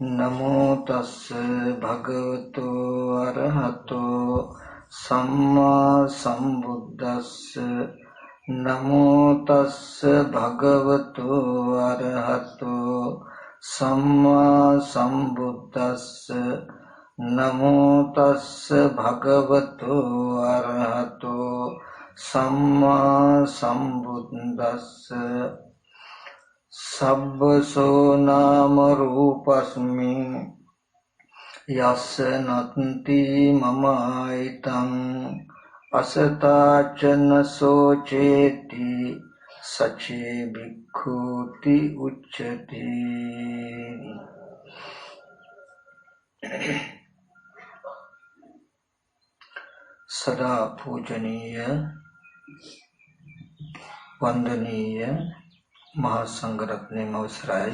नमो तस्से भगवतो अरहतो सम्मा संबुद्दस्से नमो तस्से भगवतो अरहतो सम्मा संबुद्दस्से नमो तस्से भगवतो अरहतो सम्मा संबुद्दस्से सब्बसो नाम रूपस्मि यस्य नत्ति ममायितं असताच न शोचेति सचे भिक्खुति उच्यते। सदा पूजनीय वंदनीय महासंघरत्न अवसराय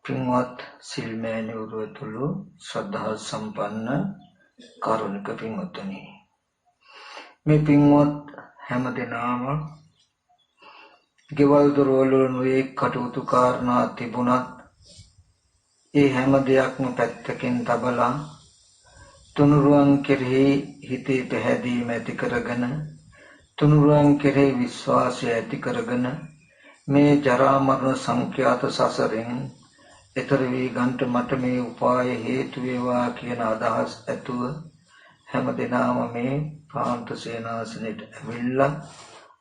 පින්වත් සිල්මෑණිවරුතුළු ශ්‍රද්ධා සම්පන්න කාරුණික පින්වත්නි, මේ පින්වත් හැම දෙනාම ගෙවල් දොරවල නොයේ කටයුතු කාරණා තිබුණත් ඒ හැම දෙයක්ම පැත්තකින් තබලා තුනුරුවන් කෙරෙහි හිතේ පැහැදීම ඇති කරගෙන තුනුරුවන් කෙරෙහි විශ්වාසය ඇති කරගෙන මේ ජරා මරණ සංඛ්‍යාත සසරෙන් එතර වී ගන්ට මට මේ උපාය හේතු වේවා කියන අදහස් ඇතුව හැම දිනම මේ ප්‍රාන්ත සේනාසනෙට ඇවිල්ලා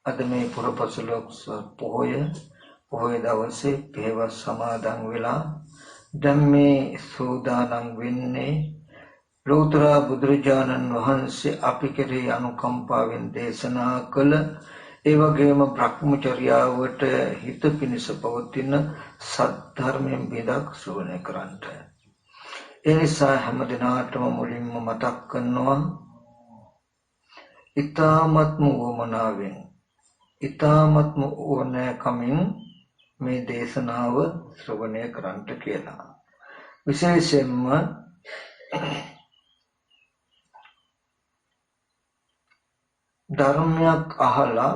අද මේ පුරපසළොස් පොහොය දවසේ පෙරවස් සමාදන් වෙලා දැන් මේ සූදානම් වෙන්නේ ලෝතර බුදුරජාණන් වහන්සේ අපි කෙරෙහි අනුකම්පාවෙන් දේශනා කළ ඒ වගේම බ්‍රහ්මචර්යාවට හිත පිණිස පවතින සද්ධර්මයෙන් බෙදක් ශ්‍රවණය කරන්නට. ඒ නිසා හැම දිනාටම මුලින්ම මතක් කරනවා ඊ타මත්ම වමනාවෙන් ඊ타මත්ම ඕනෑකමින් මේ දේශනාව ශ්‍රවණය කරන්නට කියලා. විශේෂයෙන්ම ධර්මයක් අහලා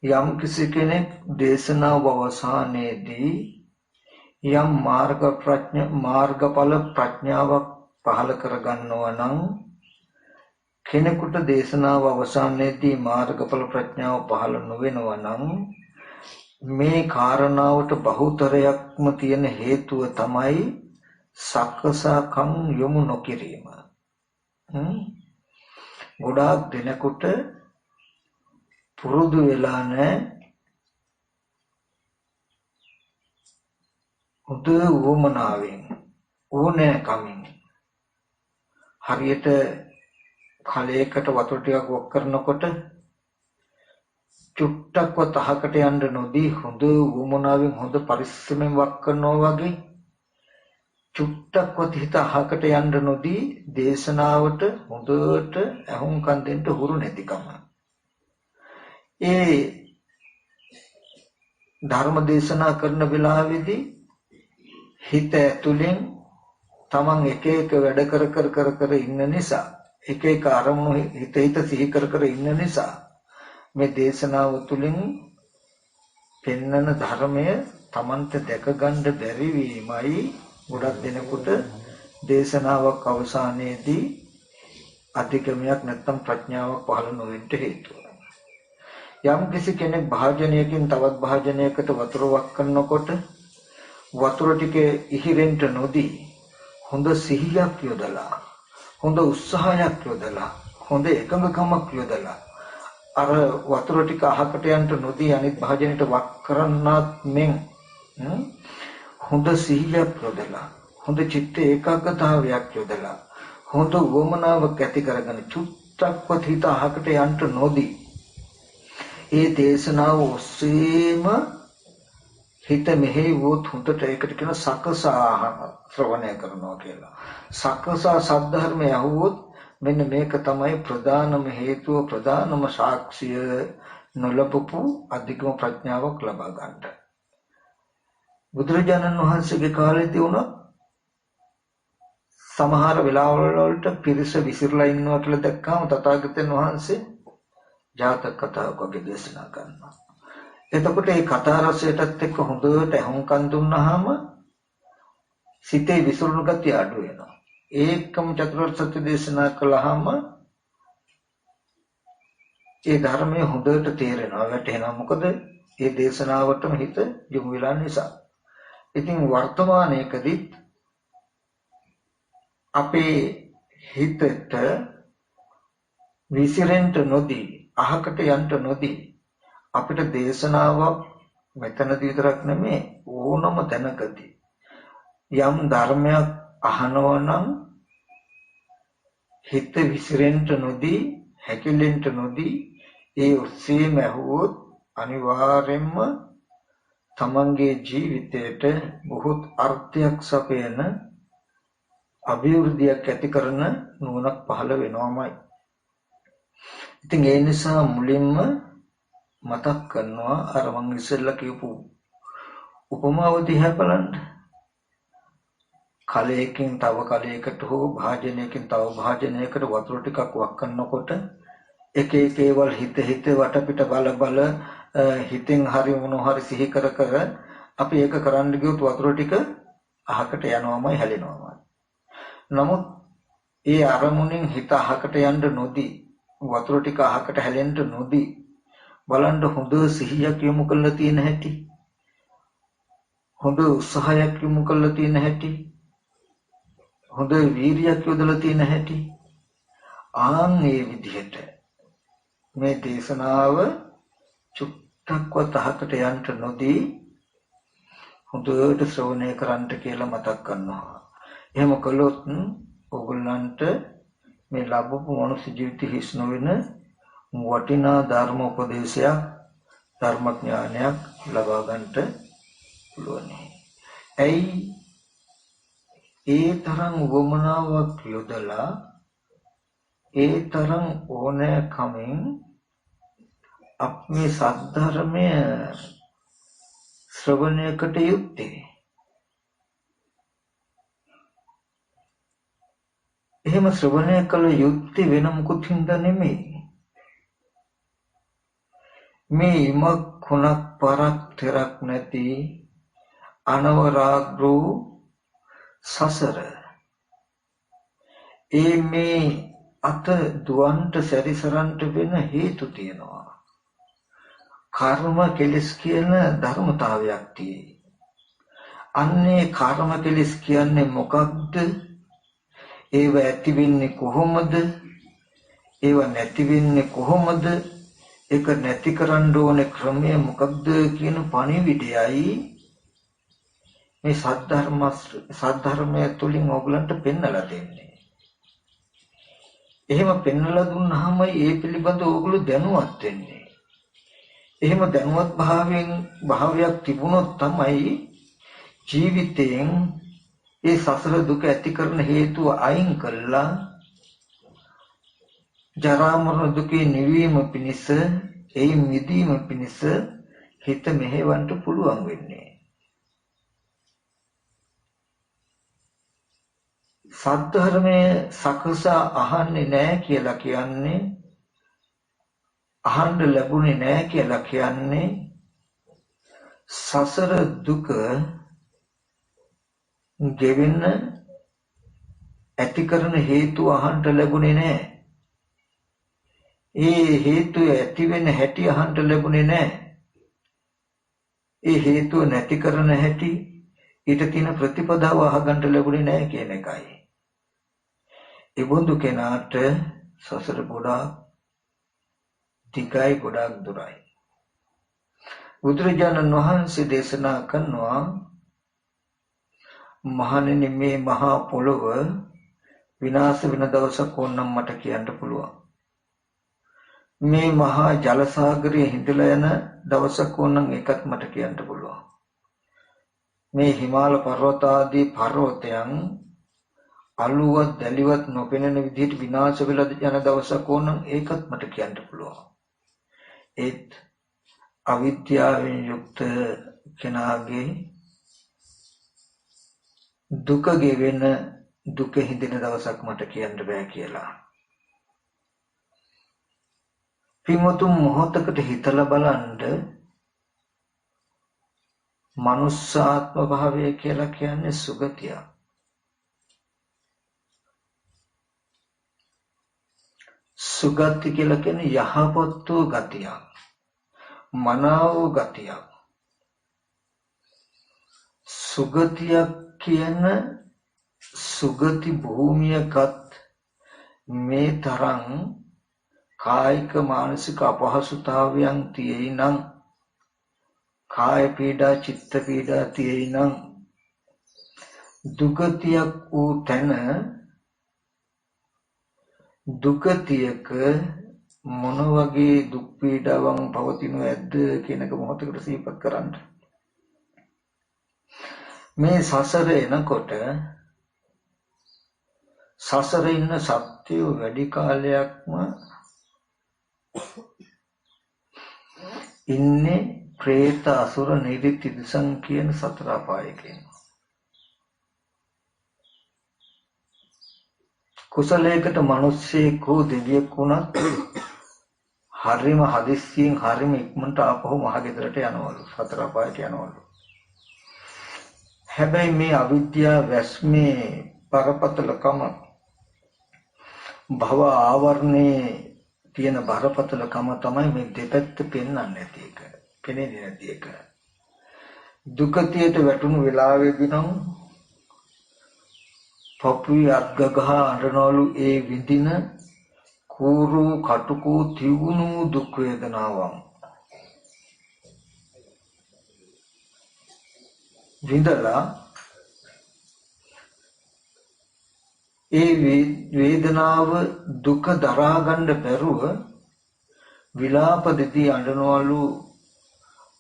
යම් කිසි කෙනෙක් දේශනාව අවසානයේදී යම් මාර්ගඵල ප්‍රඥාවක් පහළ කරගන්නවා නම් කෙනෙකුට දේශනාව අවසානයේදී මාර්ගඵල ප්‍රඥාව පහළ නොවෙනවා නම් මේ කාරණාවට බහුතරයක්ම තියෙන හේතුව තමයි සක්කසකම් යොමු නොකිරීම. ගොඩාක් දෙනෙකුට පුරුදු වෙලා නැහැ හොඳ වමනාවෙන් ඕනෑකමින් හරියට කලයකට වතුර ටිකක් වක් කරනකොට චුට්ටක්වත් අහකට යන්න නොදී හොඳ වමනාවෙන් හොඳ පරිස්සමෙන් වක් කරනවා වගේ චුට්ටක්වත් හිත අහකට යන්න නොදී දේශනාවට හොඳට ඇහුම්කන් දෙන්න හුරු නැතිකම. ඒ ධර්ම දේශනා කරන වෙලාවේදී හිත ඇතුලෙන් තමන් එක එක වැඩ කර ඉන්න නිසා එක එක අරමුණු හිත සිහි කර ඉන්න නිසා මේ දේශනාව තුළින් පෙන්වන ධර්මය තමන්ට දැක ගන්න බැරි වීමයි ගොඩක් දෙනෙකුට දේශනාවක් අවසානයේදී අධිකමයක් නැත්නම් ප්‍රඥාවක් පහළ නොවෙන්න හේතුව. යම් කිසි කෙනෙක් භාජනයකින් තවත් භාජනයකට වතුර වක් කරනකොට වතුර ටික ඉහිරෙන්න නොදී හොඳ සිහියක් යොදලා හොඳ උත්සාහයක් යොදලා හොඳ එකඟකමක් යොදලා අර වතුර ටික අහකට යන්න නොදී අනිත් භාජනයට වක් කරන්නත් මෙන් හොඳ සිහියක් යොදලා හොඳ චිත්ත ඒකාග්‍රතාවයක් යොදලා හොඳ වමනාවක් ඇති කරගෙන චුට්ටක්වත් හිත අහකට යන්න නොදී ඒ දේශනාව ඔස්සේම හිත මෙහෙවුවොත් හොඳට ඒකට කියන සකසා ශ්‍රවණය කරනවා කියලා. සකසා සද්ධර්මය අහුවොත් මෙන්න මේක තමයි ප්‍රධානම හේතුව ප්‍රධානම සාක්ෂිය නොලබපු අධිකම ප්‍රඥාවක් ලබා ගන්නට. බුදුරජාණන් වහන්සේගේ කාලේදී වුණා සමහර වෙලාවල් වලට පිරිස විසිරලා ඉන්නවා කියලා දැක්කම තථාගතයන් වහන්සේ ජාතක කතාවක් වගේ දේශනා කරනවා. එතකොට මේ කතා රසයටත් එක්ක හොඳට අහුම්කන් දුන්නාම සිතේ විසිරුණු ගතිය අඩු වෙනවා. ඒකම චතුරාර්ය සත්‍ය දේශනා කළාම ඒ ධර්මයේ හොඳට තේරෙනවා වැටහෙනවා. මොකද ඒ දේශනාවටම හිත යොමු වෙලා නිසා. ඉතින් වර්තමානයේදී අපේ හිතට විසිරෙන්න නොදී අහකට යන්න නොදී අපිට දේශනාවක් මෙතනදී විතරක් නෙමෙයි ඕනම තැනකදී යම් ධර්මයක් අහනවා නම් හිත විසිරෙන්න නොදී හැකිලෙන්න නොදී ඒ ඔස්සේම ඇහුවොත් අනිවාර්යෙන්ම තමන්ගේ ජීවිතයට බොහෝ අර්ථයක් සපයන අභිවෘද්ධියක් ඇති කරන නුවණක් පහළ වෙනවමයි. ඉතින් ඒ නිසා මුලින්ම මතක් කරනවා අර මං ඉස්සෙල්ලා කියපු උපමාව දිහා බලන්න. කලයකින් තව කලයකට හෝ භාජනයකින් තව භාජනයකට වතුර ටිකක් වක් කරනකොට එක එක ඒවල් හිත වටපිට බල හිතෙන් හරි මොනවා හරි සිහි කර අපි ඒක කරන්න ගියොත් වතුර ටික අහකට යනවාමයි හැලෙනවාමයි. නමුත් ඒ අරමුණෙන් හිත අහකට යන්න නොදී වතුර ටික අහකට හැලෙන්න නොදී බලන්න හොඳ සිහියක් යොමු කරලා තියෙන හැටි, හොඳ උත්සාහයක් යොමු කරලා තියෙන හැටි, හොඳ වීරියක් යොදලා තියෙන හැටි, ආන් මේ විදිහට මේ දේශනාව චුට්ටක්වත් අහකට යන්න නොදී හොඳට ශ්‍රවණය කරන්න කියලා මතක් කරනවා. එහෙම කළොත් ඕගොල්ලන්ට මේ ලැබපු මනුස්ස ජීවිත හිස් නොවන වටිනා ධර්ම උපදේශයක් ධර්මඥානයක් ලබා ගන්නට පුළුවන්. ඇයි ඒ තරම් වමනාවක් යොදලා ඒ තරම් ඕනෑකමින් අපේ සද්ධර්මය ශ්‍රවණයකට යුත්තේ? එහෙම ශ්‍රවණය කළ යුත්තේ වෙන මොකුත් හින්දා නෙමෙයි. මේ ඉමක් කුණක් පරක් තෙරක් නැති අනවරාග්‍රෝ සසර මේ අත දුවන්ට සැරිසරන්ට වෙන හේතු තියෙනවා. කර්ම කෙලස් කියන ධර්මතාවයක් තියෙයි. අන්නේ කර්ම කෙලස් කියන්නේ මොකක්ද? ඒව ඇති වෙන්නේ කොහොමද? ඒව නැති වෙන්නේ කොහොමද? ඒක නැති කරන්න ඕනේ ක්‍රමය මොකක්ද කියන පණිවිඩයයි මේ සද්ධර්මය තුලින් ඕගලන්ට පෙන්වලා දෙන්නේ. එහෙම පෙන්වලා දුන්නාම ඒ පිළිබඳව ඕගොල්ලෝ දැනුවත් වෙන්නේ. එහෙම දැනුවත් භාවයක් තිබුණොත් තමයි ජීවිතයෙන් ඒ සසර දුක ඇති කරන හේතුව අයින් කළා ජරා මරණ දුකේ නිවීම පිණිස ඒ මිදීම පිණිස හිත මෙහෙවන්න පුළුවන් වෙන්නේ. සද්ධර්මයේ සකසා අහන්නේ නැහැ කියලා කියන්නේ අහන්න ලැබුණේ නැහැ කියලා කියන්නේ සසර දුක ගෙවෙන්න ඇති කරන හේතු අහන්න ලැබුණේ නැහැ. ඒ හේතු ඇති වෙන හැටි අහන්න ලැබුණේ නැහැ. ඒ හේතුව නැති කරන හැටි ඊට තියෙන ප්‍රතිපදාව අහගන්න ලැබුණේ නැහැ කියන එකයි. ඒ බඳු කෙනාට සසර ගොඩාක් තිකයි ගොඩාක් දුරයි. බුදුරජාණන් වහන්සේ දේශනා කරනවා මහණෙනි මේ මහා පොළොව විනාශ වෙන දවසක් ඕනනම් මට කියන්න පුළුවන්. මේ මහා ජල සාගරයේ හිඳලා යන දවසක් ඕනනම් ඒකත් මට කියන්න පුළුවන්. මේ හිමාල පර්වත ආදී පර්වතයන් අලුවත් දැලිවත් නොපෙනෙන විදිහට විනාශ වෙලා යන දවසක් ඕනනම් ඒකත් මට කියන්න පුළුවන්. ඒත් අවිද්‍යාවෙන් යුක්ත කෙනාගේ දුක ගෙවෙන දුක හිඳින දවසක් මට කියන්න බෑ කියලා. පින්වතුන් මොහොතකට හිතලා බලන්න මනුස්සාත්ම භාවය කියලා කියන්නේ සුගතියක්. සුගති කියලා කියන්නේ යහපත් වූ ගතියක්. මනාව ගතියක්. සුගතියක් කියන සුගති භූමියකත් මේ තරම් කායික මානසික අපහසුතාවයන් තියෙයි නම් කාය පීඩා චිත්ත පීඩා තියෙයි නම් දුගතියක් වූ තැන දුගතියක මොන වගේ දුක් පීඩාවන් පවතිනු ඇද්ද කියන එක මොහොතකට සිහිපත් කරන්න. මේ සසර එනකොට සසරේ ඉන්න සත්‍යය වැඩි කාලයක්ම ඉන්නේ പ്രേත අසුර නිරිත් තිරිසන් කියන සතර අපායකින්. කුසලයකට මිනිස්සෙක් හෝ දෙවියෙක් වුණත් හරිම හදිස්සියෙන් හරිම ඉක්මනට ආපහු මහගෙදරට යනවලු, සතර අපායට යනවලු. හැබැයි මේ අවිද්‍යාව වැස්මේ බරපතලකම භව ආවරණේ තියෙන බරපතලකම තමයි මේ දෙපැත්ත පෙන්වන්නේ නැති එක. පෙනෙන්නේ නැති එක. දුකතියට වැටුණු වෙලාවෙදී නම් පපුයි අර්ගගහ අඬනවලු ඒ විඳින කූරු කටුකු තිවුණු දුක් වේදනාවන් විඳලා ඒ වේදනාව දුක දරා ගන්න බැරුව විලාප දෙදී අඬනවලු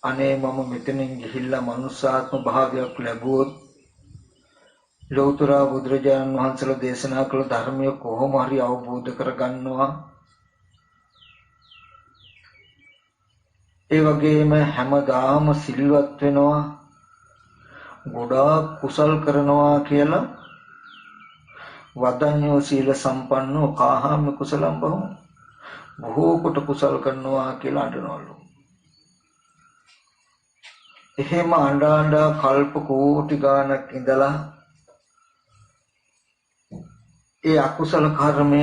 අනේ මම මෙතනින් ගිහිල්ලා මනුස්සාත්ම භාවයක් ලැබුවොත් ලෞතර බුදුරජාණන් වහන්සේලා දේශනා කළ ධර්මය කොහොම හරි අවබෝධ කරගන්නවා. ඒ වගේම හැමදාම සිල්වත් වෙනවා, ගොඩාක් කුසල් කරනවා කියලා වදඤ්ඤෝ සීල සම්පන්නෝ කාහාම කුසලම් බහුම බොහෝ කොට කුසල් කරනවා කියලා අඬනවලු. එහෙම අඬා කල්ප කෝටි ගාණක් ඉඳලා ඒ අකුසල කර්මය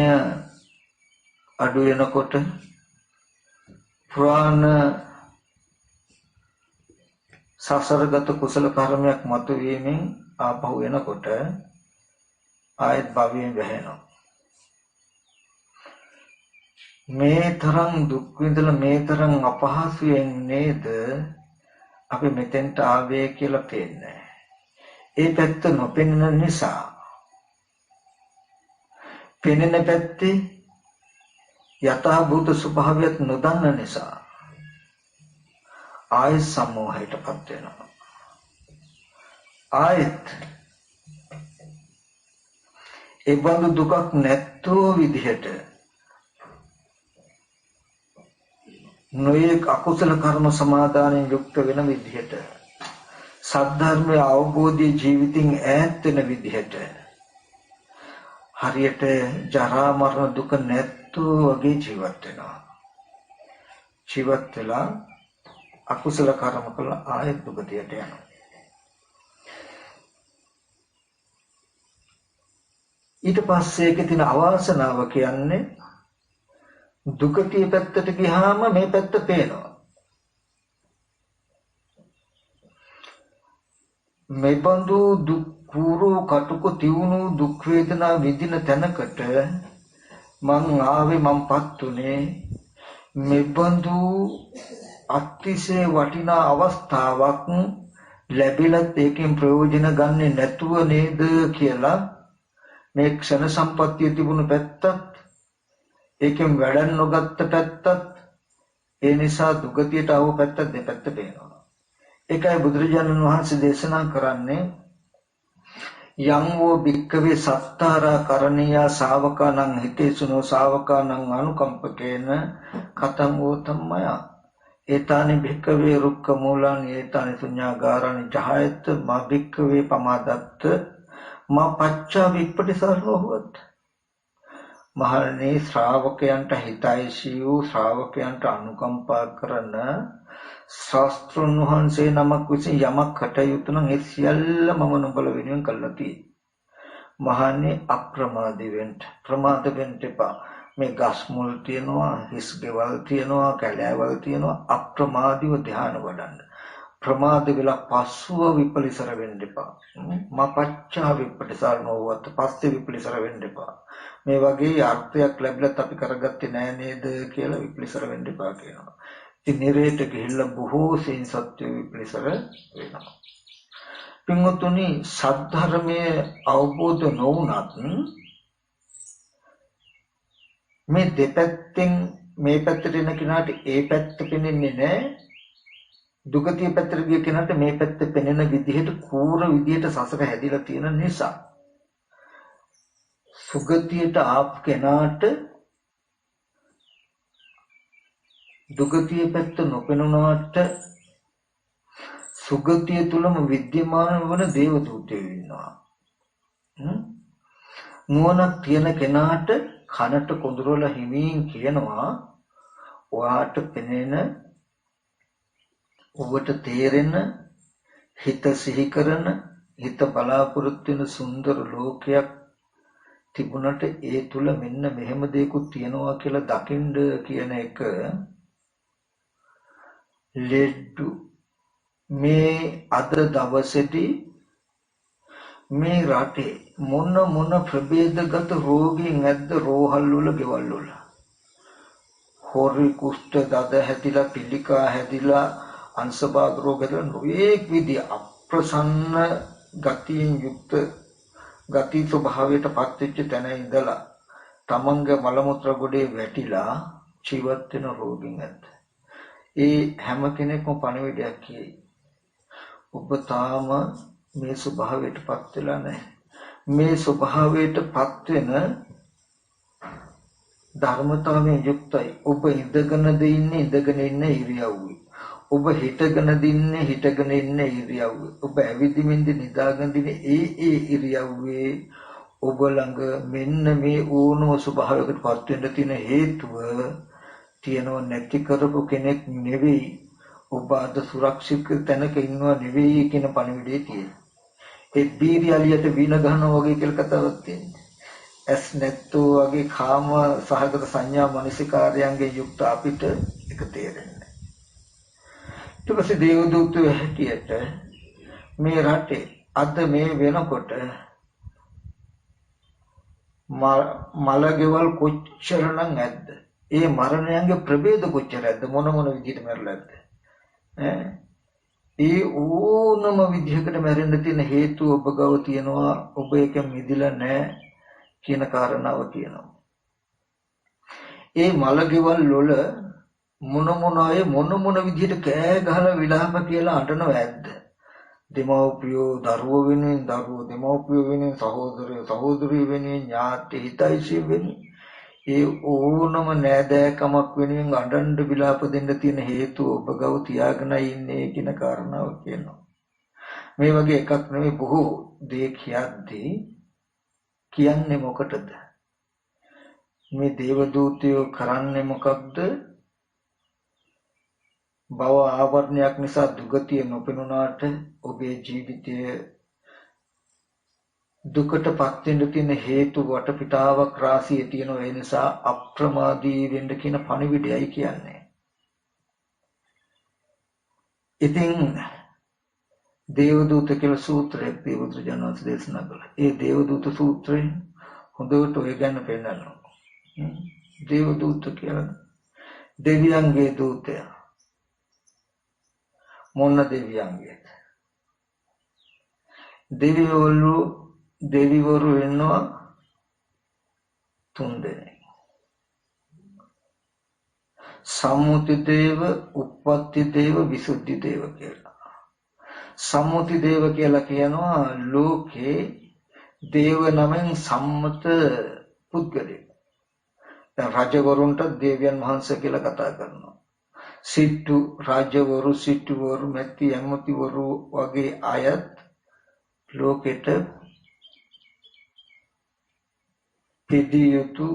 අඩු වෙනකොට පුරාණ සසරගත කුසල කර්මයක් මතුවීමෙන් ආපහු වෙනකොට ආයත් භවයෙන් වැහෙනවා. මේ තරම් දුක් විඳලා මේ තරම් අපහසුයෙන් නේද අපි මෙතෙන්ට ආවේ කියලා පේන්නේ. ඒ පැත්ත නොපෙනෙන නිසා පෙනෙන පැත්තේ යථා භූත ස්වභාවයත් නොදන්න නිසා ආයත් සමෝහයටපත් වෙනවා. ආයත් ඒ බඳු දුකක් නැත්තෝ විදිහට නොයෙක් අකුසල කර්ම සමාදානයෙන් යුක්ත වෙන විදිහට සද්ධර්මයේ අවබෝධයේ ජීවිතින් ඈත් වෙන විදිහට හරියට ජරා මරණ දුක නැත්තෝ වගේ ජීවත් වෙනවා. ජීවත් වෙලා අකුසල කර්ම කළ ආයෙත් දුකතියට යනවා. ඊට පස්සේ ඒකේ තියෙන අවාසනාව කියන්නේ දුකතිය පැත්තට ගියාම මේ පැත්ත පේනවා. මේ බඳු දුක් කූරු කටුක තියුණු දුක් වේදනා විඳින තැනකට මං ආවේ මංපත් උනේ මේ බඳු අතිශය වටිනා අවස්ථාවක් ලැබිලත් ඒකෙන් ප්‍රයෝජන ගන්නෙ නැතුව නේද කියලා මේ ක්ෂණ සම්පත්තිය තිබුණු පැත්තත් ඒකෙන් වැඩක් නොගත්ත පැත්තත් ඒ නිසා දුගතියට ආව පැත්ත දෙපැත්ත පේනවා. ඒකයි බුදුරජාණන් වහන්සේ දේශනා කරන්නේ යං වූ භික්ඛවේ සත්තාරා කරණීයා ශාවකානං හිතේසුනෝ ශාවකානං අනුකම්පකේන කතං වූතම්මය ඒතානි භික්ඛවේ රුක්ඛ මූලානි ඒතානි ශුඤ්ඤාගාරානි ජහයත් මා භික්ඛවේ පමාදත්ත මා පච්චා විප්පටිසාරෝ හොත්. මහණෙනි ශ්‍රාවකයන්ට හිතයිසී වූ ශ්‍රාවකයන්ට අනුකම්පා කරන ශාස්ත්‍රඥ වහන්සේ නමක් විසින් යමක් කටයුතු නම් ඒ සියල්ල මම නුඹලා වෙනුවෙන් කළා තියෙන්නේ. මහන්නේ අප්‍රමාදී වෙන්න, ප්‍රමාද වෙන්න එපා. මේ ගස් මුල් තියනවා, හිස් ගෙවල් තියනවා, කැලෑවල් තියනවා. අප්‍රමාදීව ධ්‍යාන වඩන්න. ප්‍රමාද වෙලා පස්සුව විපලිසර වෙන්න එපා. මපච්චා විපලිසර නොවුවත් පස්සේ විපලිසර වෙන්න එපා. මේ වගේ අර්ථයක් ලැබිලත් අපි කරගත්තේ නෑ නේද කියලා විපලිසර වෙන්න එපා කියනවා. ඉතින් නිරේට ගිහිල්ලා බොහෝ සෙයින් සත්‍ය විපලිසර වෙනවා. පින්වතුනි, සද්ධර්මයේ අවබෝධ නොවුනත් මේ දෙපැත්තෙන් මේ පැත්තට එන කෙනාට ඒ පැත්ත පෙනෙන්නේ නැහැ. දුගතිය පැත්තට ගිය කෙනාට මේ පැත්ත පෙනෙන විදිහට කූර විදිහට සසර හැදිලා තියෙන නිසා සුගතියට ආපු කෙනාට දුගතිය පැත්ත නොපෙනුනාට සුගතිය තුලම විද්‍යමාන වන දේව දූතයෝ ඉන්නවා. නුවණක් තියෙන කෙනාට කනට කොඳුරවල හිමින් කියනවා ඔයාට පෙනෙන ඔබට තේරෙන හිත සිහි කරන හිත බලාපොරොත්තු වෙන සුන්දර ලෝකයක් තිබුණට ඒ තුල මෙන්න මෙහෙම දෙයක්ත් තියෙනවා කියලා දකින්න කියන එක ලෙඩ්ඩු මේ අද දවසේදී මේ රටේ මොන ප්‍රභේදගත රෝගීන් ඇද්ද රෝහල් වල ගෙවල් වල හොරි කුෂ්ඨ දද හැදිලා පිළිකා හැදිලා අංශභාග රෝග හැදිලා නොඑක් විදිහ අප්‍රසන්න ගතියෙන් යුක්ත ගති ස්වභාවයට පත් වෙච්ච තැන ඉඳලා තමන්ගේ මල මුත්‍ර ගොඩේ වැටිලා ජීවත් වෙන රෝගීන් ඇද්ද ඒ හැම කෙනෙක්ම පණිවිඩයක් කියයි ඔබ තාම මේ ස්වභාවයට පත් වෙලා නැහැ. මේ ස්වභාවයට පත් වෙන ධර්මතාවයෙන් යුක්තයි. ඔබ ඉඳගෙන ඉන්න ඉරියව්වේ. ඔබ හිටගෙන ඉන්න ඉරියව්වේ. ඔබ ඇවිදිමින් නිදාගෙන ඒ ඉරියව්වේ ඔබ ළඟ මෙන්න මේ ඕනම ස්වභාවයකට පත් වෙන්න තියෙන හේතුව තියනව නැති කරපු කෙනෙක් නෙවෙයි. ඔබ අද සුරක්ෂිත තැනක ඉන්නවා නෙවෙයි කියන පණිවිඩය තියෙනවා. ඒ බීරියලියට වීණ ගන්නවා වගේ කියලා කතාවක් තියෙනවා. ඇස් නැත්තෝ වගේ කාම සහගත සංඥා මනසිකාරයන්ගෙන් යුක්ත අපිට ඒක තේරෙන්නේ නැහැ. ඊට පස්සේ දේවදූතයෝ හැටියට මේ රටේ අද මේ වෙනකොට මලගෙවල් කොච්චරනම් ඇද්ද? ඒ මරණයන්ගේ ප්‍රභේද කොච්චරද? මොන විදිහට මැරලාද? ඒ ඕනම විදිහකට මැරෙන්න තියෙන හේතුව ඔබ ගාව තියෙනවා. ඔබ ඒක මිදිලා නැහැ කියන කාරණාව කියනවා. ඒ මලගෙවල් වල මොන අය මොන විදිහට කෑ ගහලා විලාප කියලා අඬනව ඇද්ද? දෙමව්පියෝ දරුවෝ වෙනුවෙන් දරුවෝ, දෙමව්පියෝ වෙනුවෙන් සහෝදරයෝ, සහෝදරියෝ වෙනුවෙන් ඥාති හිතයිසිය වෙනුවෙන් ඒ ඕනම නෑදෑකමක් වෙනුවෙන් අඬන්න විලාප දෙන්න තියෙන හේතුව ඔබ ගාව තියාගෙන ඉන්නේ කියන කාරණාව කියනවා. මේ වගේ එකක් නෙවෙයි බොහෝ දේ කියද්දී කියන්නේ මොකටද? මේ දේවදූතයෝ කරන්නේ මොකක්ද? භව ආවරණයක් නිසා දුගතිය නොපෙනුනාට ඔබේ ජීවිතය දුකටපත් වෙන්න තියෙන හේතු වටපිටාවක් රාශිය තියෙනවා. ඒ නිසා අප්‍රමාදී වෙන්න කියන පණිවිඩයයි කියන්නේ. ඉතින් දේවදූත කියලා සූත්‍රයක් දේවදූතයන් වහන්සේ දේශනා කළා. ඒ දේවදූත සූත්‍රයෙන් හොඳට ඔය ගැන පෙන්නනවා. දේවදූත කියලා දෙවියන්ගේ දූතයා. මොන දෙවියන්ගේද? දෙවිවරු වෙනවා 3 දෙනෙක්. සම්මුති දේව, උප්පත්ති දේව, විසුද්ධි දේව කියලා. සම්මුති දේව කියලා කියනවා ලෝකේ දේව නමෙන් සම්මත පුද්ගලයෙක්. දැන් රජවරුන්ට දේවයන් වහන්සේ කියලා කතා කරනවා. සිට්ටු රජවරු, සිට්ටුවරු, මැති ඇමතිවරු වගේ අයත් ලෝකෙට පිළිදී යුතු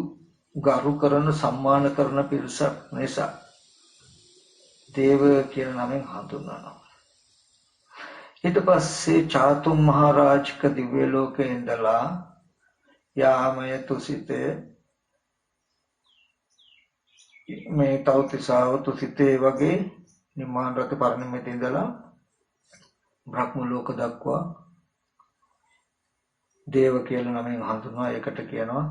ගරු කරන සම්මාන කරන පිරිසක් නිසා දේව කියන නමෙන් හඳුන්වනවා. ඊට පස්සේ චාතුම් මහරජක දිව්‍ය ලෝකේ ඉඳලා යාමය තුසිතේ මේ තවතිසාව තුසිතේ වගේ නිර්මාණ රත පරිණිමේ ඉඳලා බ්‍රහ්ම ලෝක දක්වා දේව කියලා නමින් හඳුන්වනවා. ඒකට කියනවා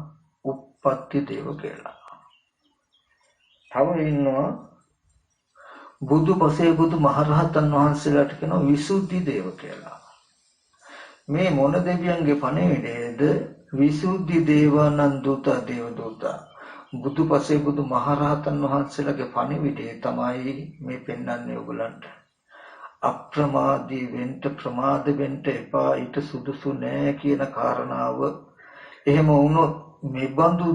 උප්පත්ති දේව කියලා. තව ඉන්නවා බුදු පසේ බුදු මහරහතන් වහන්සේලාට කියනවා විසුද්ධි දේව කියලා. මේ මොන දෙවියන්ගේ පණිවිඩයේද? විසුද්ධි දේවානන්ද දූත දේව දූත. බුදු පසේ බුදු මහරහතන් වහන්සේලාගේ පණිවිඩය තමයි මේ පෙන්වන්නේ ඔයගලන්ට. අප්‍රමාදී වෙන්න, ප්‍රමාද වෙන්න එපා, ඊට සුදුසු නෑ කියන කාරණාව. එහෙම වුණොත් මේ බඳු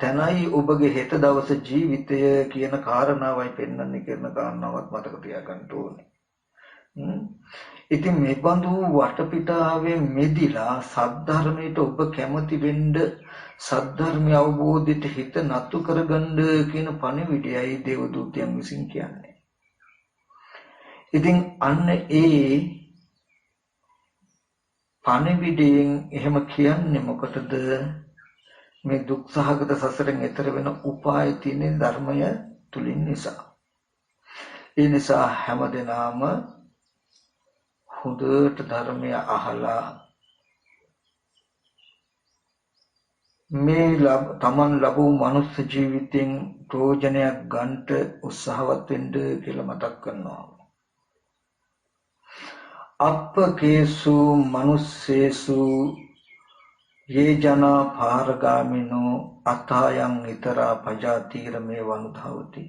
තැනයි ඔබගේ හෙට දවස ජීවිතය කියන කාරණාවයි පෙන්වන්නේ කියන කාරණාවත් මතක තියාගන්න ඕනේ. ඉතින් මේ බඳු වටපිටාවෙන් මෙදිලා සද්ධර්මයට ඔබ කැමති වෙන්න, සද්ධර්මය අවබෝධයට හිත නතු කරගන්න කියන පණිවිඩයයි දේවදූතයන් විසින් කියන්නේ. ඉතින් අන්න ඒ පණිවිඩයෙන් එහෙම කියන්නේ මොකටද? මේ දුක් සහගත සසරෙන් එතර වෙන උපාය තියෙන ධර්මය තුලින් නිසා. ඒ නිසා හැමදෙනාම හොඳට ධර්මය අහලා මේ තමන් ලැබූ මනුස්ස ජීවිතෙන් ප්‍රයෝජනයක් ගන්නට උත්සාහවත් වෙන්න කියලා මතක් කරනවා. අප්පකේසු මනුස්සේසු යේ ජනා පාරගාමිනෝ අතායන් ිතරා පජාතීර මේ වනුධවති.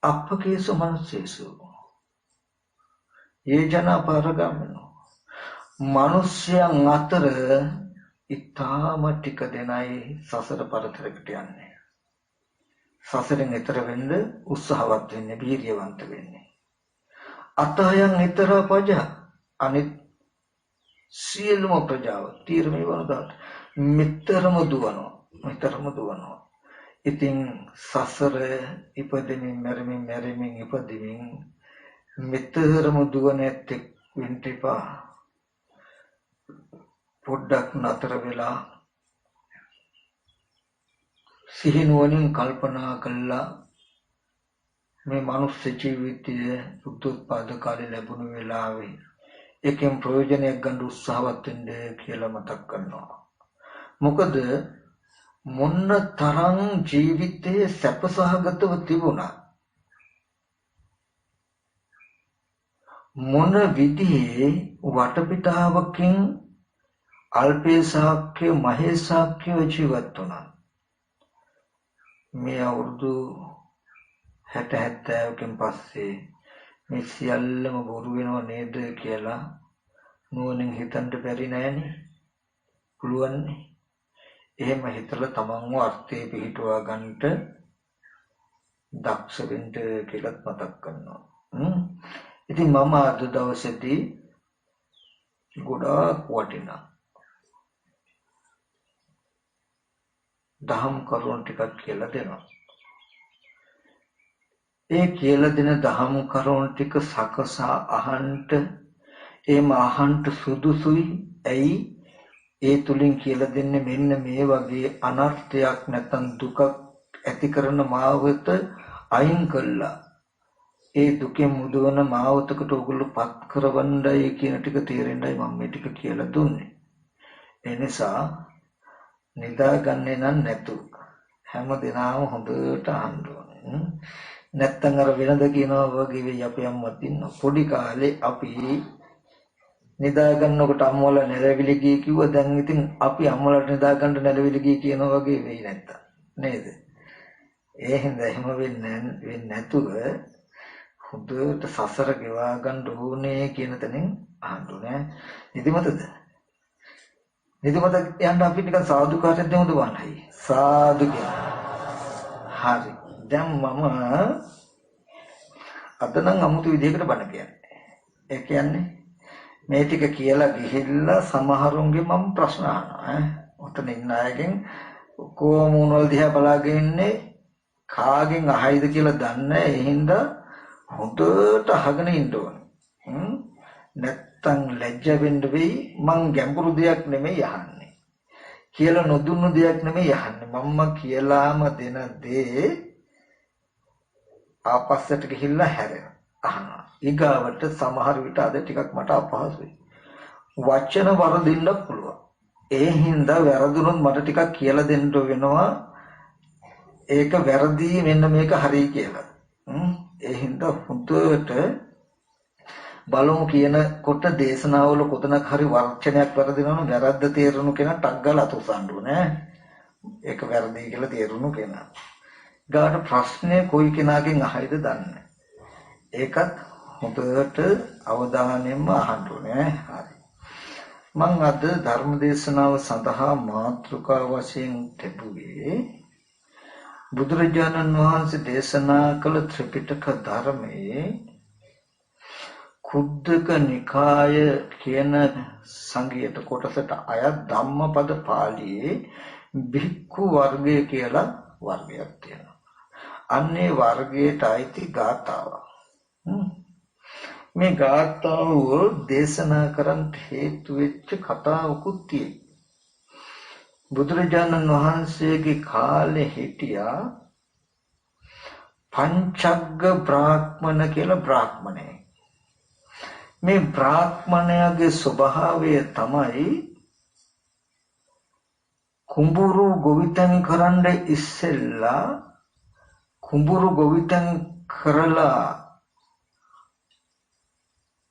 අප්පකේසු මනුස්සේසු යේ ජනා පාරගාමිනෝ, මිනිස්යන් අතර ඊටාම ටික දෙනයි සසර පරතරකට යන්නේ. සසරෙන් එතර වෙන්න උත්සාහවත් වෙන්නේ, වීර්යවන්ත වෙන්නේ. අතයන් ඊතර පජා, අනිත් සියලුම ප්‍රජාව තීරමේ වනදාට මෙතරම දුවනවා. ඉතින් සසර ඉපදෙමින් මැරෙමින් ඉපදෙමින් මෙතරම දුවන ඇත්තෙක් වෙන්න එපා. පොඩ්ඩක් නතර වෙලා සිහිනුවණින් කල්පනා කළා මේ මනුස්ස ජීවිතය බුද්ධෝත්පාද කාලේ ලැබුණු වෙලාවේ එකෙන් ප්‍රයෝජනයක් ගන්න උත්සාහවත් වෙන්න කියලා මතක් කරනවා. මොකද මොන්න තරම් ජීවිතයේ සැපසහගතව තිබුණා, මොන විදිහේ වටපිටාවකින් අල්පේසාක්‍ය මහේසාක්‍ය ජීවත් වුණා. මේ අවුරුදු 60-70කින් පස්සේ මේ සියල්ලම බොරු වෙනව නේද කියලා නුවණින් හිතන්න බැරි නෑනේ. පුළුවන්නේ. එහෙම හිතලා තමන්ව අර්ථේ පිහිටුවා ගන්නට දක්ෂ වෙන්න කියලා මතක් කරනවා. ඉතින් මම අද දවසේදී ගොඩාක් වටිනා දහම් කරුණු ටිකක් කියලා දෙනවා. ඒ කියලා දෙන දහම් කරුණු ටික සකසා අහන්ට, එම අහන්ට සුදුසුයි. ඇයි? ඒ තුලින් කියලා දෙන්නේ මෙන්න මේ වගේ අනර්ථයක් නැත්නම් දුකක් ඇති කරන මාවත අයින් කළා. ඒ දුකෙන් මුදවන මාවතකට ඔයගොල්ලෝ පත් කරවන්නයි කියන ටික තේරෙන්නයි මම මේ ටික කියලා දුන්නේ. ඒ නිසා නිදාගන්නේ නැතු හැම දිනම හොඳට අහන්න ඕනේ. නැත්තම් අර වෙනද කියනවා වගේ වෙයි. අපේ අම්මත් ඉන්නවා. පොඩි කාලේ අපි නිදා ගන්නකොට අම්මලා නැලවිලි ගිය කිව්වා. දැන් ඉතින් අපි අම්මලාට නිදා ගන්න නැලවිලි ගිය කියනවා වගේ වෙයි නැත්තම් නේද? ඒ හින්දා එහෙම වෙන්නේ නැතුව හොඳට සසර ගෙවා ගන්න ඕනේ කියන තැනින් අහන්න ඕනේ. නිදිමතද? නිදිමත යන්න අපි නිකන් සාදුකාරයක් දෙමුද වන්නයි. සාදු කියලා. හරි. දැන් මම අද නම් අමුතු විදිහකට බණ කියන්නේ. ඒ කියන්නේ මේ ටික කියලා ගිහිල්ලා සමහරුන්ගේ මම ප්‍රශ්න අහනවා. ඔතන ඉන්න අයගෙන් කොහොම මොනවල් දිහා බලාගෙන ඉන්නේ, කාගෙන් අහයිද කියලා දන්නේ නැහැ. ඒ හින්දා හොඳට අහගෙන ඉන්න ඕනේ. නැත්තම් ලැජ්ජ වෙන්න වෙයි. මං ගැඹුරු දෙයක් නෙමෙයි අහන්නේ. කියලා නොදුන්නු දෙයක් නෙමෙයි අහන්නේ. මම්ම කියලාම දෙන දේ ආපස්සට ගිහිල්ලා හැරෙන අහනවා. ඊගාවට සමහර විට අද ටිකක් මට අපහසුයි. වචන වරදින්න පුළුවන්. ඒ හින්දා වැරදුනොත් මට ටිකක් කියලා දෙන්න වෙනවා. ඒක වැරදි මෙන්න මේක හරි කියලා. ඒ හින්දා හුදුවට බලමු කියනකොට දේශනාවල කොතනක හරි වචනයක් වැරදිනවනම් වැරද්ද තේරුණු කෙනා ටක් ගාලා අතුසන්න ඕනේ. ඒක වැරදි කියලා තේරුණු කෙනා. ගාට ප්‍රශ්නේ කොයි කෙනාගෙන් අහයිද දන්නේ. ඒකත් හොඳට අවධානයෙන්ම අහන්න ඕනේ. හරි. මම අද ධර්ම දේශනාව සඳහා මාතෘකා වශයෙන් තිබුවේ බුදුරජාණන් වහන්සේ දේශනා කළ ත්‍රිපිටක ධර්මයේ කුද්දක නිකාය කියන සංගීත කොටසට අයත් ධම්මපද පාළියේ භික්ඛු වර්ගය කියලා වර්ගයක් තියෙනවා. අන්නේ වර්ගයට අයිති ගාථාවක්. මේ ගාථාව දේශනා කරන්න හේතු වෙච්ච කතාවකුත් තියෙනවා. බුදුරජාණන් වහන්සේගේ කාලේ හිටියා පංචග්ග බ්‍රාහ්මණ කියලා බ්‍රාහ්මණයෙක්. මේ බ්‍රාහ්මණයාගේ ස්වභාවය තමයි කුඹුරු ගොවිතැන් කරන්න ඉස්සෙල්ලා කුඹුරු ගොවිතැන් කරලා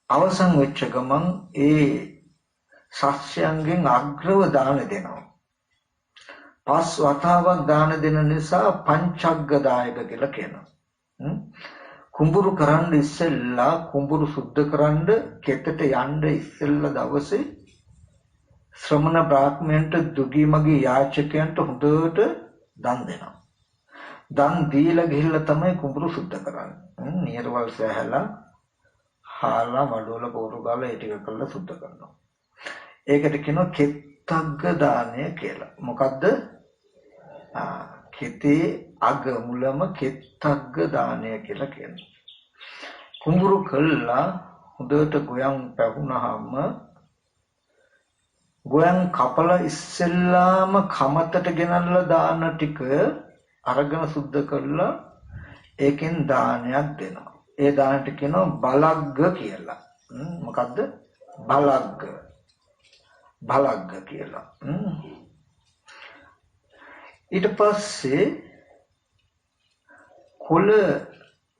අවසන් වෙච්ච ගමන් ඒ ශස්‍යයන්ගෙන් අග්‍රව දාන දෙනවා. පස් වතාවක් දාන දෙන නිසා පංචග්ගදායක කියලා කියනවා. කුඹුරු කරන්න ඉස්සෙල්ලා කුඹුරු සුද්ධ කරන්න කෙතට යන්න ඉස්සෙල්ලා දවසේ ශ්‍රමණ බ්‍රාහ්මණයන්ට දුගී මගේ යාචකයන්ට හොඳට දන් දෙනවා. දන් දීලා ගිහිල්ලා තමයි කුඹුරු සුද්ධ කරන්නේ. නියරවල් සෑහලා හාලා මඩවල පොරු ගාලා ඒ ටික කරලා සුද්ධ කරනවා. ඒකට කියනවා කෙත්තග්ග දානය කියලා. මොකද්ද? කෙතේ අග මුලම කෙත්තග්ග දානය කියලා කියනවා. කුඹුරු කළා හොඳට ගොයන් පැහුනහම ගොයන් කපලා ඉස්සෙල්ලාම කමතට ගෙනල්ලා දාන ටික අරගෙන සුද්ධ කරලා ඒකෙන් දානයක් දෙනවා. ඒ දානට කියනවා බලග්ග කියලා. මොකද්ද? බලග්ග. බලග්ග කියලා. ඊට පස්සේ කුල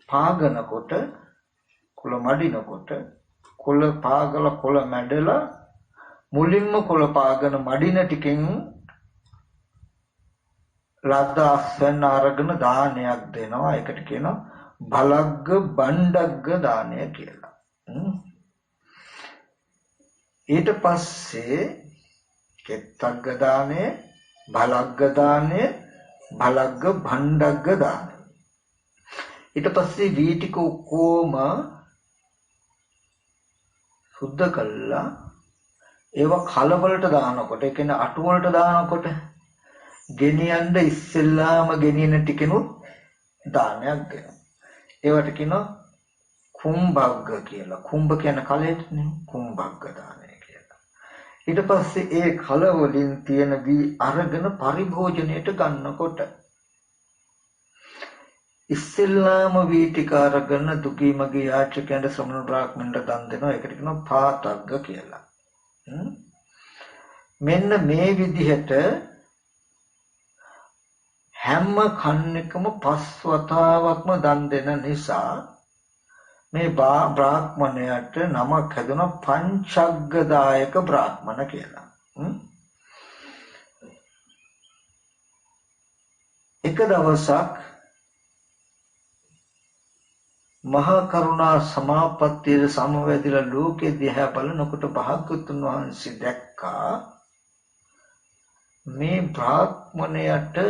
පාගනකොට කුල මඩිනකොට කුල පාගල කුල මැඩලා මුලින්ම කුල පාගන මඩින ටිකෙන් ලද්දාස්වෙන් අරගෙන දානයක් දෙනවා. ඒකට කියනවා බලග්ග බණ්ඩග්ග දානය කියලා. ඊට පස්සේ කෙත්තග්ග දානය, බලග්ග දානය, බලග්ග බණ්ඩග්ග දානය. ඊට පස්සේ වී ටික ඔක්කොම සුද්ධ කළා ඒව කලවලට දානකොට, ඒ කියන්නේ අටු වලට දානකොට ගෙනියන්න ඉස්සෙල්ලාම ගෙනියන ටිකෙනුත් දානයක් දෙනවා. ඒවට කියනවා කුම්භග්ග කියලා. කුම්භ කියන කලෙටනේ කුම්භග්ග දානය කියලා. ඊට පස්සේ ඒ කල වලින් තියෙන වී අරගෙන පරිභෝජනයට ගන්නකොට ඉස්සෙල්ලාම වී ටික අරගෙන දුකී මගේ යාචකයන්ට ශ්‍රමණ බ්‍රාහ්මණයට දන් දෙනවා. ඒකට කියනවා පාතග්ග කියලා. මෙන්න මේ විදිහට හැම කන්නකම පස් වතාවක්ම දන් දෙන නිසා මේ බ්‍රාහ්මණයට නමක් හැදුණා පංචග්ගදායක බ්‍රාහ්මණ කියලා. එක දවසක් මහා කරුණා සමාපත්තියේ සමවැදිලා ලෝකෙ දිහා බලනකොට භාග්‍යවතුන් වහන්සේ දැක්කා මේ බ්‍රාහ්මණයට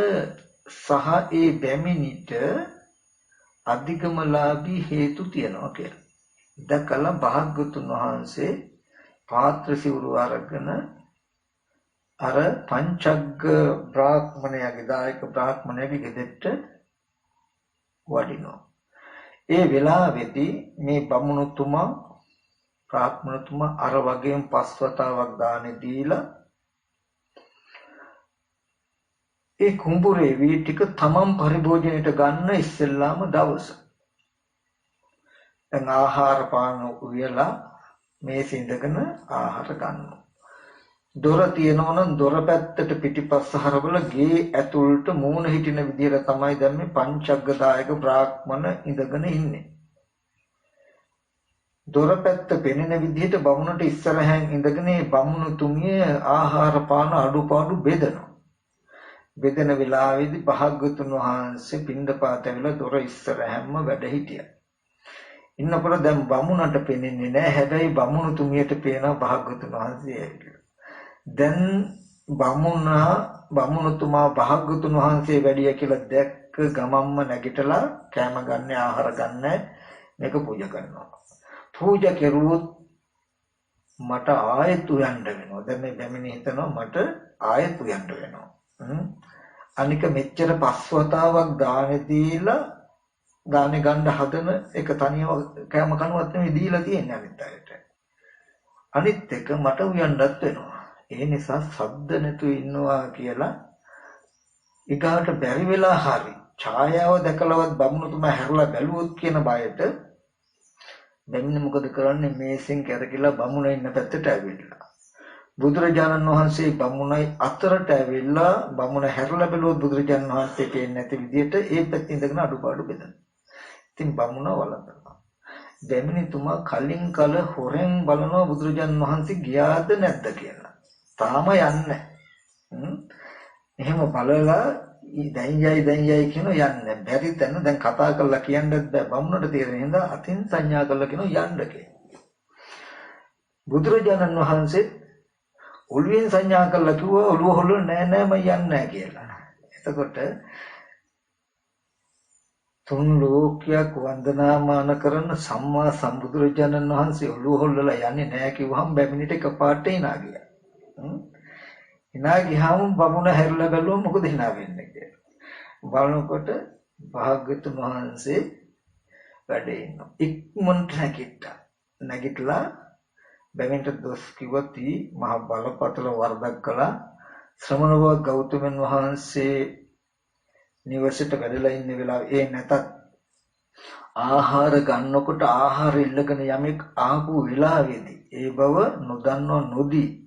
සහ ඒ බැමිණිට අධිගමලාභී හේතු තියනවා කියලා. දැකලා භාග්‍යවතුන් වහන්සේ පාත්‍ර සිවුරු අරගෙන අර පංචග්ග බ්‍රාහ්මණයාගේ දායක බ්‍රාහ්මණයාගේ ගෙදරට වඩිනවා. ඒ වෙලාවේදී මේ බමුණුතුමා බ්‍රාහ්මණතුමා අර වගේම පස් වතාවක් දානෙ දීලා ඒ කුඹුරේ වී ටික තමන් පරිභෝජනයට ගන්න ඉස්සෙල්ලාම දවස. දැන් ආහාර පාන උයලා මේ සිඳගෙන ආහාර ගන්නවා. දොර තියෙනවා නම් දොර පැත්තට පිටිපස්ස හරවල ගේ ඇතුළට මූණ හිටින විදිහට තමයි දැන් මේ පංචග්ගදායක බ්‍රාහ්මණ ඉඳගෙන ඉන්නේ. දොර පැත්ත පෙනෙන විදිහට බමුණට ඉස්සරහින් ඉඳගෙන මේ බමුණු තුමිය ආහාර පාන අඩුපාඩු බෙදනවා. බෙදෙන වෙලාවේදී භාග්‍යවතුන් වහන්සේ පින්ඩපාත ඇවිල්ලා දොර ඉස්සරහින්ම වැඩ හිටියා. ඉන්නකොට දැන් බමුණට පෙනෙන්නේ නැහැ. හැබැයි බමුණු තුමියට පේනවා භාග්‍යවතුන් වහන්සේ ඇවිල්ලා. දැන් බමුණුතුමා භාග්‍යවතුන් වහන්සේ වැඩිය කියලා දැක්ක ගමම්ම නැගිටලා කෑම ගන්න ආහාර ගන්න මේක පූජා කරනවා. පූජා කෙරුවොත් මට ආයෙත් උයන්න වෙනවා. දැන් මේ බැමිණි හිතනවා මට ආයෙත් උයන්න වෙනවා. අනික මෙච්චර පස්වතාවක් දානේ දීලා දානේ ගන්න හදන එක තනියම කෑම කනුවත් නෙමෙයි දීලා තියෙන්නේ අනිත් අයට. අනිත් එක මට උයන්නත් වෙනවා. ඒ නිසා සද්ද නැතු ඉන්නවා කියලා ඊගාට බැරි වෙලා හරි ඡායාව දැකලවත් බමුණුතුමා හැරලා බැලුවොත් කියන බයට බැමිණ මොකද කරන්නේ මේසෙන් කැරකිලා බමුණ ඉන්න පැත්තට ඇවිල්ලා බුදුරජාණන් වහන්සේ බමුණයි අතරට ඇවිල්ලා බමුණ හැරලා බැලුවොත් බුදුරජාණන් වහන්සේ පේන්නේ නැති විදිහට ඒ පැත්තේ ඉඳගෙන අඩුපාඩු බෙදනවා. ඉතින් බමුණ වළඳනවා. බැමිණිතුමා කලින් කල හොරෙන් බලනවා බුදුරජාණන් වහන්සේ ගියාද නැද්ද කියලා. තාම යන්නේ. එහෙම බලලා දැන් යයි කියන යන්නේ. බැරි තැන දැන් කතා කරලා කියන්නත් බෑ. බමුණට තේරෙන හින්දා අතින් සංඥා කරලා කියන යන්න කියලා. බුදුරජාණන් වහන්සේ ඔළුවෙන් සංඥා කරලා කිව්වා ඔළුව හොල්ලන නෑ මම යන්නේ නෑ කියලා. එතකොට තුන් ලෝකයක් වන්දනාමාන කරන සම්මා සම්බුදුරජාණන් වහන්සේ ඔළුව හොල්ලලා යන්නේ නෑ කිව්වහම බැමිණිට එකපාරට hina ගියා. hina ගියාම බමුණ හැරිලා බැලුවම මොකද hina වෙන්නේ කියලා. බලනකොට භාග්‍යවතුන් වහන්සේ වැඩේ ඉන්නවා. ඉක්මනට නැගිටලා බැවින්ට දොස් කිව්වති මහ බලපතල වරදක් කළා. ශ්‍රමණව ගෞතමයන් වහන්සේ නිවසේට වැඩලා ඉන්න වෙලාවේ ඒ නැතත් ආහාර ගන්නකොට ආහාර ඉල්ලගෙන යමෙක් ආපු වෙලාවේදී ඒ බව නොදන්නව නොදී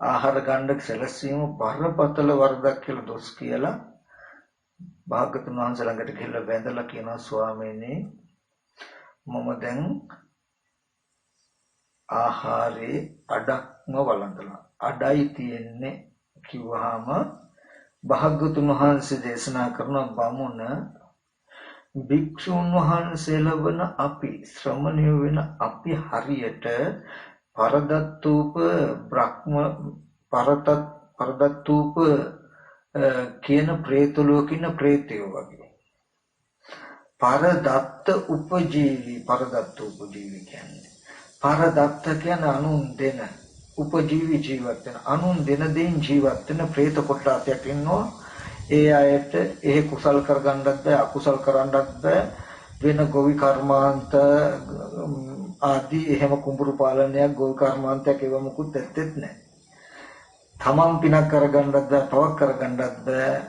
ආහාර ගන්න සැලසීම බරපතල වරදක් කියලා දොස් කියලා භාග්‍යවතුන් වහන්සේ ළඟට ගිහිල්ලා වැඳලා කියනවා ස්වාමීනි මම දැන් ආහාරේ අඩක්ම වළඳලා අඩයි තියෙන්නේ කිව්වහම භාග්‍යවතුන් වහන්සේ දේශනා කරන බමුණ භික්ෂුන් වහන්සේලා වන අපි ශ්‍රමණයෝ වෙන අපි හරියට පරදත්තූප බ්‍රහ්ම පරදත්තූප කියන പ്രേත ලෝකින പ്രേතයෝ වගේ පරදත්ත උපජීවි පරදත්ත උපජීවි කියන්නේ පරදත්ත කියන්නේ අනුන් දෙන උපජීවි ජීවත් වෙන අනුන් දෙන දෙයින් ජීවත් වෙන പ്രേත කොටසක් ඉන්නවා. ඒ අයට ඒ කුසල් කරගන්නත් බෑ අකුසල් කරන්නත් බෑ වෙන ගොවි කර්මාන්ත ආදී එහෙම කුඹුරු පාලනයක් ගොවි කර්මාන්තයක් ඒව මුකුත් ඇත්තෙත් නැහැ. තමන් පිනක් කරගන්නත් බෑ පවක් කරගන්නත් බෑ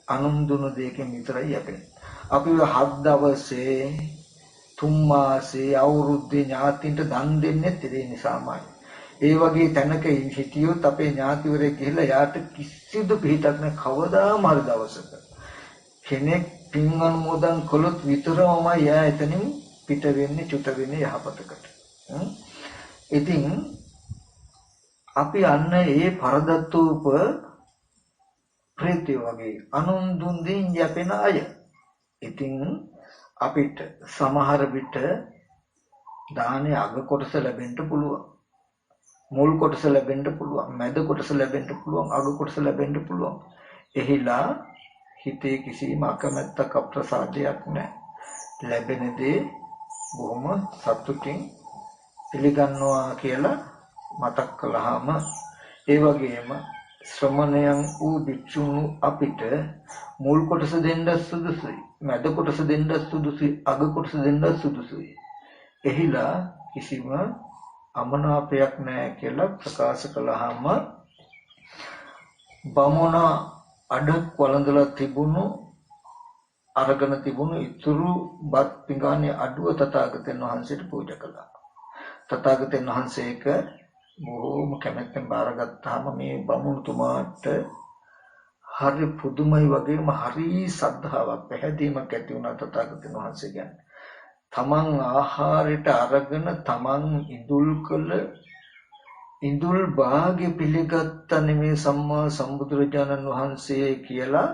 අනුන් දුන දෙයකින් විතරයි යැපෙන්නේ. අපි 7 දවසේ 3 මාසේ අවුරුද්දේ ඥාතින්ට දන් දෙන්නේ ඒ නිසාමයි. ඒ වගේ තැනක හිටියොත් අපේ ඥාතිවරයෙක් ගිහිල්ලා යාට කිසිදු පිටක් නැ කවදාම හරි දවසක කෙනෙක් පින් අනුමෝදන් කළොත් විතරමයි යා එතනින් පිට වෙන්නේ චුත වෙන්නේ යහපතකට. ඉතින් අපි අන්න ඒ පරදත්තූප ප්‍රේතය වගේ අනුන් දුන් දෙයින් යැපෙන අය. ඉතින් අපිට සමහර විට දානේ අග කොටස ලැබෙන්න පුළුවන්. මුල් කොටස ලැබෙන්න පුළුවන්. මැද කොටස ලැබෙන්න පුළුවන්. අග කොටස ලැබෙන්න පුළුවන්. එහිලා හිතේ කිසිම අකමැත්තක් අප්‍රසාදයක් නැහැ. ලැබෙන දේ බොහොම සතුටින් පිළිගන්නවා කියලා මතක් කළාම ඒ වගේම ශ්‍රමණයන් වූ භික්ෂුන් අපිට මුල් කොටස දෙන්න සුදුසුයි. මැද කොටස දෙන්න සුදුසුයි. අග කොටස දෙන්න සුදුසුයි. එහිලා කිසිම අමනාපයක් නැහැ කියලා ප්‍රකාශ කළාම බමුණ අඩක් වළඳලා තිබුණු අරගෙන තිබුණු ඉතුරු බත් පිඟානේ අඩුව තථාගතයන් වහන්සේට පූජා කළා. තථාගතයන් වහන්සේ ඒක බොහෝම කැමැත්තෙන් බාරගත්තාම මේ බමුණුතුමාට හරි පුදුමයි වගේම හරි සද්ධාාවක් පැහැදීමක් ඇති වුණා තථාගතයන් වහන්සේ ගැන. තමන් ආහාරයට අරගෙන තමන් ඉඳුල් කළ ඉඳුල් භාග්‍ය පිළිගත්ත නෙමේ සම්මා සම්බුදුරජාණන් වහන්සේ කියලා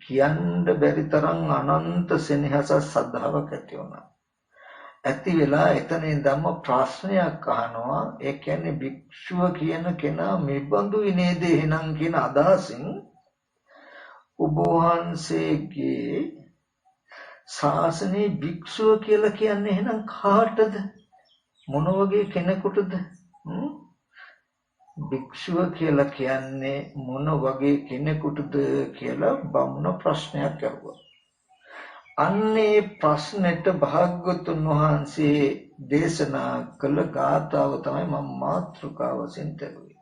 කියන්න බැරි තරම් අනන්ත සෙනෙහස සද්ධාාවක් ඇති වුණා. ඇති වෙලා එතන ඉඳන්ම ප්‍රශ්නයක් අහනවා. ඒ කියන්නේ භික්ෂුව කියන කෙනා මෙබඳුයි නේද එහෙනම් කියන අදහසින් ඔබ වහන්සේගේ ශාසනයේ භික්ෂුව කියලා කියන්නේ එහෙනම් කාටද? මොන වගේ කෙනෙකුටද? භික්ෂුව කියලා කියන්නේ මොන වගේ කෙනෙකුටද කියලා බමුණ ප්‍රශ්නයක් අහුවා. අන්නේ ප්‍රශ්නෙට භාග්‍යවතුන් වහන්සේ දේශනා කළ ගාථාව තමයි මම මාතෘකාව වශයෙන් තරුවේ.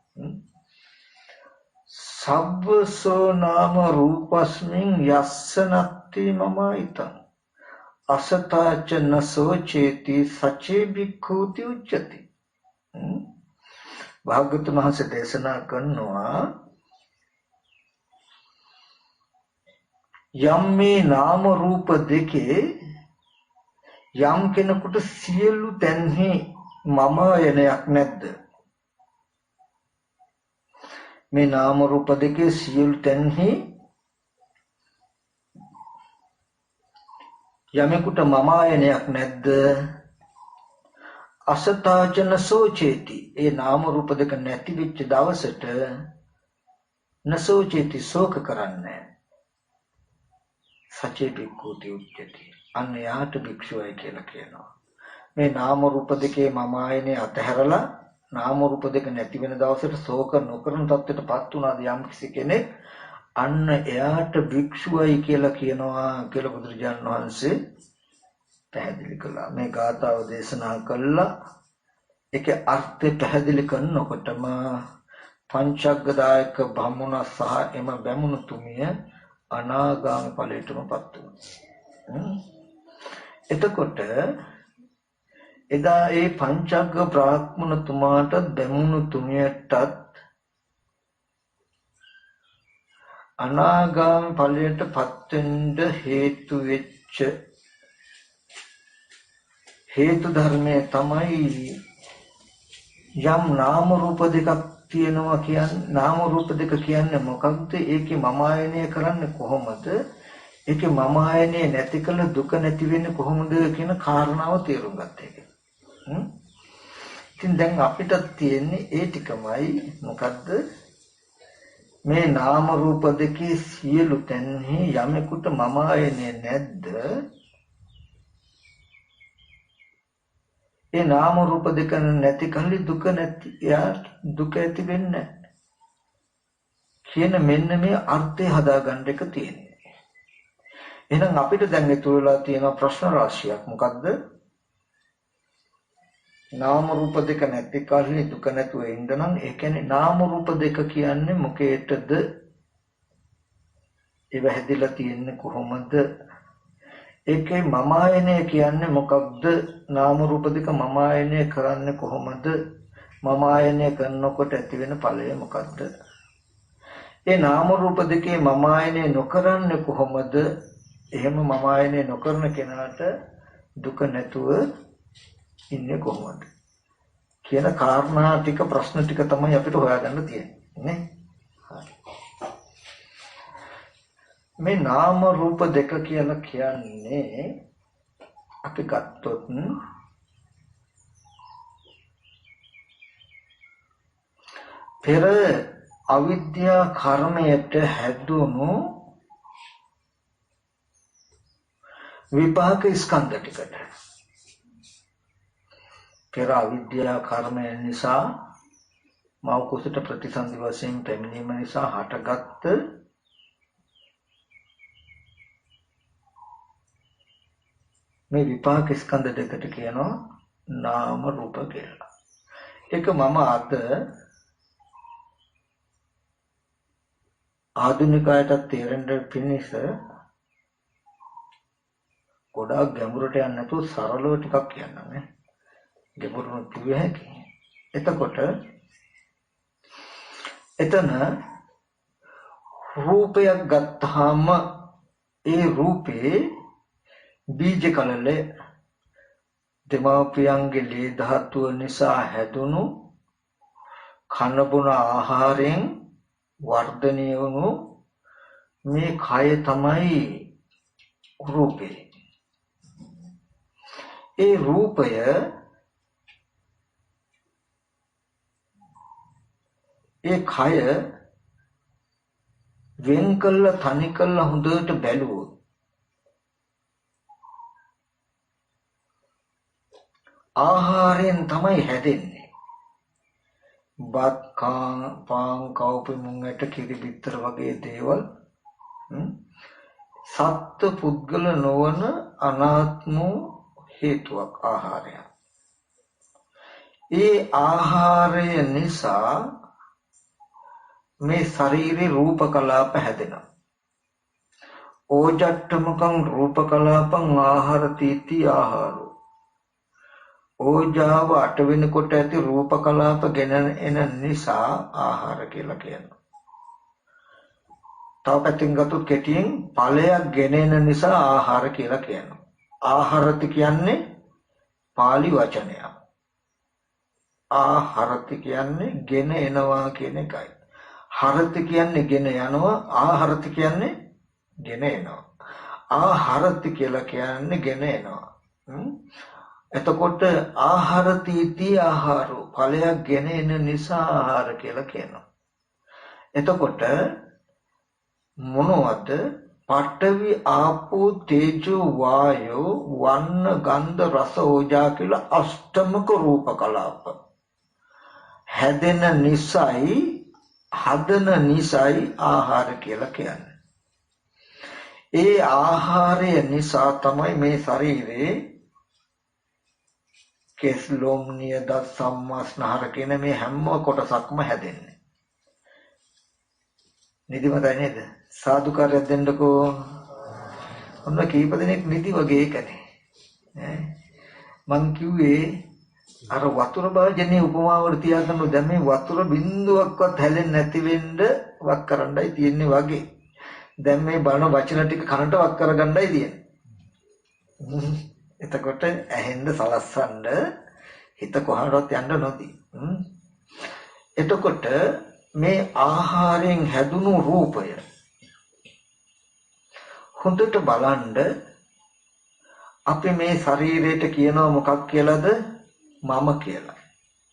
සබ්බසෝ නාම රූපස්මින් යස්සනත්ති මමයිතං අසතාච නසෝ චේති සචේ භික්ඛූති උච්චති. භාග්‍යවතුන් වහන්සේ දේශනා කරනවා යම් මේ නාම රූප දෙකේ යම් කෙනෙකුට සියලු තැන්හි මම යනයක් නැද්ද? මේ නාම රූප දෙකේ සියලු තැන්හි යමෙකුට මම යනයක් නැද්ද? අසතාචන සෝචේති. ඒ නාම රූප දෙක නැති වෙච්ච දවසට නසෝචේති ශෝක කරන්නේ. සචේ භික්ඛූති උච්චති. අන්න යාට භික්ෂුවයි කියලා කියනවා. මේ නාම රූප දෙකේ මම ආයනේ අතහැරලා නාම රූප දෙක නැති වෙන දවසට ශෝක නොකරන තත්ත්වයටපත් වුණාද යම් කිසි කෙනෙක්, අන්න එයාට භික්ෂුවයි කියලා කියනවා කියලා බුදුරජාණන් වහන්සේ පැහැදිලි කළා. මේ ගාථාව දේශනා කළා. ඒකේ අර්ථය පැහැදිලි කරනකොටම පංචග්ගදායක බමුණ සහ එම බැමුණු තුමිය අනාගාමී ඵලයටමපත් වුණා. එතකොට එදා ඒ පංචග්ග බ්‍රාහ්මණතුමාට බැමුණු තුමියටත් අනාගාමී ඵලයටපත් වෙන්න හේතු වෙච්ච හේතු ධර්මයේ තමයි යම් නාම රූප දෙකක් තියෙනවා කියන්නේ. නාම රූප දෙක කියන්නේ මොකක්ද? ඒකේ මම ආයනය කරන්නේ කොහොමද? ඒකේ මම ආයනය නැති කළ දුක නැති වෙන්නේ කොහොමද කියන කාරණාව තේරුම් ගත්ත එක. ඉතින් දැන් අපිට තියෙන්නේ ඒ ටිකමයි. මොකද්ද? මේ නාම රූප දෙකේ සියලු තැන්හි යමෙකුට මම ආයනය නැද්ද? ඒ නාම රූප දෙක නැති කල්ලි දුක නැති දුක ඇති වෙන්නේ කියන මෙන්න මේ අර්ථය හදාගන්න එක තියෙන්නේ. එහෙනම් අපිට දැන් ඉතුරුලා තියෙන ප්‍රශ්න රාශියක්. මොකද්ද? නාම රූප දෙක නැති කල්ලි දුක නැතුව ඉන්න නම් ඒ කියන්නේ නාම රූප දෙක කියන්නේ මොකේටද? ඒව හැදිලා තියෙන්නේ කොහොමද? ඒකේ මම ආයනය කියන්නේ මොකක්ද? නාම රූප දෙක මම ආයනය කරන්නේ කොහොමද? මම ආයනය කරනකොට ඇති වෙන ඵලය මොකක්ද? ඒ නාම රූප දෙකේ මම ආයනය නොකරන්නේ කොහොමද? එහෙම මම ආයනය නොකරන කෙනාට දුක නැතුව ඉන්නේ කොහොමද? කියන කාරණා ටික ප්‍රශ්න ටික තමයි අපිට හොයාගන්න තියෙන්නේ නේ. මේ නාම රූප දෙක කියලා කියන්නේ අපි ගත්තොත් පෙර අවිද්‍යා කර්මයට හැදුණු විපාක ස්කන්ධ ටිකට. පෙර අවිද්‍යා කර්මය නිසා මව කුසට ප්‍රතිසන්දි වශයෙන් පැමිණීම නිසා හටගත්ත මේ විපාක ස්කන්ධ දෙකට කියනවා නාම රූප කියලා. ඒක මම අද ආධුනිකයට තේරෙන්න පිණිස ගොඩාක් ගැඹුරට යන්නේ නැතුව සරලව ටිකක් කියන්නම් නේ. ගැඹුරුම කිව්ව හැකි. එතකොට එතන රූපයක් ගත්තාම ඒ රූපේ බීජ කලලේ දෙමාපියන්ගේ ලේ ධාතුව නිසා හැදුණු කන බොන ආහාරයෙන් වර්ධනය වුණු මේ කය තමයි රූපේ. ඒ රූපය ඒ කය වෙන් කළා තනි කළා හොඳට බැලුවොත් ආහාරයෙන් තමයි හැදෙන්නේ. බත් පාන් කවුපි මුංගට කිරි බිත්තර වගේ දේවල් සත්ත්ව පුද්ගල නොවන අනාත්ම හේතුවක් ආහාරය. ඒ ආහාරය නිසා මේ ශරීරේ රූප කලාප හැදෙනවා. ඕජට්ටමකං රූප කලාපං ආහාර තීති ආහාරෝ. ඕජාව අට වෙනකොට ඇති රූප කලාප ගෙන එන නිසා ආහාර කියලා කියනවා. තව පැත්තකින් ගත්තොත් කෙටියෙන් ඵලයක් ගෙන එන නිසා ආහාර කියලා කියනවා. ආහාරති කියන්නේ පාලි වචනයක්. ආහාරති කියන්නේ ගෙන එනවා කියන එකයි. හරති කියන්නේ ගෙන යනවා. ආහාරති කියන්නේ ගෙන එනවා. ආහාරති කියලා කියන්නේ ගෙන එනවා. එතකොට ආහාරතිති ආහාරෝ ඵලයක් ගෙන එන නිසා ආහාර කියලා කියනවා. එතකොට මොනවද? පඨවි ආපෝ තේජෝ වායෝ වන්න ගන්ධ රස ඕජා කියලා අෂ්ටමක රූප කලාප හැදෙන නිසයි හදන නිසයි ආහාර කියලා කියන්නේ. ඒ ආහාරය නිසා තමයි මේ ශරීරේ කෙස් ලොම් නියද සම්මස්නහර කියන මේ හැම කොටසක්ම හැදෙන්නේ. නිදිමතයි නේද? සාදුකාරයක් දෙන්නකෝ. ඔන්න කීප දෙනෙක් නිදි වගේ එකනේ. මං කිව්වේ අර වතුර භාජනයේ උපමාවට තියාගන්න දැන් මේ වතුර බින්දුවක්වත් හැලෙන්නේ නැති වෙන්න වක් කරන්නයි තියෙන්නේ වගේ. දැන් මේ බණ වචන ටික කනට වක් කරගන්නයි තියෙන්නේ. එතකොට ඇහෙන්න සලස්සන්න හිත කොහාටවත් යන්න නොදී. එතකොට මේ ආහාරයෙන් හැදුණු රූපය හොඳට බලන්න අපි මේ ශරීරයට කියනවා මොකක් කියලාද? මම කියලා.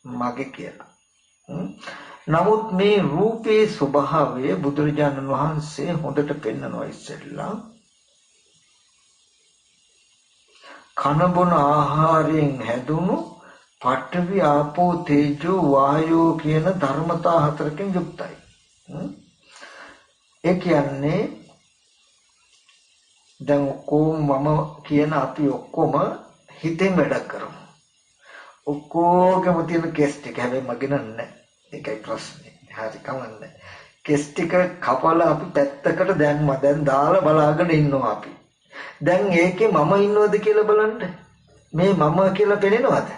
මගේ කියලා. නමුත් මේ රූපේ ස්වභාවය බුදුරජාණන් වහන්සේ හොඳට පෙන්නනවා ඉස්සෙල්ලා. කන බොන ආහාරයෙන් හැදුණු පඨවි ආපෝ තේජෝ වායෝ කියන ධර්මතා හතරකින් යුක්තයි. ඒ කියන්නේ දැන් ඔක්කොම මම කියන අපි ඔක්කොම හිතෙන් වැඩ කරමු. ඔක්කොගේම තියෙන කෙස් ටික හැබැයි මගේ නෑ. ඒකයි ප්‍රශ්නේ. හරි කමන්නේ. කෙස් ටික කපලා අපි පැත්තකට දැන් දාලා බලාගෙන ඉන්නවා අපි. දැන් ඒකේ මම ඉන්නවද කියලා බලන්න. මේ මම කියලා පෙනෙනවද?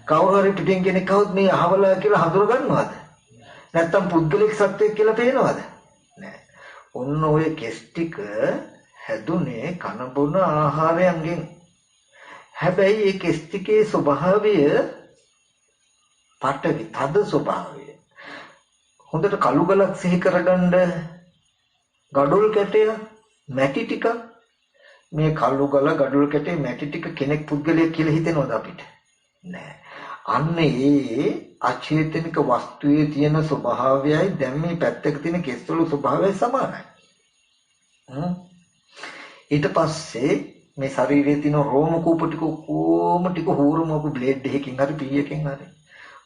කවුරු හරි පිටින් කෙනෙක් આવුත් මේ අහවලා කියලා හඳුර ගන්නවද? නැත්තම් පුද්ගලික සත්‍යයක් කියලා පේනවද? නෑ. ඔන්න ඔය කෙස් ටික හැදුනේ කන බොන ආහාරයෙන්. හැබැයි ඒ කෙස් ටිකේ ස්වභාවය පටවි තද ස්වභාවය. හොඳට කළු ගලක් සිහි කරගන්න ගඩොල් කැටය මැටි ටික මේ කළු ගල ගඩොල් කැටේ මැටි ටික කෙනෙක් පුද්ගලයෙක් කියලා හිතෙනවද අපිට? නෑ. අන්න ඒ අචේතනික වස්තුවේ තියෙන ස්වභාවයයි දැන් මේ පැත්තක තියෙන කෙස්වල ස්වභාවයයි සමානයි. ඊට පස්සේ මේ ශරීරයේ තියෙන රෝම කූප ටික කොහොම ටික හුරුමපු බ්ලේඩ් එකකින් හරි පීයකින් හරි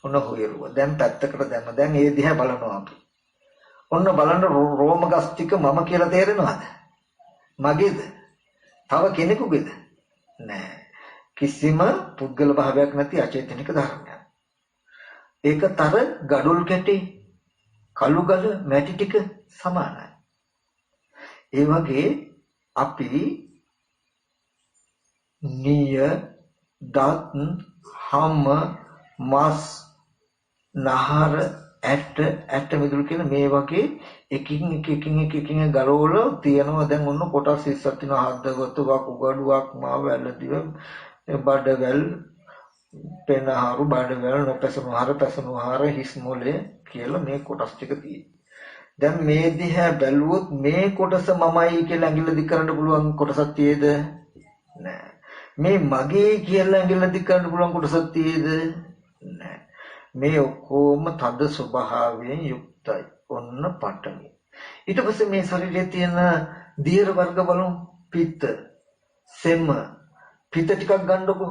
ඔන්න හොයරුවා. දැන් පැත්තකට දැම්ම. දැන් ඒ දිහා බලනවා අපි. ඔන්න බලන්න රෝම ගස් ටික මම කියලා තේරෙනවද? මගේද? තව කෙනෙකුගේද? නෑ. කිසිම පුද්ගල භාවයක් නැති අචේතනික ධර්මයක්. ඒකතර ගඩොල් කැටේ කළු ගල මැටි ටික සමානයි. ඒ වගේ අපි නිය දත් හම මස් නහර ඇට මිදුළු කියන මේ වගේ එකින් ගලවලා තියනවා. දැන් ඔන්න කොටස් 20ක් තියෙනවා. හදවතක් උගඩුවක් මාව වැල්ලදිව බඩවැල් පෙනහරු බඩවැල් නොපැසුණුහර පැසුණුහර හිස් මොලේ කියලා මේ කොටස් ටික තියෙනවා. දැන් මේ දිහා බැලුවොත් මේ කොටස මමයි කියලා ඇඟිල්ල දික් කරන්න පුළුවන් කොටසක් තියේද? නෑ. මේ මගේ කියලා ඇඟිල්ල දික් කරන්න පුළුවන් කොටසක් තියේද? නෑ. මේ ඔක්කොම තද ස්වභාවයෙන් යුක්තයි. ඔන්න පඨවි. ඊට පස්සේ මේ ශරීරයේ තියෙන දියර වර්ග බලමු. පිත්ත, සෙම. පිත්ත ටිකක් ගන්නකො.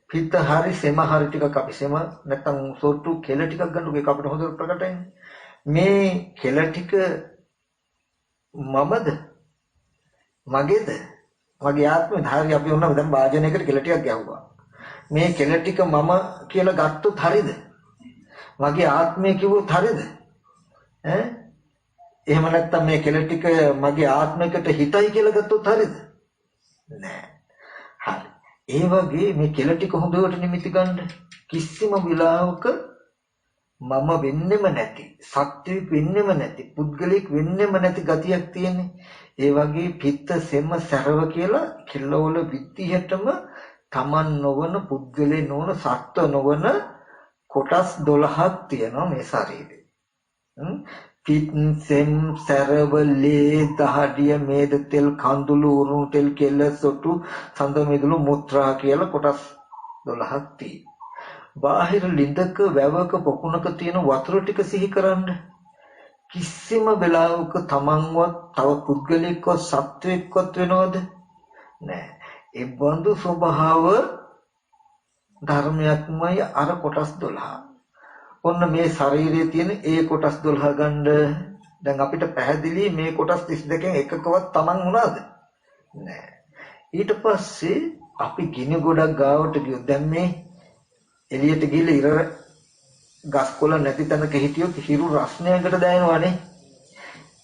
පිත්ත හරි සෙම හරි ටිකක් අපි සෙම නැත්තම් සොට්ටු කෙල ටිකක් ගන්නකො. ඒක අපිට හොඳට ප්‍රකටයි. මේ කෙල ටික මමද? මගේද? මගේ ආත්මෙද? හරි අපි ඔන්න දැන් වාජනයකට කෙල ටිකක් ගැහුවා. මේ කෙල ටික මම කියලා ගත්තොත් හරිද? මගේ ආත්මය කිව්වොත් හරිද? එහෙම නැත්නම් මේ කෙල ටික මගේ ආත්මයකට හිතයි කියලා ගත්තොත් හරිද? නෑ. හරි. ඒ වගේ මේ කෙල ටික හොඳට නිමිති ගන්න. කිසිම විලාවක මම වෙන්නෙම නැති, සත්‍යෙක් වෙන්නෙම නැති, පුද්ගලෙක් වෙන්නෙම නැති ගතියක් තියෙන්නේ. ඒ වගේ පිත්ත සෙම සරව කියලා කෙලවල විත්තියටම තමන් නොවන, පුද්ගලේ නොවන, සත්ව නොවන කොටස් 12ක් තියෙනවා මේ ශරීරේ. පිත් සෙම් සරව ලේ දහඩිය මේද තෙල් කඳුළු උරුණු තෙල් කෙල සොටු සඳ මිදුළු මුත්‍රා කියලා කොටස් 12ක් තියෙනවා. බාහිර ලිඳක වැවක පොකුණක තියෙන වතුර ටික සිහි කරන්න. කිසිම වෙලාවක තමන්වත් තව පුද්ගලෙක්වත් සත්වෙක්වත් වෙනවද? නෑ. ඒ බඳු ස්වභාව ධර්මයක්මයි අර කොටස් 12. ඔන්න මේ ශරීරයේ තියෙන ඒ කොටස් 12 ගන්න. දැන් අපිට පැහැදිලි මේ කොටස් 32කින් එකකවත් තමන් වුණාද? නෑ. ඊට පස්සේ අපි ගිනි ගොඩක් ගාවට ගියොත් දැන් මේ එළියට ගිහලා ඉර ගස්කොළ නැති තැනක හිටියොත් හිරු රස්නයකට දැනෙනවනේ.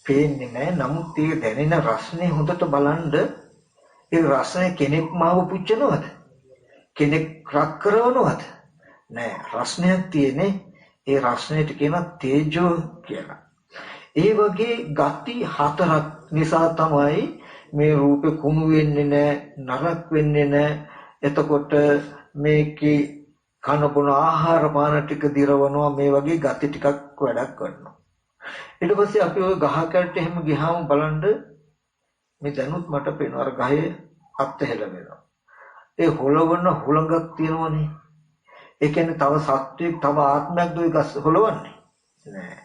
පේන්නේ නැහැ. නමුත් ඒ දැනෙන රස්නේ හොඳට බලන්න. ඒ රස්නේ කෙනෙක් මාව පුච්චනවද? කෙනෙක් රක් කරනවද? නෑ. රස්නයක් තියෙන්නේ. ඒ රස්නයට කියන තේජෝ කියලා. ඒ වගේ ගති 4ක් නිසා තමයි මේ රූපේ කුණු වෙන්නේ නැහැ, නරක් වෙන්නේ නැහැ. එතකොට මේකේ කන බොන ආහාර පාන ටික දිරවනවා. මේ වගේ ගති ටිකක් වැඩක් කරනවා. ඊට පස්සේ අපි ওই ගහ කැටට එහෙම ගියාම බලන්න මේ දැනුත් මට පේනවා අර ගහේ අත් හෙලවෙනවා. ඒ හොලවන හුළඟක් තියෙනවනේ. ඒ කියන්නේ තව සත්වයක් තව ආත්මයක් දුයි ගස් හොලවන්නේ නෑ.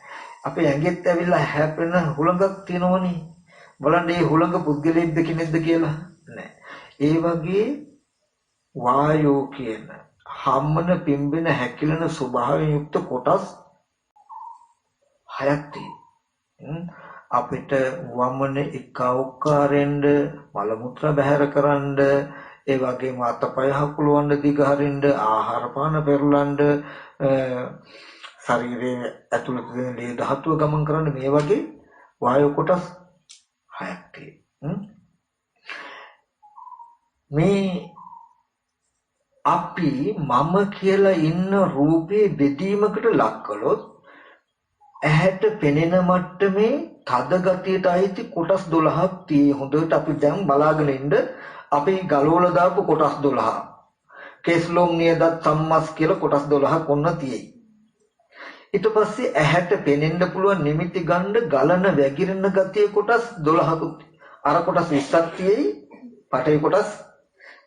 අපේ ඇඟෙත් ඇවිල්ලා හැපෙන හුළඟක් තියෙනවනේ. බලන්න මේ හුළඟ පුද්ගලයෙක්ද කෙනෙක්ද කියලා නෑ. ඒ වගේ වායෝ කියන හම්මන පිම්බෙන හැකිලෙන ස්වභාවයෙන් යුක්ත කොටස් 6ක් තියෙනවා. අපිට වමන එක්කවකාරෙන්ද මල මුත්‍රා බැහැර කරන්න, ඒ වගේම අතපය හකුලවන්න, දිග හරින්න, ආහාර පාන පෙරලන්න, ශරීරයේ ඇතුළත තියෙන ලේ ධාතුව ගමන් කරන්න, මේ වගේ වායු කොටස් 6ක් තියෙනවා. මේ අපි මම කියලා ඉන්න රූපේ බෙදීමකට ලක් කළොත් ඇහැට පෙනෙන මට්ටමේ තද ගතියට අයිති කොටස් 12ක් තියෙයි. හොඳට අපි දැන් බලාගෙන ඉන්න. අපි ගලවලා දාපු කොටස් 12. කෙස්ලොම් නියදත් සම්මස් කියලා කොටස් 12ක් ඔන්න තියෙයි. ඊට පස්සේ ඇහැට පෙනෙන්න පුළුවන් නිමිති ගන්න ගලන වැగిරෙන ගතිය කොටස් 12ක්. අර කොටස් 20ක් තියෙයි. පටේ කොටස්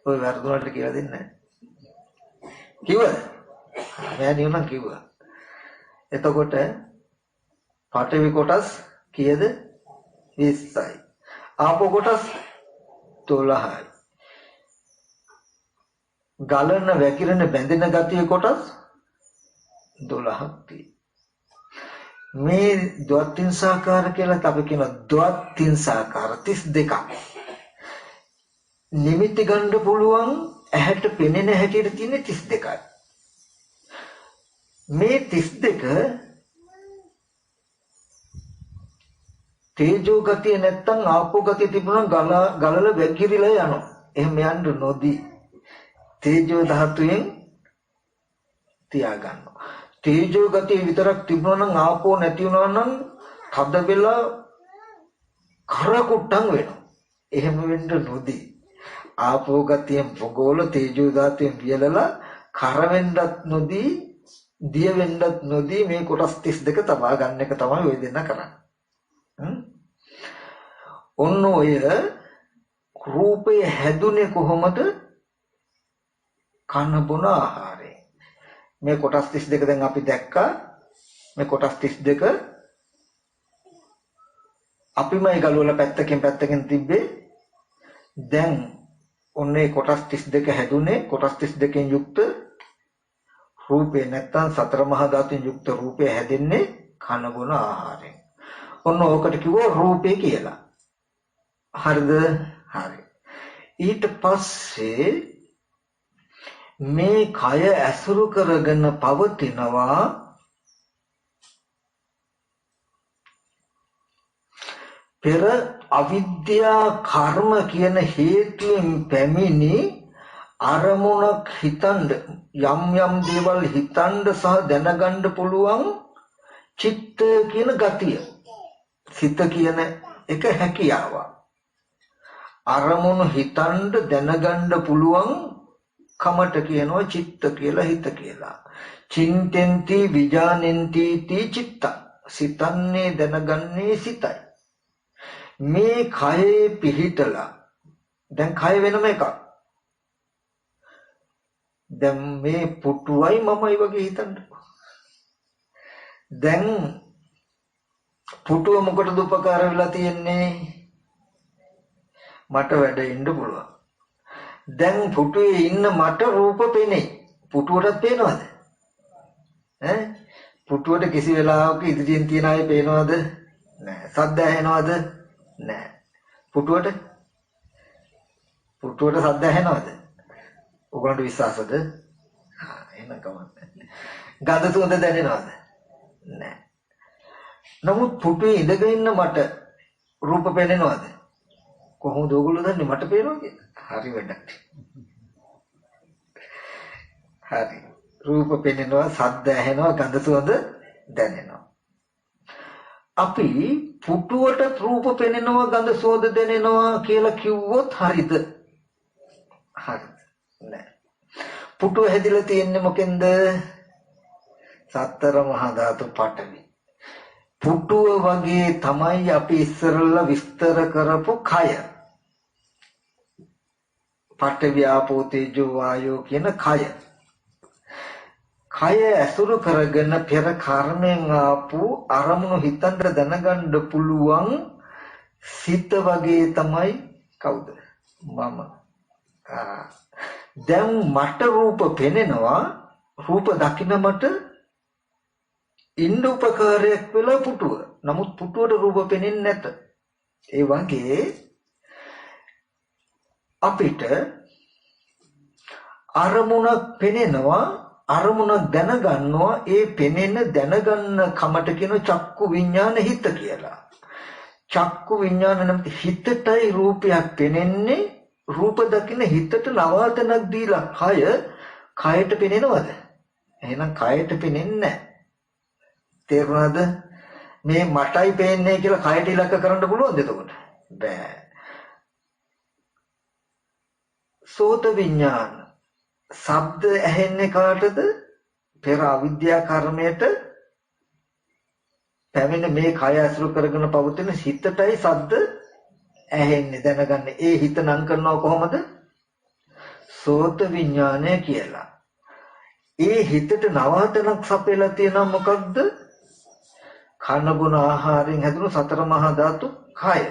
ඔය වර්ධනවලට කියලා දෙන්නේ නැහැ. කිව්වද? මම නියුනම් කිව්වා. එතකොට පඨවි කොටස් කීයද? 20යි. ආපෝ කොටස් 12යි. ගලන වැగిරෙන බැඳෙන ගතිය කොටස් 12ක් තියෙනවා. මේ ද්වත්තිංසාකාර කියලා අපි කියන ද්වත්තිංසාකාර 32ක්. නිමිති ගන්න පුළුවන් ඇහැට පෙනෙන හැටියට තියෙන 32යි. මේ 32 තේජෝ ගතිය නැත්තම් ආපෝ ගතිය තිබුණා ගලල වැගිරිලා යනවා. එහෙම යන්න නොදී තේජෝ ධාතුවෙන් තියාගන්නවා. තේජෝ ගතිය විතරක් තිබුණා නම් ආපෝ නැති වුණා නම් තද වෙලා කරකුට්ටම් වෙනවා. එහෙම වෙන්න නොදී ආපෝ ගතියෙන් පොගෝල තේජෝ ධාතුවෙන් වියලලා කර වෙන්නත් නොදී දිය වෙන්නත් නොදී මේ කොටස් 32 තබා ගන්න එක තමයි ඔය දෙන්න කරන්නේ. ඔන්න ඔය රූපය හැදුනේ කොහොමද? කන බොන ආහාරයෙන්. මේ කොටස් 32 දැන් අපි දැක්කා. මේ කොටස් 32 අපිමයි ගලවලා පැත්තකින් තිබ්බේ. දැන් ඔන්නේ කොටස් 32 හැදුනේ කොටස් 32කින් යුක්ත රූපේ නැත්තම් සතර මහා ධාතුන් යුක්ත රූපය හැදෙන්නේ කන බොන ආහාරයෙන්. ඔන්න ඕකට කිව්වා රූපේ කියලා. හරිද? හරි. ඊට පස්සේ මේ කය ඇසුරු කරගෙන පවතිනවා පෙර අවිද්‍යා කර්ම කියන හේතුයෙන් පැමිණි අරමුණක් හිතන්න යම් දේවල් හිතන්න සහ දැනගන්න පුළුවන් චිත්ත කියන ගතිය. සිත කියන එක හැකියාව. අරමුණු හිතන්න දැනගන්න පුළුවන් කමට කියනවා චිත්ත කියලා හිත කියලා. චින්තෙන්ති විජානෙන්ති ති චිත්ත. සිතන්නේ දැනගන්නේ සිතයි. මේ කයේ පිහිටලා දැන් කය වෙනම එකක්. දැන් මේ පුටුවයි මමයි වගේ හිතන්නකෝ. දැන් පුටුව මොකටද උපකාර වෙලා තියෙන්නේ? මට වැඩ ඉන්න පුළුවන්. දැන් පුටුවේ ඉන්න මට රූප පෙනේ. පුටුවටත් පේනවද? පුටුවට කිසි වෙලාවක ඉදිරියෙන් තියන අය පේනවද? නැහැ. සද්ද ඇහෙනවද? නැහැ. පුටුවට සද්ද ඇහෙනවද? ඔයගොල්ලන්ට විශ්වාසද? එහෙනම් කමක්. ගඳ සුවඳ දැනෙනවද? නැහැ. නමුත් පුටුවේ ඉඳගෙන ඉන්න මට රූප පේනවද? කොහොමද ඔයගොල්ලෝ දන්නේ මට පේනවා කියලා? හරි වැඩක්. හරි. රූප පේනවා, ශබ්ද ඇහෙනවා, ගඳ සුවඳ දැනෙනවා. අපි පුටුවට රූප පේනවා, ගඳ සුවඳ දැනෙනවා කියලා කිව්වොත් හරිද? හරිද? නෑ. පුටුව හැදිලා තියෙන්නේ මොකෙන්ද? සතර මහා ධාතු පඨවි. පුටුව වගේ තමයි අපි ඉස්සරලා විස්තර කරපු කය. පඨවි ආපෝ තේජෝ වායෝ කියන කය. කය ඇසුරු කරගෙන පෙර කර්මෙන් ආපු අරමුණු හිතන්න දැනගන්න පුළුවන් සිත වගේ තමයි කවුද? මම. දැන් මට රූප පෙනෙනවා. රූප දකින්න මට ඉන්න උපකාරයක් වෙලා පුටුව. නමුත් පුටුවට රූප පෙනෙන්නේ නැත. ඒ වගේ අපිට අරමුණක් පෙනෙනවා, අරමුණක් දැනගන්නවා. ඒ පෙනෙන දැනගන්න කමට කියන චක්කු විඥාන හිත කියලා. චක්කු විඥාන නම් හිතටයි රූපයක් පෙනෙන්නේ. රූප දකින්න හිතට නවාතනක් දීලා කයට පෙනෙනවද? එහෙනම් කයට පෙනෙන්නේ නැහැ. තේරුණාද? මේ මටයි පේන්නේ කියලා කයට ඉලක්ක කරන්න පුළුවන්ද එතකොට? බෑ. සෝත විඥාන. ශබ්ද ඇහෙන්නේ කාටද? පෙර අවිද්‍යා කර්මයට පැමිණ මේ කය අසුරු කරගෙන පවතින හිතටයි ශබ්ද ඇහෙන්නේ දැනගන්නේ. ඒ හිත නම් කරනවා කොහොමද? සෝත විඥානය කියලා. ඒ හිතට නවාතනක් සපයලා තියෙනවා මොකක්ද? කන බොන ආහාරයෙන් හැදුණු සතර මහා ධාතු කය.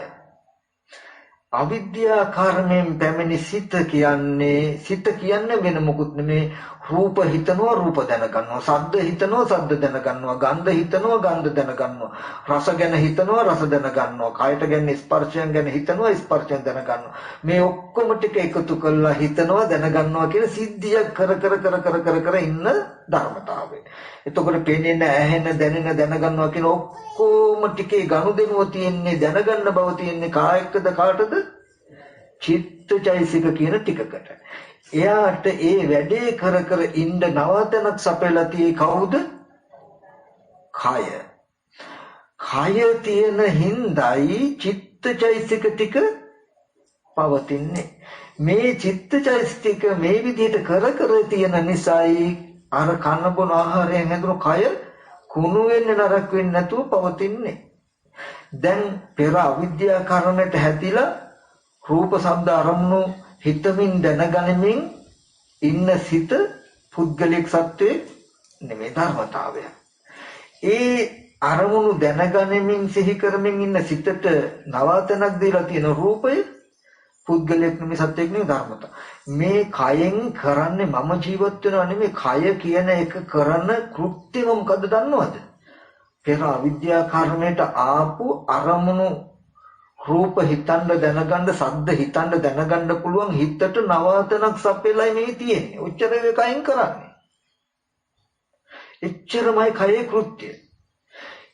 අවිද්‍යා කර්මයෙන් පැමිණි සිත කියන්නේ වෙන මොකුත් නෙමේ. රූප හිතනවා, රූප දැනගන්නවා. ශබ්ද හිතනවා, ශබ්ද දැනගන්නවා. ගන්ධ හිතනවා, ගන්ධ දැනගන්නවා. රස ගැන හිතනවා, රස දැනගන්නවා. කායට ගැන ස්පර්ශයන් ගැන හිතනවා, ස්පර්ශයන් දැනගන්නවා. මේ ඔක්කොම ටික එකතු කරලා හිතනවා, දැනගන්නවා කියන සිද්ධිය කර ඉන්න ධර්මතාවය. එතකොට පේන්නේ, ඇහෙන, දැනෙන, දැනගන්නවා කියන ඔක්කොම ඔක්කොම ටිකේ ගනුදෙනුව තියෙන්නේ දැනගන්න බව තියෙන්නේ කායකද කාටද? චිත්තචෛසික කියන ටිකකට. එයාට ඒ වැඩේ කර කර ඉන්න නවතනක් සපයලා tie කවුද? කය. කය තියෙන හිඳයි චිත්තචෛසික ටික පවතින්නේ. මේ චිත්තචෛසික මේ විදිහට කර කර තියෙන නිසායි අර කන බොන ආහාරයෙන් හැදුණු කය කුණු වෙන්නේ නරක වෙන්නේ නැතුව පවතින්නේ. දැන් පෙර අවිද්‍යා කර්මයට හැදිලා රූප ශබ්ද අරමුණු හිතමින් දැනගැනීමෙන් ඉන්න සිත පුද්ගලික සත්‍යයේ නෙමෙයි ධර්මතාවය. ඒ අරමුණු දැනගැනීමෙන් සිහි කරමින් ඉන්න සිතට නවතනක් දීලා තියෙන රූපය පුද්ගලික නෙමෙයි සත්‍යයක් නෙමෙයි ධර්මතාව. මේ කයෙන් කරන්නේ මම ජීවත් වෙනවා නෙමෙයි කය කියන එක කරන කෘත්‍යම මොකද්ද දන්නවද? පෙර අවිද්‍යා කර්මයට ආපු අරමුණු රූප හිතන්න දැනගන්න සද්ද හිතන්න දැනගන්න පුළුවන් හිතට නවතනක් සපෙලයි මේ තියෙන්නේ. ඔච්චර එකයින් කරන්නේ. එච්චරමයි කයේ කෘත්‍යය.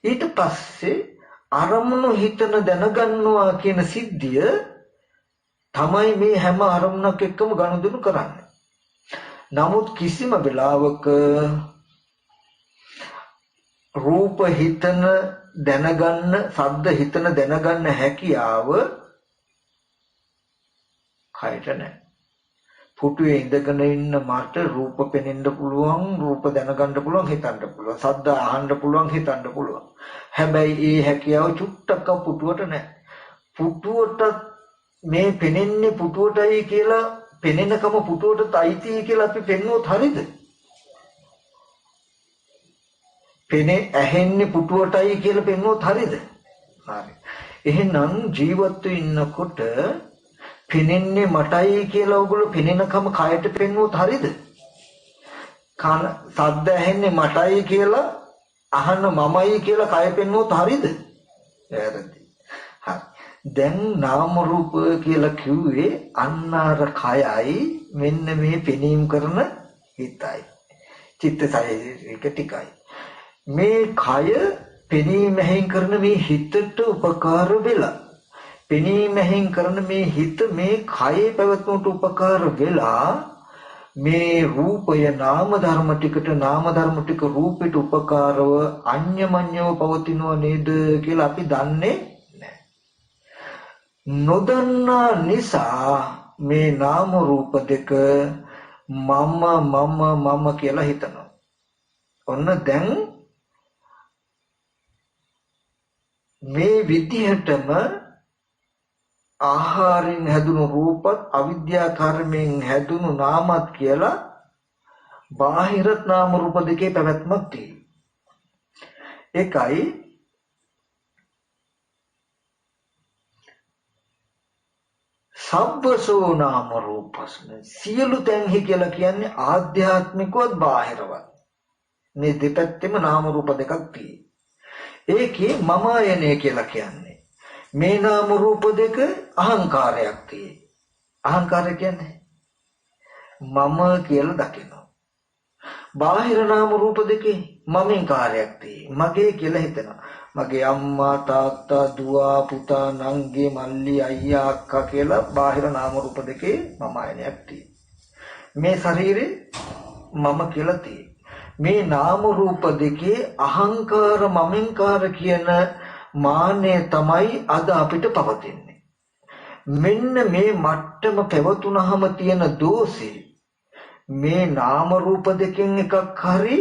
ඊට පස්සේ අරමුණු හිතන දැනගන්නවා කියන සිද්ධිය තමයි මේ හැම අරමුණක් එක්කම ගනුදෙනු කරන්නේ. නමුත් කිසිම වෙලාවක රූප හිතන දැනගන්න සද්ද හිතන දැනගන්න හැකියාව කයට නැහැ. පුටුවේ ඉඳගෙන ඉන්න මට රූප පෙනෙන්න පුළුවන්, රූප දැනගන්න පුළුවන්, හිතන්න පුළුවන්, සද්ද අහන්න පුළුවන්, හිතන්න පුළුවන්. හැබැයි ඒ හැකියාව චුට්ටක් පුටුවට නැහැ. පුටුවට මේ පෙනෙන්නේ පුටුවටයි කියලා පෙනෙනකම පුටුවටත් අයිතියි කියලා අපි පෙන්වුවොත් හරියද? පෙනේ ඇහෙන්නේ පුටුවටයි කියලා පෙන්වුවොත් හරියද? හරි. එහෙනම් ජීවත් ඉන්නකොට පෙනෙන්නේ මටයි කියලා ඔයගොල්ලෝ පෙනෙනකම කයට පෙන්වුවොත් හරියද? කන සද්ද ඇහෙන්නේ මටයි කියලා අහන මමයි කියලා කය පෙන්වුවොත් හරියද? වැරදි. හරි. දැන් නාම රූප කියලා කිව්වේ අන්නාර කයයි මෙන්න මේ පෙනීම කරන හිතයි. චිත්තසයික ටිකයි. මේ කය පෙනීමෙන් කරන මේ හිතට උපකාර වෙලා පෙනීමෙන් කරන මේ හිත මේ කයේ පැවැත්මට උපකාර වෙලා මේ රූපය නාම ධර්ම ටිකට නාම ධර්ම ටික රූපෙට උපකාරව අඤ්ඤමඤ්ඤව පවතිනව නේද කියලා අපි දන්නේ නැහැ. නොදන්නා නිසා මේ නාම රූප දෙක මම කියලා හිතනවා. ඔන්න දැන් මේ විදිහටම ආහාරයෙන් හැදුණු රූපත් අවිද්‍යා කර්මයෙන් හැදුණු නාමත් කියලා බාහිරත් නාම රූප දෙකේ පැවැත්මක් තියෙනවා. ඒකයි සබ්බසෝ නාම රූපස්ම සියලු තැන්හි කියලා කියන්නේ ආධ්‍යාත්මිකවත් බාහිරවත් මේ දෙපැත්තෙම නාම රූප දෙකක් තියෙනවා. ඒකේ මම ආයනය කියලා කියන්නේ මේ නාම රූප දෙක අහංකාරයක් තියෙයි. අහංකාරය කියන්නේ මම කියලා දකිනවා. බාහිර නාම රූප දෙකේ මමෙන් කාර්යයක් තියෙයි. මගේ කියලා හිතනවා. මගේ අම්මා තාත්තා දුව පුතා නංගි මල්ලි අයියා අක්කා කියලා බාහිර නාම රූප දෙකේ මම ආයනයක් තියෙයි. මේ ශරීරේ මම කියලා තියෙයි. මේ නාම රූප දෙකේ අහංකාර මමෙන්කාර කියන මාන්නය තමයි අද අපිට පවතින්නේ. මෙන්න මේ මට්ටම පැවතුනහම තියෙන දෝෂේ මේ නාම රූප දෙකෙන් එකක් හරි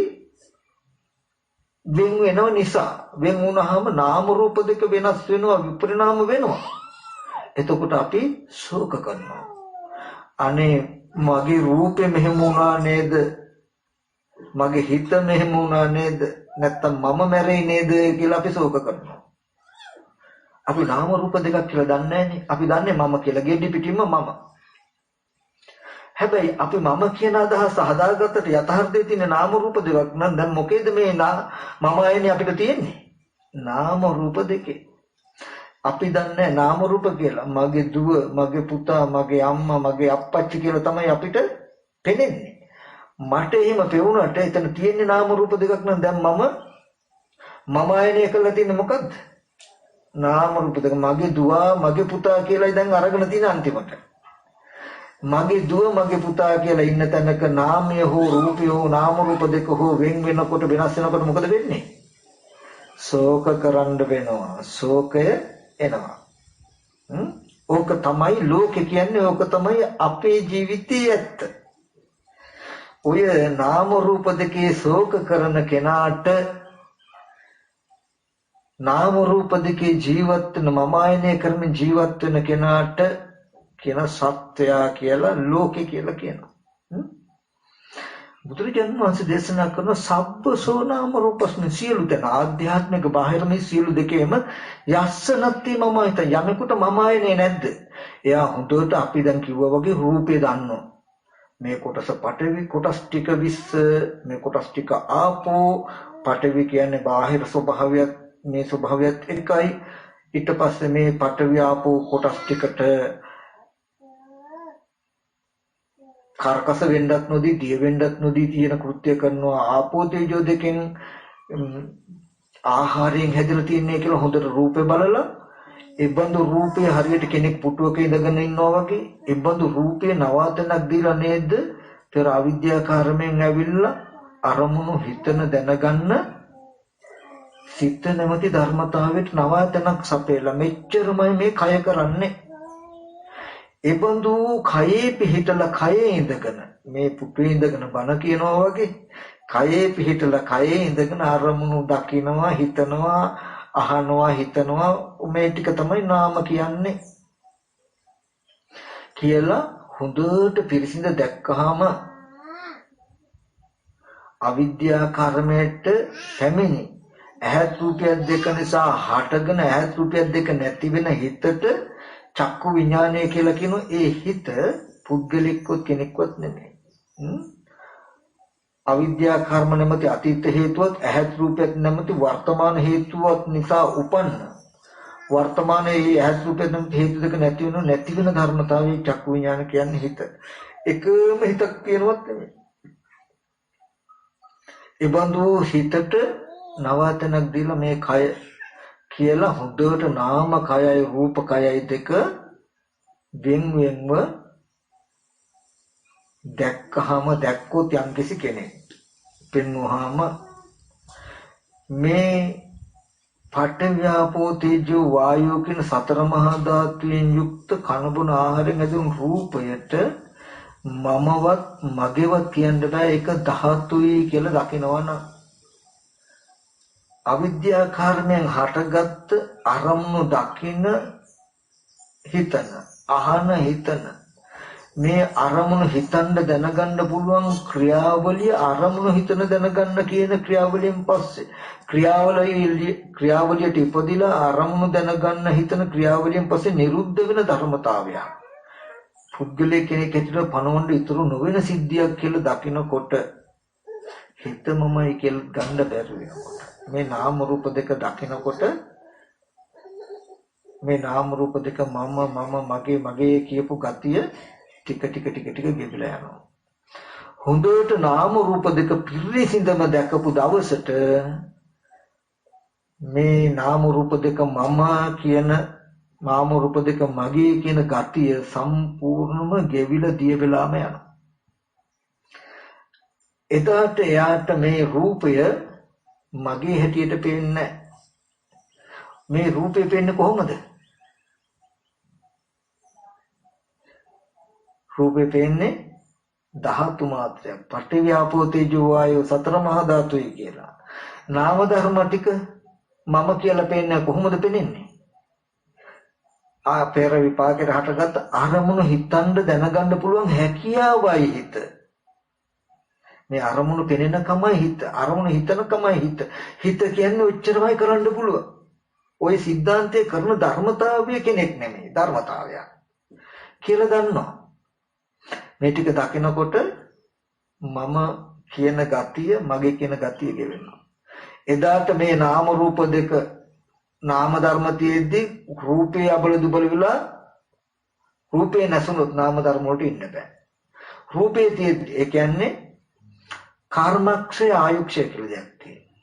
වෙන වෙනව නිසා වෙන වුණාම නාම රූප දෙක වෙනස් වෙනවා විපරිණාම වෙනවා. එතකොට අපි ශෝක කරනවා. අනේ මගේ රූපේ මෙහෙම වුණා නේද? මගේ හිත මෙහෙම වුණා නේද? නැත්තම් මම මැරෙයි නේද කියලා අපි ශෝක කරනවා. අපි නාම රූප දෙකක් කියලා දන්නේ නැහැනේ. අපි දන්නේ මම කියලා. ගෙඩි පිටින්ම මම. හැබැයි අපි මම කියන අදහස හදාගත්තට යථාර්ථයේ තියෙන නාම රූප දෙකක් නම් දැන් මොකේද මේ මම ආයනේ අපිට තියෙන්නේ? නාම රූප දෙකේ. අපි දන්නේ නාම රූප කියලා. මගේ දුව, මගේ පුතා, මගේ අම්මා, මගේ අප්පච්චි කියලා තමයි අපිට පෙනෙන්නේ. මට එහෙම පෙවුනට එතන තියෙන්නේ නාම රූප දෙකක් නම් දැන් මම ආයනය කරලා තියෙන්නේ මොකද්ද? නාම රූප දෙක මගේ දුව මගේ පුතා කියලායි දැන් අරගෙන තියෙන අන්තිමට. මගේ දුව මගේ පුතා කියලා ඉන්න තැනක නාමය හෝ රූපය හෝ නාම රූප දෙක හෝ වෙන් වෙනකොට වෙනස් වෙනකොට මොකද වෙන්නේ? ශෝක කරන්න වෙනවා. ශෝකය එනවා. ඕක තමයි ලෝකේ කියන්නේ. ඕක තමයි අපේ ජීවිතයේ ඇත්ත. ඔය නාම රූප දෙකේ ශෝක කරන කෙනාට නාම රූප දෙකේ ජීවත් වෙන මම ආයනය කරමින් ජීවත් වෙන කෙනාට කියන සත්‍යය කියලා ලෝකේ කියලා කියනවා. බුදුරජාණන් වහන්සේ දේශනා කරන සබ්බසෝ නාම රූපස්මින් සියලු දෙන ආධ්‍යාත්මික බාහිර මේ සියලු දෙකේම යස්ස නැති මම හිත යමෙකුට මම ආයනේ නැද්ද? එයා හොඳට අපි දැන් කිව්වා වගේ රූපේ දන්නවා. මේ කොටස පඨවි කොටස් ටික විස්ස මේ කොටස් ටික ආපෝ පඨවි කියන්නේ බාහිර ස්වභාවයත් මේ ස්වභාවයත් එකයි. ඊට පස්සේ මේ පඨවි ආපෝ කොටස් ටිකට කාර්කස වෙන්නත් නොදී දිය වෙන්නත් නොදී තියෙන කෘත්‍ය කරනවා. ආපෝ තේජෝ දෙකෙන් ආහාරයෙන් හැදලා තියන්නේ කියලා හොඳට රූපේ බලලා එබඳු රූපේ හරියට කෙනෙක් පුටුවක ඉඳගෙන ඉන්නවා වගේ එබඳු රූපේ නවාතනක් දීලා නේද පෙර අවිද්‍යා කර්මයෙන් ඇවිල්ලා අරමුණු හිතන දැනගන්න සිත නැමැති ධර්මතාවයට නවාතනක් සපයලා මෙච්චරමයි මේ කය කරන්නේ. එබඳු කයේ පිහිටලා කයේ ඉඳගෙන මේ පුටුවේ ඉඳගෙන බණ කියනවා වගේ කයේ පිහිටලා කයේ ඉඳගෙන අරමුණු දකිනවා හිතනවා අහනවා හිතනවා මේ ටික තමයි නාම කියන්නේ කියලා හොඳට පිරිසිඳ දැක්කහම අවිද්‍යා කර්මයට පැමිණි ඇහත් රූපයක් දෙක නිසා හටගෙන ඇහත් රූපයක් දෙක නැති වෙන හිතට චක්කු විඥානය කියලා කියන ඒ හිත පුද්ගලිකවත් කෙනෙක්වත් නෙමෙයි. අවිද්‍යා කර්ම නැමැති අතීත හේතුවත් ඇහත් රූපයක් නැමැති වර්තමාන හේතුවත් නිසා උපන්න වර්තමානයේ ඇහත් රූපයක් නැමැති හේතු දෙක නැති වෙන ධර්මතාවයේ චක්කු විඥාන කියන්නේ හිත. එකම හිතක් කියනවත් නෙමෙයි. ඒ බඳු හිතට නවාතනක් දීලා මේ කය කියලා හොඳට නාම කයයි රූප කයයි දෙක වෙන් වෙන්ව දැක්කහම දැක්කොත් යම්කිසි කෙනෙක් පෙන්වහම මේ පඨවි ආපෝ තේජෝ වායෝ කියන සතර මහා ධාතුයෙන් යුක්ත කනබුන ආහාරයෙන් ඇතිවන රූපයට මමවත් මගේවත් කියන්න බෑ. ඒක ධාතුයි කියලා දකිනවනම් අවිද්‍යා කර්මයෙන් හටගත් අරමුණු දකින හිතන අහන හිතන මේ අරමුණු හිතන්න දැනගන්න පුළුවන් ක්‍රියාවලිය අරමුණු හිතන දැනගන්න කියන ක්‍රියාවලියෙන් පස්සේ ක්‍රියාවලියට ඉපදිලා අරමුණු දැනගන්න හිතන ක්‍රියාවලියෙන් පස්සේ නිරුද්ධ වෙන ධර්මතාවය පුද්ගලයේ කෙනෙක් හිතට පණවන්න ඉතුරු නොවන සිද්ධියක් කියලා දකිනකොට හිතමමයි කියලා ගන්න බැරි වෙනවා. මේ නාම රූප දෙක දකිනකොට මේ නාම රූප දෙක මම මගේ කියපු ගතිය ටික ගෙවිලා යනවා. හොඳට නාම රූප දෙක පිරිසිඳම දැකපු දවසට මේ නාම රූප දෙක මම කියන නාම රූප දෙක මගේ කියන ගතිය සම්පූර්ණම ගෙවිලා දිය වෙලාම යනවා. එදාට එයාට මේ රූපය මගේ හැටියට පේන්නේ මේ රූපේ පේන්නේ කොහොමද? රූපේ පේන්නේ ධාතු මාත්‍රයක්. පඨවි ආපෝ තේජෝ වායෝ සතර මහා ධාතුයි කියලා. නාම ධර්ම ටික මම කියලා පේන්නේ කොහොමද පේන්නේ? පෙර විපාකයට හටගත් අරමුණු හිතන්න දැනගන්න පුළුවන් හැකියාවයි හිත. මේ අරමුණු පෙනෙනකමයි හිත. අරමුණු හිතනකමයි හිත. හිත කියන්නේ ඔච්චරමයි කරන්න පුළුවන්. ওই સિદ્ધාන්තයේ කරන ධර්මතාවය කෙනෙක් නෙමෙයි ධර්මතාවය කියලා දන්නවා. මේ ටික දකිනකොට මම කියන ගතිය මගේ කියන ගතිය ගෙවෙනවා. එදාට මේ නාම රූප දෙක නාම ධර්ම තියෙද්දී රූපේ අබල දුබල වෙලා රූපේ නැසුනොත් නාම ධර්ම වලට ඉන්න බෑ. රූපේ තියෙද්දී ඒ කියන්නේ කර්මක්ෂය ආයුක්ෂය කියලා දෙයක් තියෙනවා.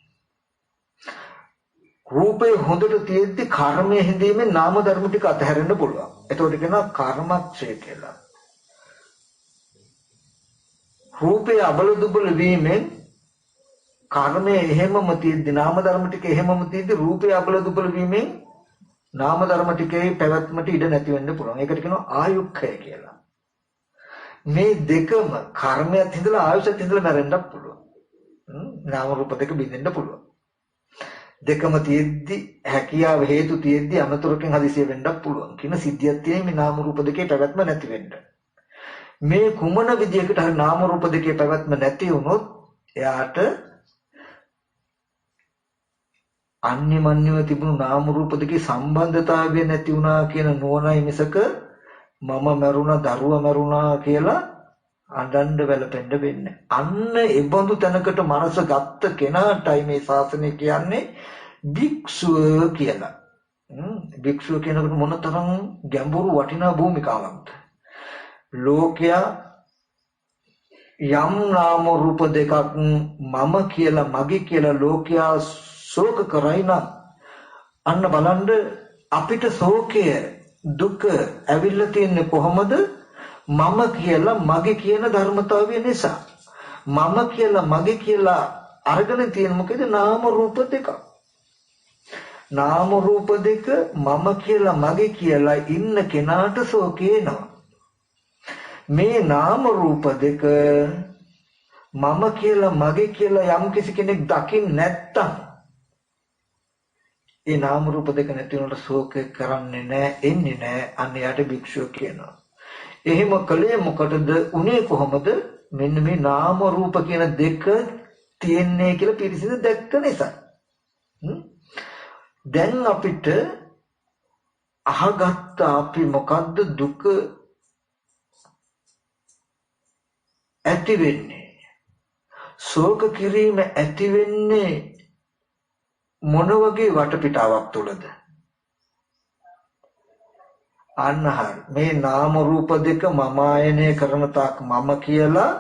රූපේ හොඳට තියෙද්දි කර්මයේ හිඳීමේ නාම ධර්ම ටික අතහැරෙන්න පුළුවන්. ඒතකොට කියනවා කර්මක්ෂය කියලා. රූපේ අබල දුබල වීමෙන් කර්මයේ එහෙමම තියෙද්දි නාම ධර්ම ටික එහෙමම තියෙද්දි රූපේ අබල දුබල වීමෙන් නාම ධර්ම ටිකේ පැවැත්මට ඉඩ නැති වෙන්න පුළුවන්. ඒකට කියනවා ආයුක්ඛය කියලා. මේ දෙකම කර්මයක් හිඳලා ආයුෂත් හිඳලා මැරෙන්නත් පුළුවන්. නාම රූප දෙක බිඳෙන්න පුළුවන්. දෙකම තියෙද්දි හැකියාව හේතු තියෙද්දි අනතුරකින් හදිසිය වෙන්නත් පුළුවන්. කියන සිද්ධියක් තියෙන මේ නාම රූප දෙකේ පැවැත්ම නැති වෙන්න. මේ කුමන විදියකට හරි නාම රූප දෙකේ පැවැත්ම නැති වුණොත් එයාට අන්‍යමන්‍යව තිබුණු නාම රූප දෙකේ සම්බන්ධතාවය නැති වුණා කියන නුවණයි මිසක මම මරුණා දරුවා මරුණා කියලා අඬන්න වැළපෙන්න වෙන්නේ. අන්න ඒ බඳු තැනකට මනස ගත්ත කෙනාටයි මේ ශාසනය කියන්නේ භික්ෂුව කියලා. භික්ෂුව කියනකොට මොනතරම් ගැඹුරු වටිනා භූමිකාවක්ද. ලෝකයා යම් නාම රූප දෙකක් මම කියලා මගේ කියලා ලෝකයා ශෝක කරයි නම් අන්න බලන්න අපිට ශෝකය දුක ඇවිල්ලා තියන්නේ කොහොමද? මම කියලා මගේ කියන ධර්මතාවය නිසා. මම කියලා මගේ කියලා අරගෙන තියෙන මොකද? නාම රූප දෙක. නාම රූප දෙක මම කියලා මගේ කියලා ඉන්න කෙනාට ශෝකය එනවා. මේ නාම රූප දෙක මම කියලා මගේ කියලා යම් කිසි කෙනෙක් දකින්න නැත්තම් ඒ නාම රූප දෙක නැති වුණාට ශෝක කරන්නේ නැහැ, එන්නේ නැහැ. අන්න යාට භික්ෂුව කියනවා. එහෙම කලේ මොකටද? උනේ කොහොමද? මෙන්න මේ නාම රූප කියන දෙක තියෙන්නේ කියලා පිරිසිදු දැක්ක නිසා. දැන් අපිට අහගත්ත අපි මොකද්ද දුක ඇති වෙන්නේ? ශෝක කිරීම ඇති වෙන්නේ මොන වගේ වටපිටාවක් තුලද? අන්න හරි. මේ නාම රූප දෙක මම ආයනය කරන තාක් මම කියලා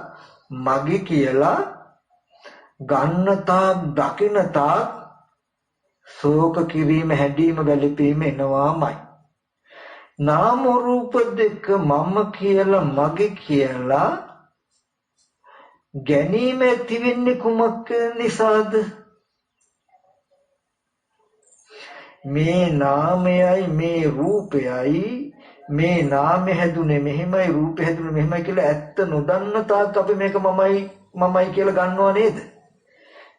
මගේ කියලා ගන්න තාක් දකින තාක් ශෝක කිරීම හැඬීම වැළපීම එනවාමයි. නාම රූප දෙක මම කියලා මගේ කියලා ගැනීම ඇති වෙන්නේ කුමක් නිසාද? මේ නාමයයි මේ රූපයයි මේ නාමය හැදුනේ මෙහෙමයි රූපය හැදුනේ මෙහෙමයි කියලා ඇත්ත නොදන්න තාක් අපි මේක මමයි කියලා ගන්නව නේද?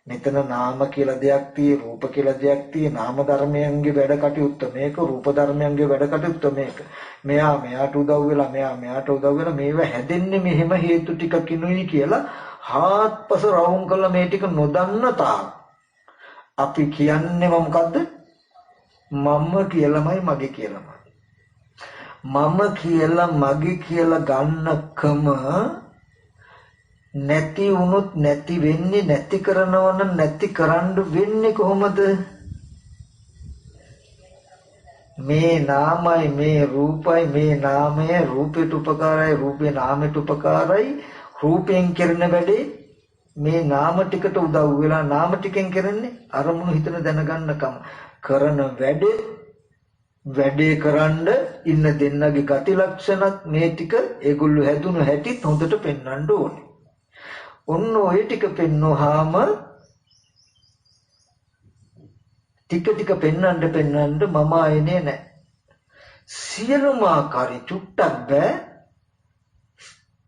මෙතන නාම කියලා දෙයක් තියෙයි, රූප කියලා දෙයක් තියෙයි, නාම ධර්මයන්ගේ වැඩ කටයුත්ත මේක, රූප ධර්මයන්ගේ වැඩ කටයුත්ත මේක. මෙයා මෙයාට උදව් වෙලා මෙයා මෙයාට උදව් වෙලා මේවා හැදෙන්නේ මෙහෙම හේතු ටිකකිනුයි කියලා හාත්පස රවුම් කළා මේ ටික නොදන්න තාක් අපි කියන්නේ මොකද්ද? මම කියලාමයි මගේ කියලාමයි. මම කියලා මගේ කියලා ගන්නකම නැති වුණොත් නැති වෙන්නේ, නැති කරනවා නම් නැති කරන්න වෙන්නේ කොහොමද? මේ නාමයි මේ රූපයි මේ නාමය රූපයට උපකාරයි රූපේ නාමයට උපකාරයි රූපයෙන් කරන වැඩේ මේ නාම ටිකට උදව් වෙලා නාම ටිකෙන් කරන්නේ අරමුණු හිතන දැනගන්නකම කරන වැඩේ කරන්න ඉන්න දෙන්නගේ ගති ලක්ෂණත් මේ ටික ඒගොල්ලෝ හැදුණු හැටිත් හොඳට පෙන්වන්න ඕනේ. ඔන්න ඔය ටික පෙන්වුවාම ටික ටික පෙන්වන්න මම ආයේ නැහැ. සියලුම ආකාරي චුට්ටක් බෑ.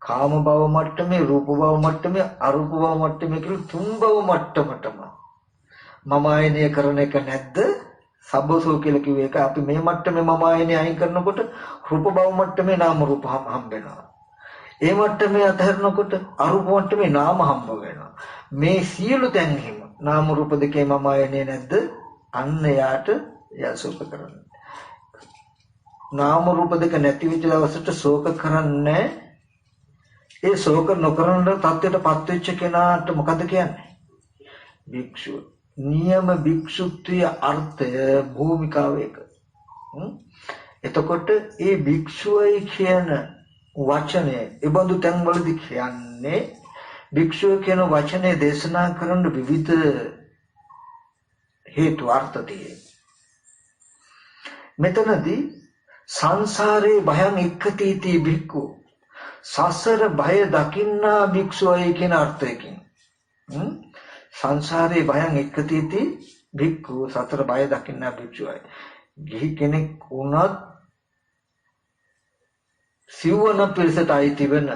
කාම භව මට්ටමේ, රූප භව මට්ටමේ, අරූප භව මට්ටමේ කියලා තුන් භව මට්ටමටම මම ආයනය කරන එක නැද්ද? සබ්බසෝ කියලා කිව්ව එක අපි මේ මට්ටමේ මම ආයනය අයින් කරනකොට රූප භව මට්ටමේ නාම රූප හම්බ වෙනවා. ඒ මට්ටමේ අතහැරනකොට අරූප මට්ටමේ නාම හම්බ වෙනවා. මේ සියලු තැන් හිම නාම රූප දෙකේ මම ආයනය නැද්ද? අන්න යාට යසෝක කරන්නේ. නාම රූප දෙක නැති වෙච්ච දවසට ශෝක කරන්නේ. ඒ ශෝක නොකරන තත්ත්වයටපත් වෙච්ච කෙනාට මොකද කියන්නේ? භික්ෂුව. නියම භික්ෂුත්වයේ අර්ථය භූමිකාව එක. එතකොට ඒ භික්ෂුවයි කියන වචනය ඒබඳු තැන්වලදී කියන්නේ භික්ෂුව කියන වචනේ දේශනා කරන විවිධ හේතු අර්ථ තියෙන්නේ. මෙතනදී සංසාරේ භයං එක්කතිති භික්ඛු සසර භය දකින්නා භික්ෂුවයි කියන අර්ථයකින් සංසාරේ භයං එක්කතිති භික්ඛු සතර භය දකින්නා භික්ෂුවයි. ගිහි කෙනෙක් වුණත් සිවණ පිරිසට අයිති වෙන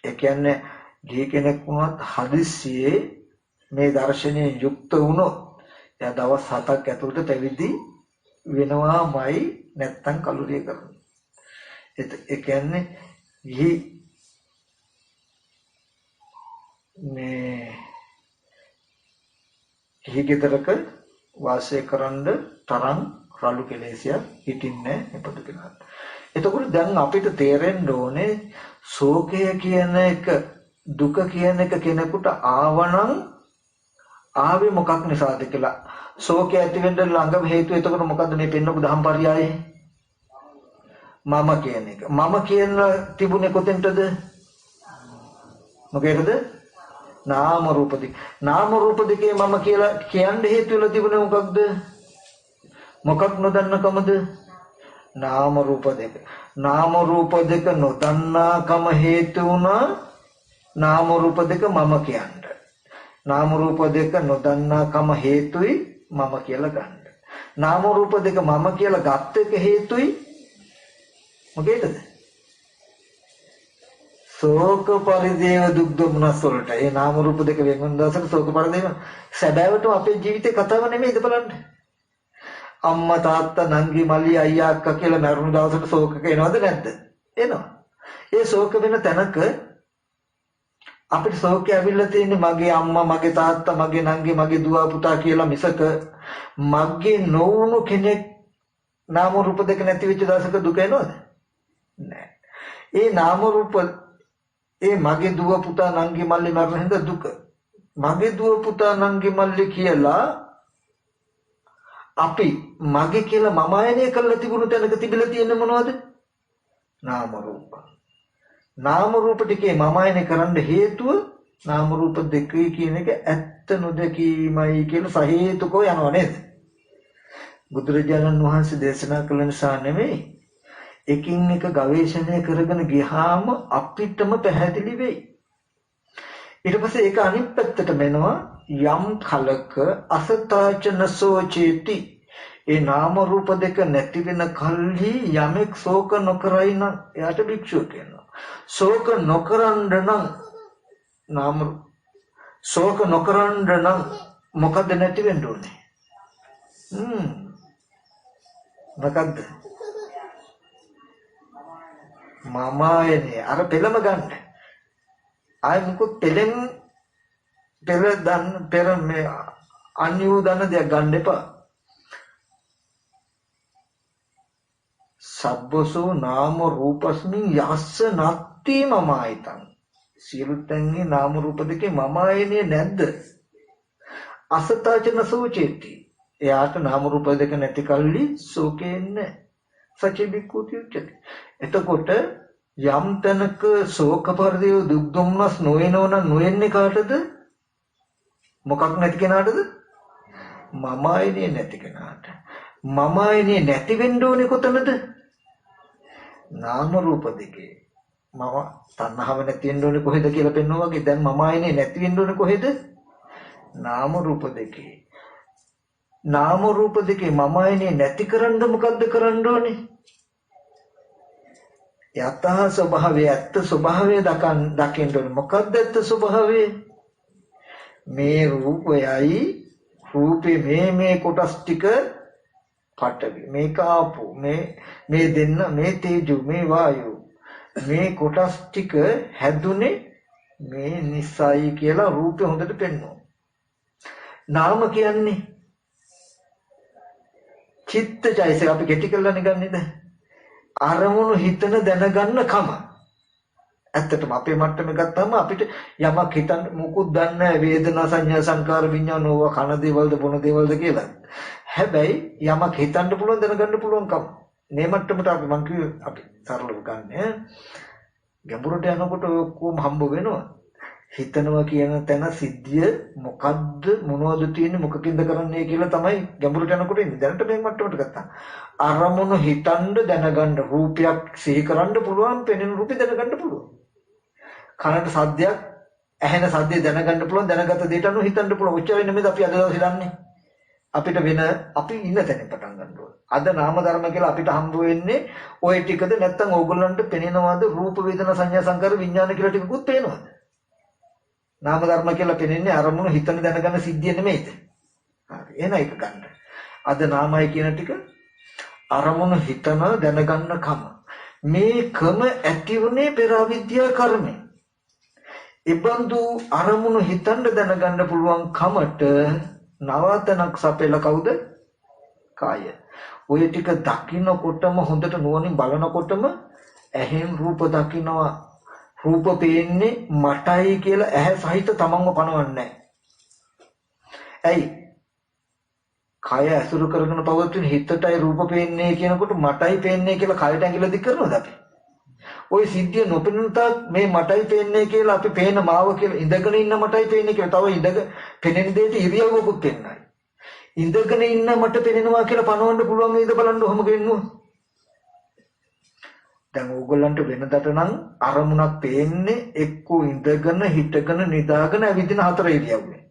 ඒ කියන්නේ ගිහි කෙනෙක් වුණත් හදිස්සියේ මේ දර්ශනයෙන් යුක්ත වුණොත් එයා දවස් 7ක් ඇතුළත පැවිදි වෙනවාමයි නැත්තම් කලුරිය කරනවා. ඒ කියන්නේ ගිහි ගෙදරක වාසය කරන්න තරම් රළු කෙලෙසියක් හිටින්නේ නැහැ කෙනා. එතකොට දැන් අපිට තේරෙන්න ඕනේ ශෝකය කියන එක දුක කියන එක කෙනෙකුට ආවනම් ආවේ මොකක් නිසාද කියලා. ශෝකය ඇති වෙන්න ළඟම හේතුව එතකොට මොකද්ද මේ පෙන්නපු දහම් පරයයේ? මම කියන එක. මම කියන තිබුණේ කොතෙන්ටද? මොකේද? නාම රූප දෙක. නාම රූප දෙකේ මම කියලා කියන්න හේතු වෙලා තිබුණේ මොකක්ද? මොකක් නොදන්නකමද? නාම රූප දෙක. නාම රූප දෙක නොදන්නාකම හේතු වුණා නාම රූප දෙක මම කියන්න. නාම රූප දෙක නොදන්නාකම හේතුයි මම කියලා ගන්න. නාම රූප දෙක මම කියලා ගත් එක හේතුයි මොකේද? ශෝක පරිදේව දුක් දුම්නස් වලට. ඒ නාම රූප දෙක වෙන වෙන දවසක ශෝක පරිදේව සැබෑවටම අපේ ජීවිතේ කතාව නෙමෙයිද බලන්න. අම්මා තාත්තා නංගි මල්ලි අයියා අක්කා කියලා මරුණු දවසට ශෝකක එනවද නැද්ද? එනවා. ඒ ශෝක වෙන තැනක අපිට ශෝකය ඇවිල්ලා තියෙන්නේ මගේ අම්මා මගේ තාත්තා මගේ නංගි මගේ දුව පුතා කියලා මිසක මගේ නොවුණු කෙනෙක් නාම රූප දෙක නැති වෙච්ච දවසක දුක එනවද? නෑ. ඒ නාම රූප ඒ මගේ දුව පුතා නංගි මල්ලි මරන හින්දා දුක. මගේ දුව පුතා නංගි මල්ලි කියලා අපි මගේ කියලා මම ආයනය කරලා තිබුණු තැනක තිබිලා තියෙන්නේ මොනවද? නාම රූප. නාම රූප ටිකේ මම ආයනය කරන්න හේතුව නාම රූප දෙකේ කියන එක ඇත්ත නොදකීමයි කියලා සහේතුකව යනවා නේද? බුදුරජාණන් වහන්සේ දේශනා කළ නිසා නෙමෙයි. එකින් එක ගවේෂණය කරගෙන ගියාම අපිටම පැහැදිලි වෙයි. ඊට පස්සේ ඒක අනිත් පැත්තට මෙනවා යම් කලක අසතාචන සෝචේති. ඒ නාම රූප දෙක නැති වෙන කල්හි යමෙක් ශෝක නොකරයි නම් එයාට භික්ෂුව කියනවා. ශෝක නොකරන්න නම් ශෝක නොකරන්න නම් මොකද නැති වෙන්න ඕනේ? මොකද්ද? මමයනේ අර පෙළම ගන්න. ආයි මොකද පෙළෙන් පෙර මේ අන්‍යු දන්න දෙයක් ගන්න එපා. සබ්බසෝ නාම රූපස්මින් යස්ස නත්ති මමයිතං. සියලු තැන්හි නාම රූප දෙකේ මමයනේ නැද්ද? අසතාචන සෝචේති. එයාට නාම රූප දෙක නැති කල්ලි ශෝකෙන්නේ සචි බික්කුති උච්චති. එතකොට යම් තැනක ශෝක පරිදේව දුක් දුම්නස් නොවනවනම් නොවෙන්නේ කාටද? මොකක් නැති කෙනාටද? මමයිනේ නැති කෙනාට. මමයිනේ නැති වෙන්න ඕනේ කොතනද? නාම රූප දෙකේ. මම තණ්හාව නැති වෙන්න ඕනේ කොහෙද කියලා පෙන්වනවා වගේ දැන් මමයිනේ නැති වෙන්න ඕනේ කොහෙද? නාම රූප දෙකේ. නාම රූප දෙකේ මමයිනේ නැති කරන්න මොකද්ද කරන්න ඕනේ? යතහ ස්වභාවය ඇත්ත ස්වභාවය දකින්න ඕනේ. මොකද්ද ඇත්ත ස්වභාවය? මේ රූපයයි රූපේ මේ කොටස් ටික පඨවි මේක ආපෝ මේ දෙන්න මේ තේජෝ මේ වායෝ මේ කොටස් ටික හැදුනේ මේ නිසයි කියලා රූපේ හොඳට පෙන්වනවා. නාම කියන්නේ චිත්තජයස අපි කෙටි කරලා නිගන්නේද? අරමුණු හිතන දැනගන්න කම. ඇත්තටම අපේ මට්ටමේ ගත්තාම අපිට යමක් හිතන්න මොකුත් දන්නේ නැහැ වේදනා සංඥා සංකාර විඤ්ඤාණ ඕවා කන දේවල්ද බොන දේවල්ද කියලා. හැබැයි යමක් හිතන්න පුළුවන් දැනගන්න පුළුවන්කම. මේ මට්ටමට අපි මං කිව්වේ අපි සරලව ගන්න. ගැඹුරට යනකොට ඔක්කොම හම්බ වෙනවා. හිතනවා කියන තැන සිද්ධිය මොකද්ද මොනවද තියෙන්නේ මොකකින්ද කරන්නේ කියලා තමයි ගැඹුරට යනකොට ඉන්නේ. දැනට මේ මට්ටමට ගත්තා. අරමුණු හිතන්න දැනගන්න රූපයක් සිහි කරන්න පුළුවන්, පෙනෙන රූපේ දැනගන්න පුළුවන්. කනට සද්දයක් ඇහෙන සද්දේ දැනගන්න පුළුවන්, දැනගත දෙයට අනුව හිතන්න පුළුවන්. ඔච්චර නෙමෙයි අපි අද දවසේ දන්නේ. අපිට වෙන අපි ඉන්න තැනින් පටන් ගන්න ඕනේ. අද නාම ධර්ම කියලා අපිට හම්බ වෙන්නේ ওই ටිකද නැත්නම් ඕගොල්ලන්ට පෙනෙනවද රූප වේදනා සංඥා සංකාර විඥාන කියලා ටිකකුත් පේනවද? නාම ධර්ම කියලා පෙනෙන්නේ අරමුණු හිතන දැනගන්න සිද්ධිය නෙමෙයිද? හරි. එහෙනම් ඒක ගන්න. අද නාමයි කියන ටික අරමුණු හිතන දැනගන්න කම. මේකම ඇතිවුනේ පෙර අවිද්‍යා කර්මෙ. ඉබඳු අරමුණු හිතන්න දැනගන්න පුළුවන් කමට නවතනක් සපෙල කවුද? කාය. ඔය ටික දකින්නකොටම හොඳට නුවණින් බලනකොටම ඇහෙන් රූප දකින්නවා. රූප පේන්නේ මටයි කියලා ඇහැ සහිත තමන්ව පනවන්නේ නැහැ. ඇයි? කය ඇසුරු කරගෙන පවතින හිතටයි රූප පේන්නේ කියනකොට මටයි පේන්නේ කියලා කයට ඇඟිල්ල දික් කරනවද අපි? ওই සිද්ධිය නොපෙනෙන තාක් මේ මටයි පේන්නේ කියලා අපි පේන මාව කියලා ඉඳගෙන ඉන්න මටයි පේන්නේ කියලා තව පෙනෙන දෙයට ඉරියව්වකුත් පෙන්නයි. ඉඳගෙන ඉන්න මට පෙනෙනවා කියලා පනවන්න පුළුවන් නේද බලන්න ඔහොම ගෙන්නුවා. දැන් ඕගොල්ලන්ට වෙනදට නම් අරමුණක් පේන්නේ එක්කෝ ඉඳගෙන හිටගෙන නිදාගෙන ඇවිදින හතර ඉරියව්වේ.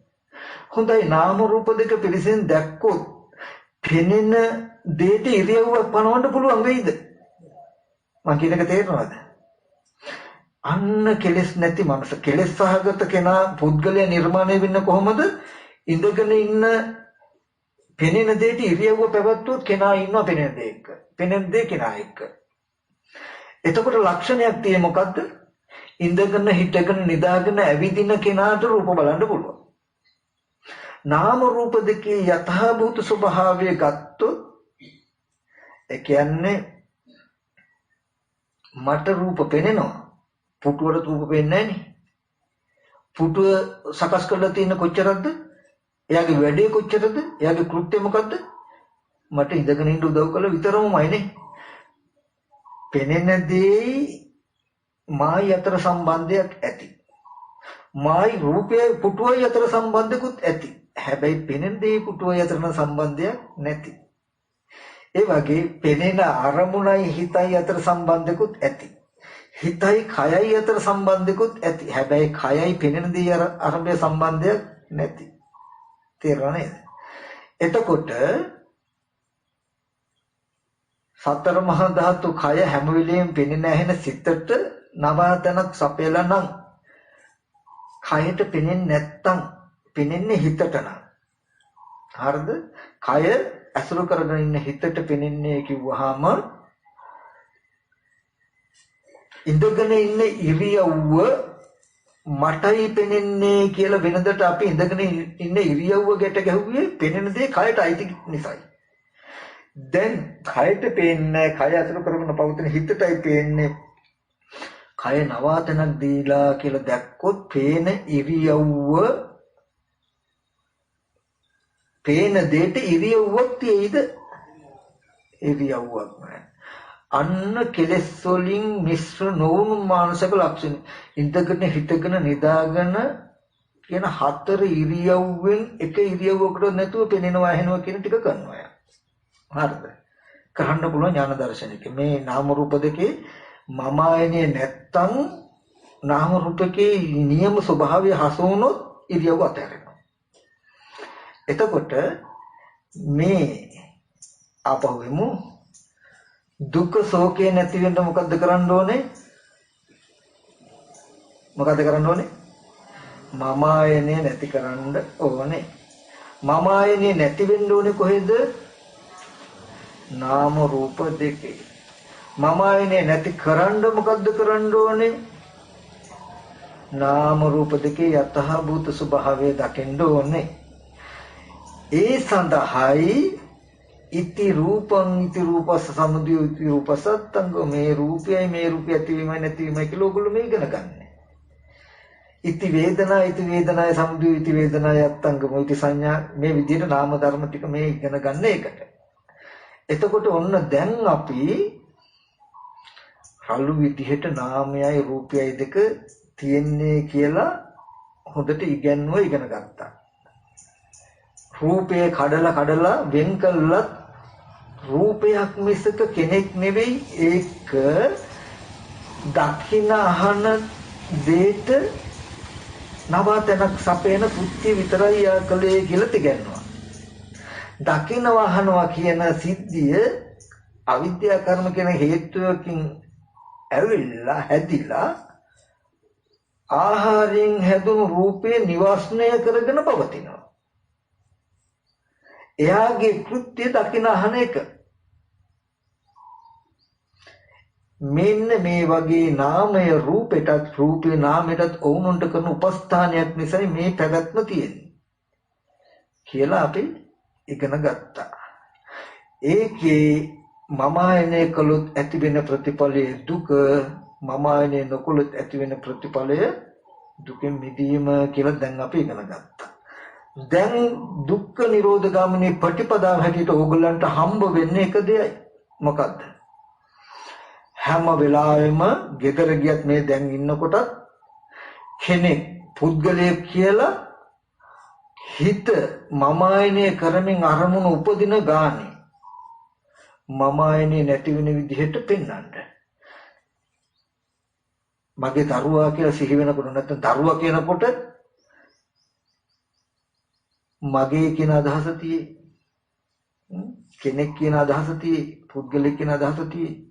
හොඳයි නාම රූප දෙක පිළිසෙන් දැක්කොත් පෙනෙන දෙයට ඉරියව්වක් පනවන්න පුළුවන් වෙයිද? මම කියන එක තේරෙනවද? අන්න කෙලෙස් නැති මනස කෙලෙස් සහගත කෙනා පුද්ගලයා නිර්මාණය වෙන්නේ කොහොමද? ඉඳගෙන ඉන්න පෙනෙන දෙයට ඉරියව්ව පැවැත්වුවොත් කෙනා ඉන්නවා පෙනෙන දේ එක්ක. පෙනෙන දේ කෙනා එක්ක. එතකොට ලක්ෂණයක් තියෙන්නේ මොකද්ද? ඉඳගෙන හිටගෙන නිදාගෙන ඇවිදින කෙනාට රූප බලන්න පුළුවන්. නාම රූප දෙකේ යථාභූත ස්වභාවය ගත්තොත් ඒ කියන්නේ මට රූප පෙනෙනවා. පුටුවට රූප පෙන්නේ නැහනේ. පුටුව සකස් කරලා තියෙන කොච්චරද? එයාගේ වැඩේ කොච්චරද? එයාගේ කෘත්‍ය මොකද්ද? මට ඉඳගෙන ඉන්න උදව් කළ විතරමයිනේ. පෙනෙන දේ මායි අතර සම්බන්ධයක් ඇති. මායි රූපයයි පුටුවයි අතර සම්බන්ධකුත් ඇති. හැබැයි පෙනෙන දේ පුටුවයි අතර සම්බන්ධයක් නැති. ඒ වගේ පෙනෙන අරමුණයි හිතයි අතර සම්බන්ධකුත් ඇති. හිතයි කයයි අතර සම්බන්ධකුත් ඇති. හැබැයි කයයි පෙනෙන දේ අරඹය සම්බන්ධයක් නැති. තේරුණා නේද? එතකොට සතර මහා ධාතු කය හැම වෙලෙම පෙනෙන ඇහෙන සිතට නවාතනක් සපයලා නම් කයට පෙනෙන්නේ නැත්තම් පෙනෙන්නේ හිතට නම් හරිද? කය ඇසුරු කරගෙන ඉන්න හිතට පෙනෙන්නේ කිව්වහම ඉඳගෙන ඉන්න ඉරියව්ව මටයි පෙනෙන්නේ කියලා වෙනදට අපි ඉඳගෙන ඉන්න ඉරියව්ව ගැට ගැහුවේ පෙනෙන දේ කයට අයිති නිසායි. දැන් කයට පේන්නේ කය අසුර කරගෙන පවතින හිතටයි පේන්නේ. කය නවාතනක් දීලා කියලා දැක්කොත් පේන ඉරියව්ව පේන දෙයට ඉරියව්වක් තියෙයිද? ඉරියව්වක් නැහැ. අන්න කෙලෙස් වලින් මිශ්‍ර නොවුණු මානසික ලක්ෂණ. ඉඳගෙන හිටගෙන නිදාගෙන කියන හතර ඉරියව්වෙන් එක ඉරියව්වකට නැතුව පෙනෙනවා ඇහෙනවා කියන ටික කරනවා. හරිද? කරන්න පුළුවන් ඥාන දර්ශනික. මේ නාම රූප දෙකේ මම ආයනේ නැත්තම් නාම රූපකේ නියම ස්වභාවය හසු වුණොත් ඉරියව්ව අතහැරෙනවා. එතකොට මේ ආපහුවෙමු දුක ශෝකේ නැති වෙන්න මොකද්ද කරන්න ඕනේ? මොකද්ද කරන්න ඕනේ? මම ආයනේ නැති කරන්න ඕනේ. මම ආයනේ නැති වෙන්න ඕනේ කොහෙද? නාම රූප දෙකේ. මම ආයනේ නැති කරන්න මොකද්ද කරන්න ඕනේ? නාම රූප දෙකේ යතහ භූත ස්වභාවය දකින්න ඕනේ. ඒ සඳහායි ඉති රූපං ඉති රූපස සමුදය ඉති රූපසත්තංග මේ රූපයයි ඇතිවීමයි නැතිවීමයි කියලා ඔයගොල්ලෝ මේ ඉගෙන ගන්න. ඉති වේදනාය සමුදය ඉති වේදනාය අත්තංගම ඉති සංඥා මේ විදිහට නාම ධර්ම ටික මේ ඉගෙන ගන්න එකට. එතකොට ඔන්න දැන් අපි රළු විදිහට නාමයයි රූපයයි දෙක තියෙන්නේ කියලා හොඳට ඉගෙන ගත්තා. රූපේ කඩලා වෙන් කළත් රූපයක් මිසක කෙනෙක් නෙවෙයි. ඒක දකින්න අහන දෙයට නවතනක් සපේන පුත්‍ය විතරයි කලේ කියලා තිගන්නවා. දකින්න වහනවා කියන සිද්ධිය අවිද්‍යා කර්ම කියන හේතුවකින් ඇවිල්ලා හැදිලා ආහාරයෙන් හැදුණු රූපේ නිවාසනය කරගෙන පවතිනවා. එයාගේ කෘත්‍ය දකින්න අහන එක. මෙන්න මේ වගේ නාමය රූපෙටත් රූපේ නාමයටත් ඔවුන්ට කරන උපස්ථානයක් නිසා මේ පැවැත්ම තියෙන්නේ කියලා අපි ඉගෙන ගත්තා. ඒකේ මම ආයනය කළොත් ඇති වෙන ප්‍රතිඵලයේ දුක, මම ආයනය නොකළොත් ඇති වෙන ප්‍රතිඵලය දුකෙන් මිදීම කියලා දැන් අපි ඉගෙන ගත්තා. දැන් දුක්ඛ නිරෝධ ගාමිනී ප්‍රතිපදාව හැටියට ඕගොල්ලන්ට හම්බ වෙන්නේ එක දෙයයි. මොකද්ද? හැම වෙලාවෙම ගෙදර ගියත් මේ දැන් ඉන්නකොට කෙනෙක් පුද්ගලයෙක් කියලා හිත මම ආයනය කරමින් අරමුණු උපදින ගානේ මම ආයනය නැති වෙන විදිහට පෙන්වන්න. මගේ දරුවා කියලා සිහි වෙනකොට නැත්නම් දරුවා කියනකොට මගේ කියන අදහස තියෙයි. කෙනෙක් කියන අදහස තියෙයි. පුද්ගලෙක් කියන අදහස තියෙයි.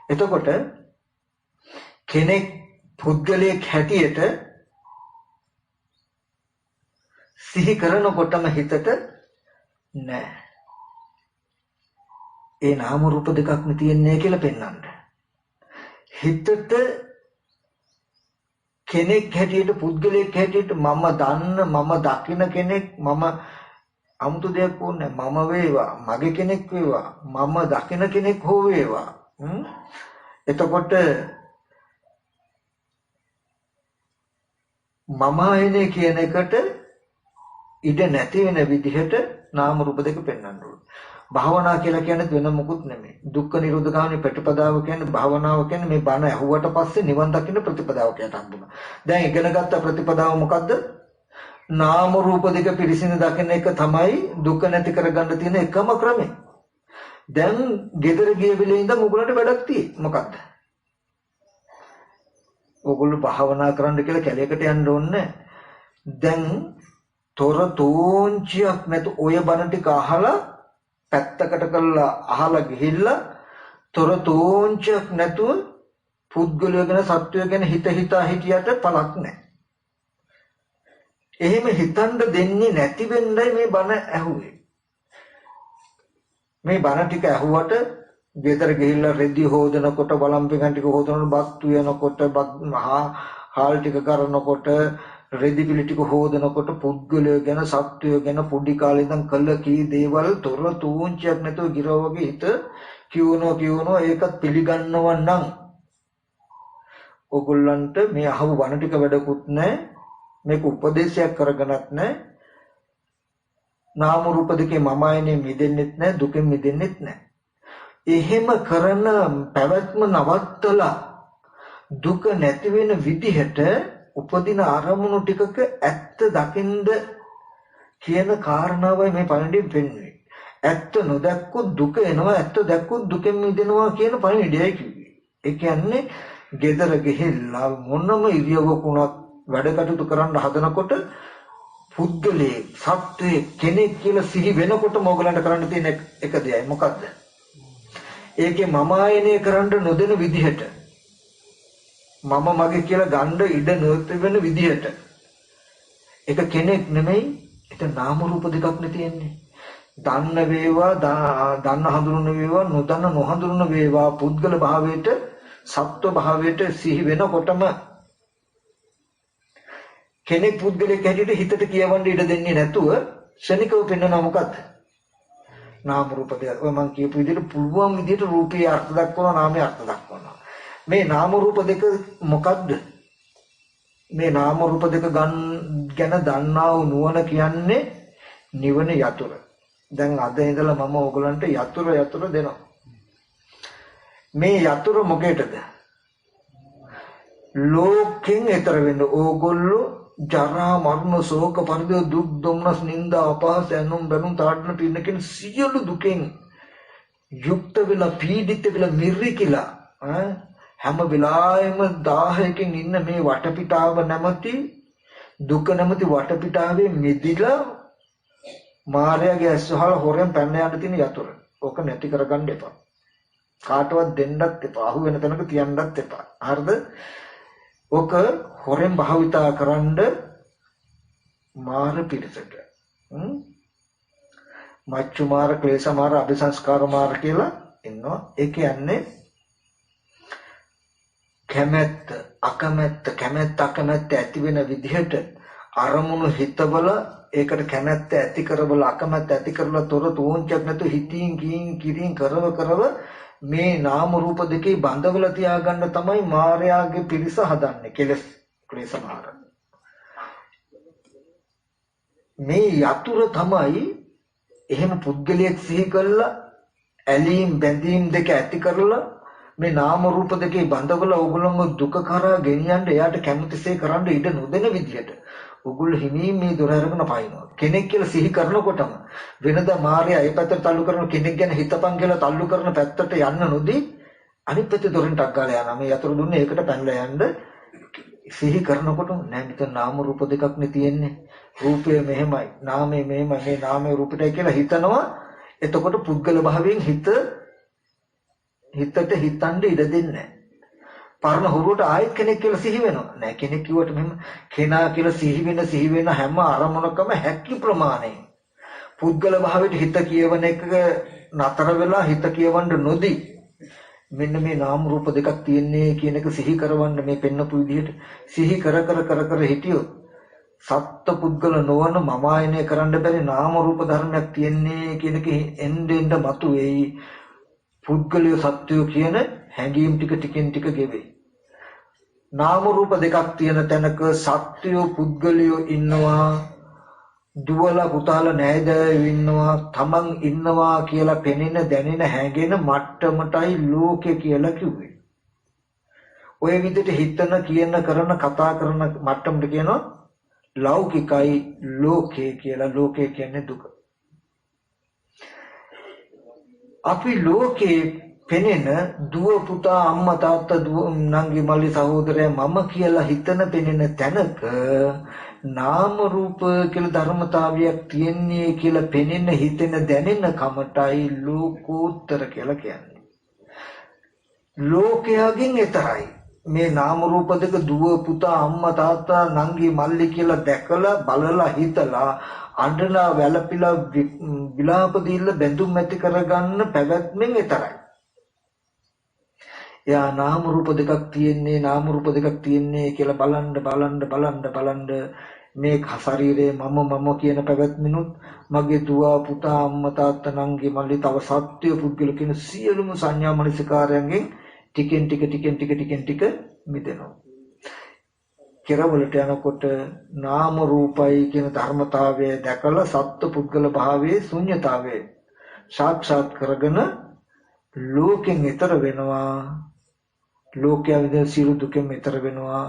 එතකොට කෙනෙක් පුද්ගලයෙක් හැටියට සිහි කරනකොටම හිතට නෑ ඒ නාම රූප දෙකක්ම තියන්නේ කියලා පෙන්වන්න. හිතට කෙනෙක් හැටියට පුද්ගලයෙක් හැටියට මම දන්න මම දකින කෙනෙක් මම 아무තු දෙයක් ඕනේ මම වේවා මගේ කෙනෙක් වේවා මම දකින කෙනෙක් හෝ වේවා. එතකොට මම ආයනේ කියන එකට ඉඩ නැති වෙන විදිහට නාම රූප දෙක පෙන්වන්න ඕනේ. භාවනා කියලා කියන්නේ වෙන මොකුත් නෙමෙයි. දුක්ඛ නිරෝධ ගාමිනී ප්‍රතිපදාව කියන්නේ භාවනාව කියන්නේ මේ බණ ඇහුවට පස්සේ නිවන් දකින්න ප්‍රතිපදාව කියලා හම්බුණා. දැන් ඉගෙන ගත්ත ප්‍රතිපදාව මොකද්ද? නාම රූප දෙක පිරිසිදු දකින්න එක තමයි දුක නැති කරගන්න තියෙන එකම ක්‍රමය. දැන් ගෙදර ගිය වෙලේ ඉඳන් ඔයගොල්ලන්ට වැඩක් තියෙයි. මොකද්ද? ඔයගොල්ලෝ භාවනා කරන්න කියලා කැලේකට යන්න ඕනේ. දැන් තොර තෝංචියක් නැතු ඔය බණ ටික අහලා පැත්තකට කරලා අහලා ගිහිල්ලා තොර තෝංචියක් නැතුව පුද්ගලය ගැන සත්වය ගැන හිතා හිටියට පළක් නැහැ. එහෙම හිතන්න දෙන්නේ නැති වෙන්නයි මේ බණ ඇහුවේ. මේ බණ ටික ඇහුවට ගෙදර ගිහිල්ලා රෙදි හොදනකොට වළම්පිකන් ටික හොදනකොට බත් උයනකොට හාල් ටික කරනකොට රෙදි පිළි ටික හොදනකොට පුද්ගලය ගැන සත්වය ගැන පොඩි කාලේ ඉඳන් කළ කී දේවල් තොර තූංචියක් නැතුව ගිරව වගේ හිත කියවනවා ඒකත් පිළිගන්නව නම් ඔයගොල්ලන්ට මේ අහව වණ ටික වැඩකුත් නැහැ මේක උපදේශයක් කරගන්නත් නැහැ නාම රූප දෙකේ මම ආයනේ මිදෙන්නෙත් නැහැ දුකෙන් මිදෙන්නෙත් නැහැ. එහෙම කරන පැවැත්ම නවත්තලා දුක නැති වෙන විදිහට උපදින අරමුණු ටිකක ඇත්ත දකින්ද කියන කාරණාවයි මේ පණිඩිය පෙන්වන්නේ. ඇත්ත නොදැක්කොත් දුක එනවා ඇත්ත දැක්කොත් දුකෙන් මිදෙනවා කියන පණිඩියයි කිව්වේ. ඒ කියන්නේ ගෙදර ගිහිල්ලා මොනම ඉරියව්වක වුණත් වැඩ කටයුතු කරන්න හදනකොට පුද්ගලයේ සත්වයේ කෙනෙක් කියලා සිහි වෙනකොටම ඕගලන්ට කරන්න තියෙන එක දෙයයි මොකද්ද? ඒකේ මම ආයනය කරන්න නොදෙන විදිහට මම මගේ කියලා ගන්න ඉඩ නොතිබෙන විදිහට ඒක කෙනෙක් නෙමෙයි ඒක නාම රූප දෙකක් නේ තියෙන්නේ. දන්න වේවා දන්න හඳුනන වේවා නොදන්න නොහඳුනන වේවා පුද්ගල භාවයට සත්ව භාවයට සිහි වෙනකොටම කෙනෙක් පුද්ගලෙක් හැටියට හිතට කියවන්න ඉඩ දෙන්නේ නැතුව ශනිකව පෙන්වනවා මොකද්ද? නාම රූප දෙක. ඔය මම කියපු විදිහට පුළුවන් විදිහට රූපේ අර්ථ දක්වනවා නාමයේ අර්ථ දක්වනවා. මේ නාම රූප දෙක මොකද්ද? මේ නාම රූප දෙක ගැන දන්නා වූ නුවණ කියන්නේ නිවන යතුරු. දැන් අද ඉඳලා මම ඕගලන්ට යතුරු දෙනවා. මේ යතුරු මොකේද? ලෝකෙන් ඈතර වෙන්න ඕගොල්ලෝ ජරා මරණ ශෝක පරිදේ දුක් දුම්නස් නිന്ദා අපහාස ඇනුම් බැනුම් තාඩන පින්න කියන සියලු දුකෙන් යුක්ත වෙලා පීඩිත වෙලා මිරිකිලා හැම වෙලාවෙම 1000කින් ඉන්න මේ වටපිටාව නැමැති දුක නැමැති වටපිටාවේ මිදිලා මායාවේ ඇස්වහල හොරෙන් පැන්න යන්න තියෙන යතුර. ඕක නැති කරගන්න එපා. කාටවත් දෙන්නත් එපා. අහු වෙන තැනක තියන්නත් එපා. හරිද? ඕක හොරෙන් භාවිතා කරන්න මාර පිළිසක. මච්චු මාර, ක්ලේශ මාර, අபிසංස්කාර මාර කියලා ඉන්නවා. ඒ කියන්නේ කැමැත්ත, අකමැත්ත, කැමැත්ත අකමැත්ත ඇති වෙන විදිහට අරමුණු හිතවල ඒකට කැමැත්ත ඇති කරවල අකමැත්ත ඇති කරවල තොර තෝංචක් නැතු හිතින් කිරින් කරව මේ නාම රූප දෙකේ බඳවලා තියාගන්න තමයි මායාවේ පිරිස හදන්නේ. කෙලස් ක්ලේශ මාර. මේ යතුරු තමයි එහෙම පුද්ගලයෙක් සිහි කළා ඇලීම් බැඳීම් දෙක ඇති කරලා මේ නාම රූප දෙකේ බඳවලා ඕගොල්ලෝ දුක කරා ගෙනියන්න එයාට කැමතිසේ කරන්න ඉඩ නොදෙන විදිහට ඕගොල්ලෝ හිමීන් මේ දොර අරගෙන පයින්නවා. කෙනෙක් කියලා සිහි කරනකොටම වෙනදා මාර්යා ඒ පැත්තට තල්ලු කරන කෙනෙක් ගැන හිතපන් කියලා තල්ලු කරන පැත්තට යන්න නොදී අනිත් පැත්තේ දොරෙන් ටක් ගාලා යනවා. මේ යතුරු දුන්නේ ඒකට පැනලා යන්න සිහි කරනකොට නෑ මෙතන නාම රූප දෙකක් නේ තියෙන්නේ. රූපය මෙහෙමයි, නාමය මෙහෙමයි, මේ නාමය රූපයටයි කියලා හිතනවා. එතකොට පුද්ගල භාවයෙන් හිතට හිතන්න ඉඩ දෙන්නේ නැහැ. පරණ හුරුවට ආයෙත් කෙනෙක් කියලා සිහි වෙනවා. නෑ කෙනෙක් කිව්වට මෙහෙම කෙනා කියලා සිහි වෙන හැම අරමුණකම හැකි ප්‍රමාණය. පුද්ගල භාවයට හිත කියවන එක නතර වෙලා හිත කියවන්න නොදී මෙන්න මේ නාම රූප දෙකක් තියෙන්නේ කියන එක සිහි කරවන්න මේ පෙන්නපු විදිහට සිහි කර හිටියොත් සත්ත්ව පුද්ගල නොවන මම ආයනය කරන්න බැරි නාම රූප ධර්මයක් තියෙන්නේ කියන එක එන්න මතු වෙයි. පුද්ගලිය සත්‍යය කියන හැඟීම් ටිකෙන් ටික ගෙවේ. නාම රූප දෙකක් තියෙන තැනක සත්‍යය පුද්ගලිය ඉන්නවා, දුවලා පුතාලා නෑදෑයෝ ඉන්නවා, තමන් ඉන්නවා කියලා පෙනෙන දැනෙන හැඟෙන මට්ටමටයි ලෝකය කියලා කිව්වේ. ඔය විදිහට හිතන කියන කරන කතා කරන මට්ටමට කියනවා ලෞකිකයි ලෝකේ කියලා. ලෝකේ කියන්නේ දුක. අපි ලෝකේ පෙනෙන දුව පුතා අම්මා තාත්තා දුව නංගි මල්ලි සහෝදරයා මම කියලා හිතන පෙනෙන තැනක නාම රූප කියලා ධර්මතාවයක් තියන්නේ කියලා පෙනෙන හිතෙන දැනෙන කමටයි ලෝකෝත්තර කියලා කියන්නේ. ලෝකයෙන් එතරයි. මේ නාම රූප දෙක දුව පුතා අම්මා තාත්තා නංගි මල්ලි කියලා දැකලා බලලා හිතලා අඬලා වැළපිලා විලාප දීලා බැඳුම් ඇති කරගන්න පැවැත්මෙන් එතරයි. යා නාම රූප දෙකක් තියෙන්නේ කියලා බලන්න මේ ශරීරයේ මම කියන පැවැත්මිනුත් මගේ දුව පුතා අම්මා තාත්තා නංගි මල්ලි තව සත්‍ය පුද්ගල කියන සියලුම සංඥා මනසිකාරයෙන් ටිකෙන් ටික මිදෙනවා. කෙරවලට යනකොට නාම රූපයි කියන ධර්මතාවය දැකලා සත්ත්ව පුද්ගල භාවයේ ශුන්‍යතාවය සාක්ෂාත් කරගෙන ලෝකෙන් ඈතර වෙනවා. ලෝකයේ විද සියලු දුකෙන් ඈතර වෙනවා.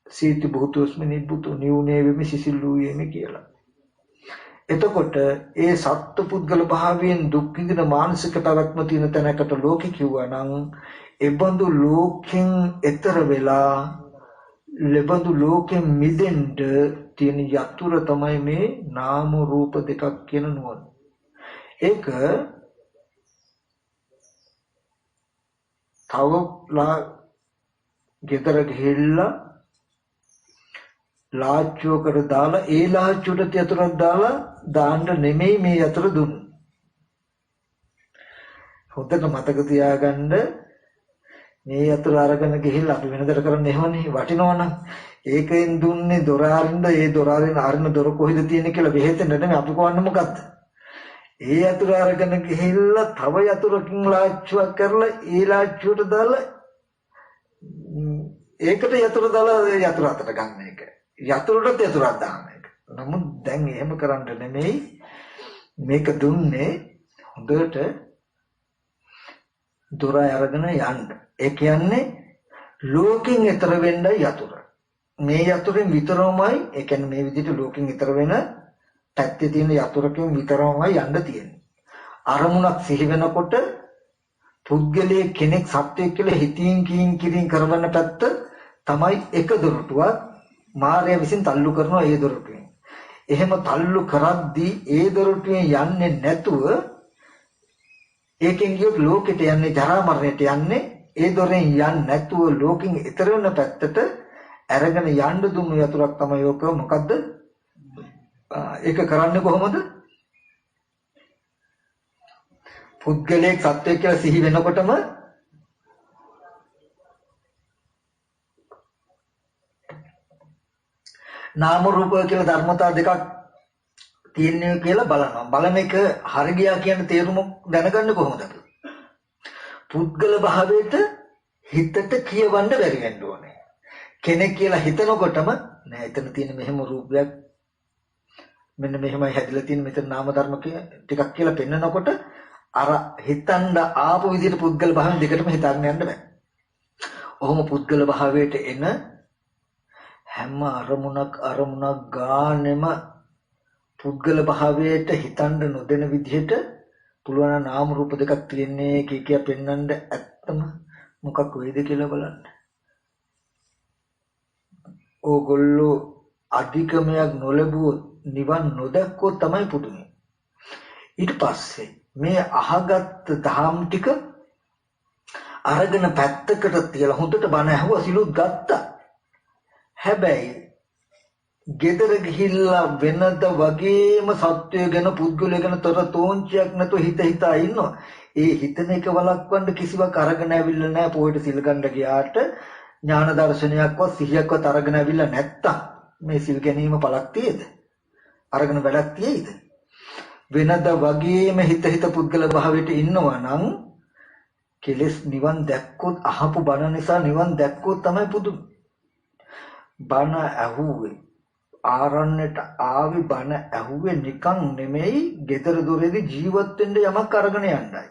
සීති භූතෝස්මි නිබ්බුතෝ නියුනේ වෙමි සිසිල්ලුයේමි කියලා. එතකොට ඒ සත්ත්ව පුද්ගල භාවයෙන් දුක් විඳින මානසික පැවැත්ම තියෙන තැනකට ලෝකෙ කිව්වා නම් එබඳු ලෝකෙන් ඈතර වෙලා ලෙබඳු ලෝකෙන් මිදෙන්න තියෙන යතුර තමයි මේ නාම රූප දෙකක් කියන නුවණ. ඒක තවලා ගෙදර ගිහිල්ලා ලාච්චුවකට දාලා ඒ ලාච්චුවට යතුරක් දාලා දාන්න නෙමෙයි මේ යතුර දුන්නේ. හොඳට මතක තියාගන්න මේ යතුර අරගෙන ගිහිල්ලා අපි වෙනදට කරන්නේ එහෙමනේ වටිනවනම් ඒකෙන් දුන්නේ දොර අරින්න ඒ දොර අරින්න දොර කොහෙද තියෙන්නේ කියලා වෙහෙතෙන්න නෙමෙයි අපි කොවන්නේ මොකද්ද? ඒ යතුර අරගෙන ගිහිල්ලා තව යතුරකින් ලාච්චුවක් කරලා ඒ ලාච්චුවට දාලා ඒකට යතුර දාලා යතුර අතට ගන්න එක. යතුරට යතුරක් දාන්න එක. නමුත් දැන් එහෙම කරන්න නෙමෙයි මේක දුන්නේ හොඳට දොර අරගෙන යන්න. ඒ කියන්නේ ලෝකෙන් ඈතර වෙන්නයි යතුර. මේ යතුරෙන් විතරමයි ඒ කියන්නේ මේ විදිහට ලෝකෙන් ඈතර වෙන පැත්තේ තියෙන යතුරකින් විතරමයි යන්න තියෙන්නේ. අරමුණක් සිහි වෙනකොට පුද්ගලයේ කෙනෙක් සත්‍යයක් කියලා හිතින් කියින් කරවන්න පැත්ත තමයි එක දොරටුවක් මායя විසින් තල්ලු කරනවා ඒ දොරටුවෙන්. එහෙම තල්ලු කරද්දී ඒ දොරටුවෙන් යන්නේ නැතුව ඒකෙන් ගියොත් ලෝකෙට යන්නේ ජරා මරණයට යන්නේ ඒ දොරෙන් යන්නේ නැතුව ලෝකෙන් ඈතර වෙන පැත්තට අරගෙන යන්න දුන්නු යතුරක් තමයි ඔක. මොකද්ද? ඒක කරන්නේ කොහොමද? පුද්ගලයෙක් සත්‍යයක් කියලා සිහි වෙනකොටම නාම රූප කියලා ධර්මතා දෙකක් තියෙනවා කියලා බලනවා. බලන එක හරි ගියා කියන තේරුම දැනගන්නේ කොහොමද? පුද්ගල භාවයට හිතට කියවන්න බැරි වෙන්න ඕනේ. කෙනෙක් කියලා හිතනකොටම නෑ එතන තියෙන මෙහෙම රූපයක් මෙන්න මෙහෙමයි හැදිලා තියෙන මෙතන නාම ධර්ම ටිකක් කියලා පෙන්නකොට අර හිතන්න ආපු විදිහට පුද්ගල භාවයෙන් දෙකටම හිතන්න යන්න බෑ. ඔහොම පුද්ගල භාවයට එන හැම අරමුණක් ගානෙම පුද්ගල භාවයට හිතන්න නොදෙන විදිහට පුළුවන් නාම රූප දෙකක් තියෙන්නේ කිය පෙන්වන්න ඇත්තම මොකක් වේද කියලා බලන්න. ඕගොල්ලෝ අධිකමයක් නොලැබුවොත් නිවන් නොදැක්කොත් තමයි පුදුමයි. ඊට පස්සේ මේ අහගත් දහම් ටික අරගෙන පැත්තකට තියලා හොඳට බණ ඇහුවා සිලුත් ගත්තා. හැබැයි ගෙදර ගිහිල්ලා වෙනද වගේම සත්වය ගැන පුද්ගලය ගැන තොර තෝංචියක් නැතුව හිතා ඉන්නවා. ඒ හිතන එක වළක්වන්න කිසිවක් අරගෙන ඇවිල්ලා නැහැ. පොයට සිල් ගන්න ගියාට ඥාන දර්ශනයක්වත් සිහියක්වත් අරගෙන ඇවිල්ලා නැත්තම් මේ සිල් ගැනීම පළක් තියේද? අරගෙන වැඩක් තියේද? වෙනද වගේම හිත පුද්ගල භාවයට ඉන්නවා නම් කෙලස් නිවන් දැක්කොත් අහපු බණ නිසා නිවන් දැක්කොත් තමයි පුදුම. බණ ඇහුවේ ආරණ්‍යට ආවි බණ ඇහුවේ නිකන් නෙමෙයි ගෙදර දොරේදී ජීවත් වෙන්න යමක් අරගෙන යන්නයි.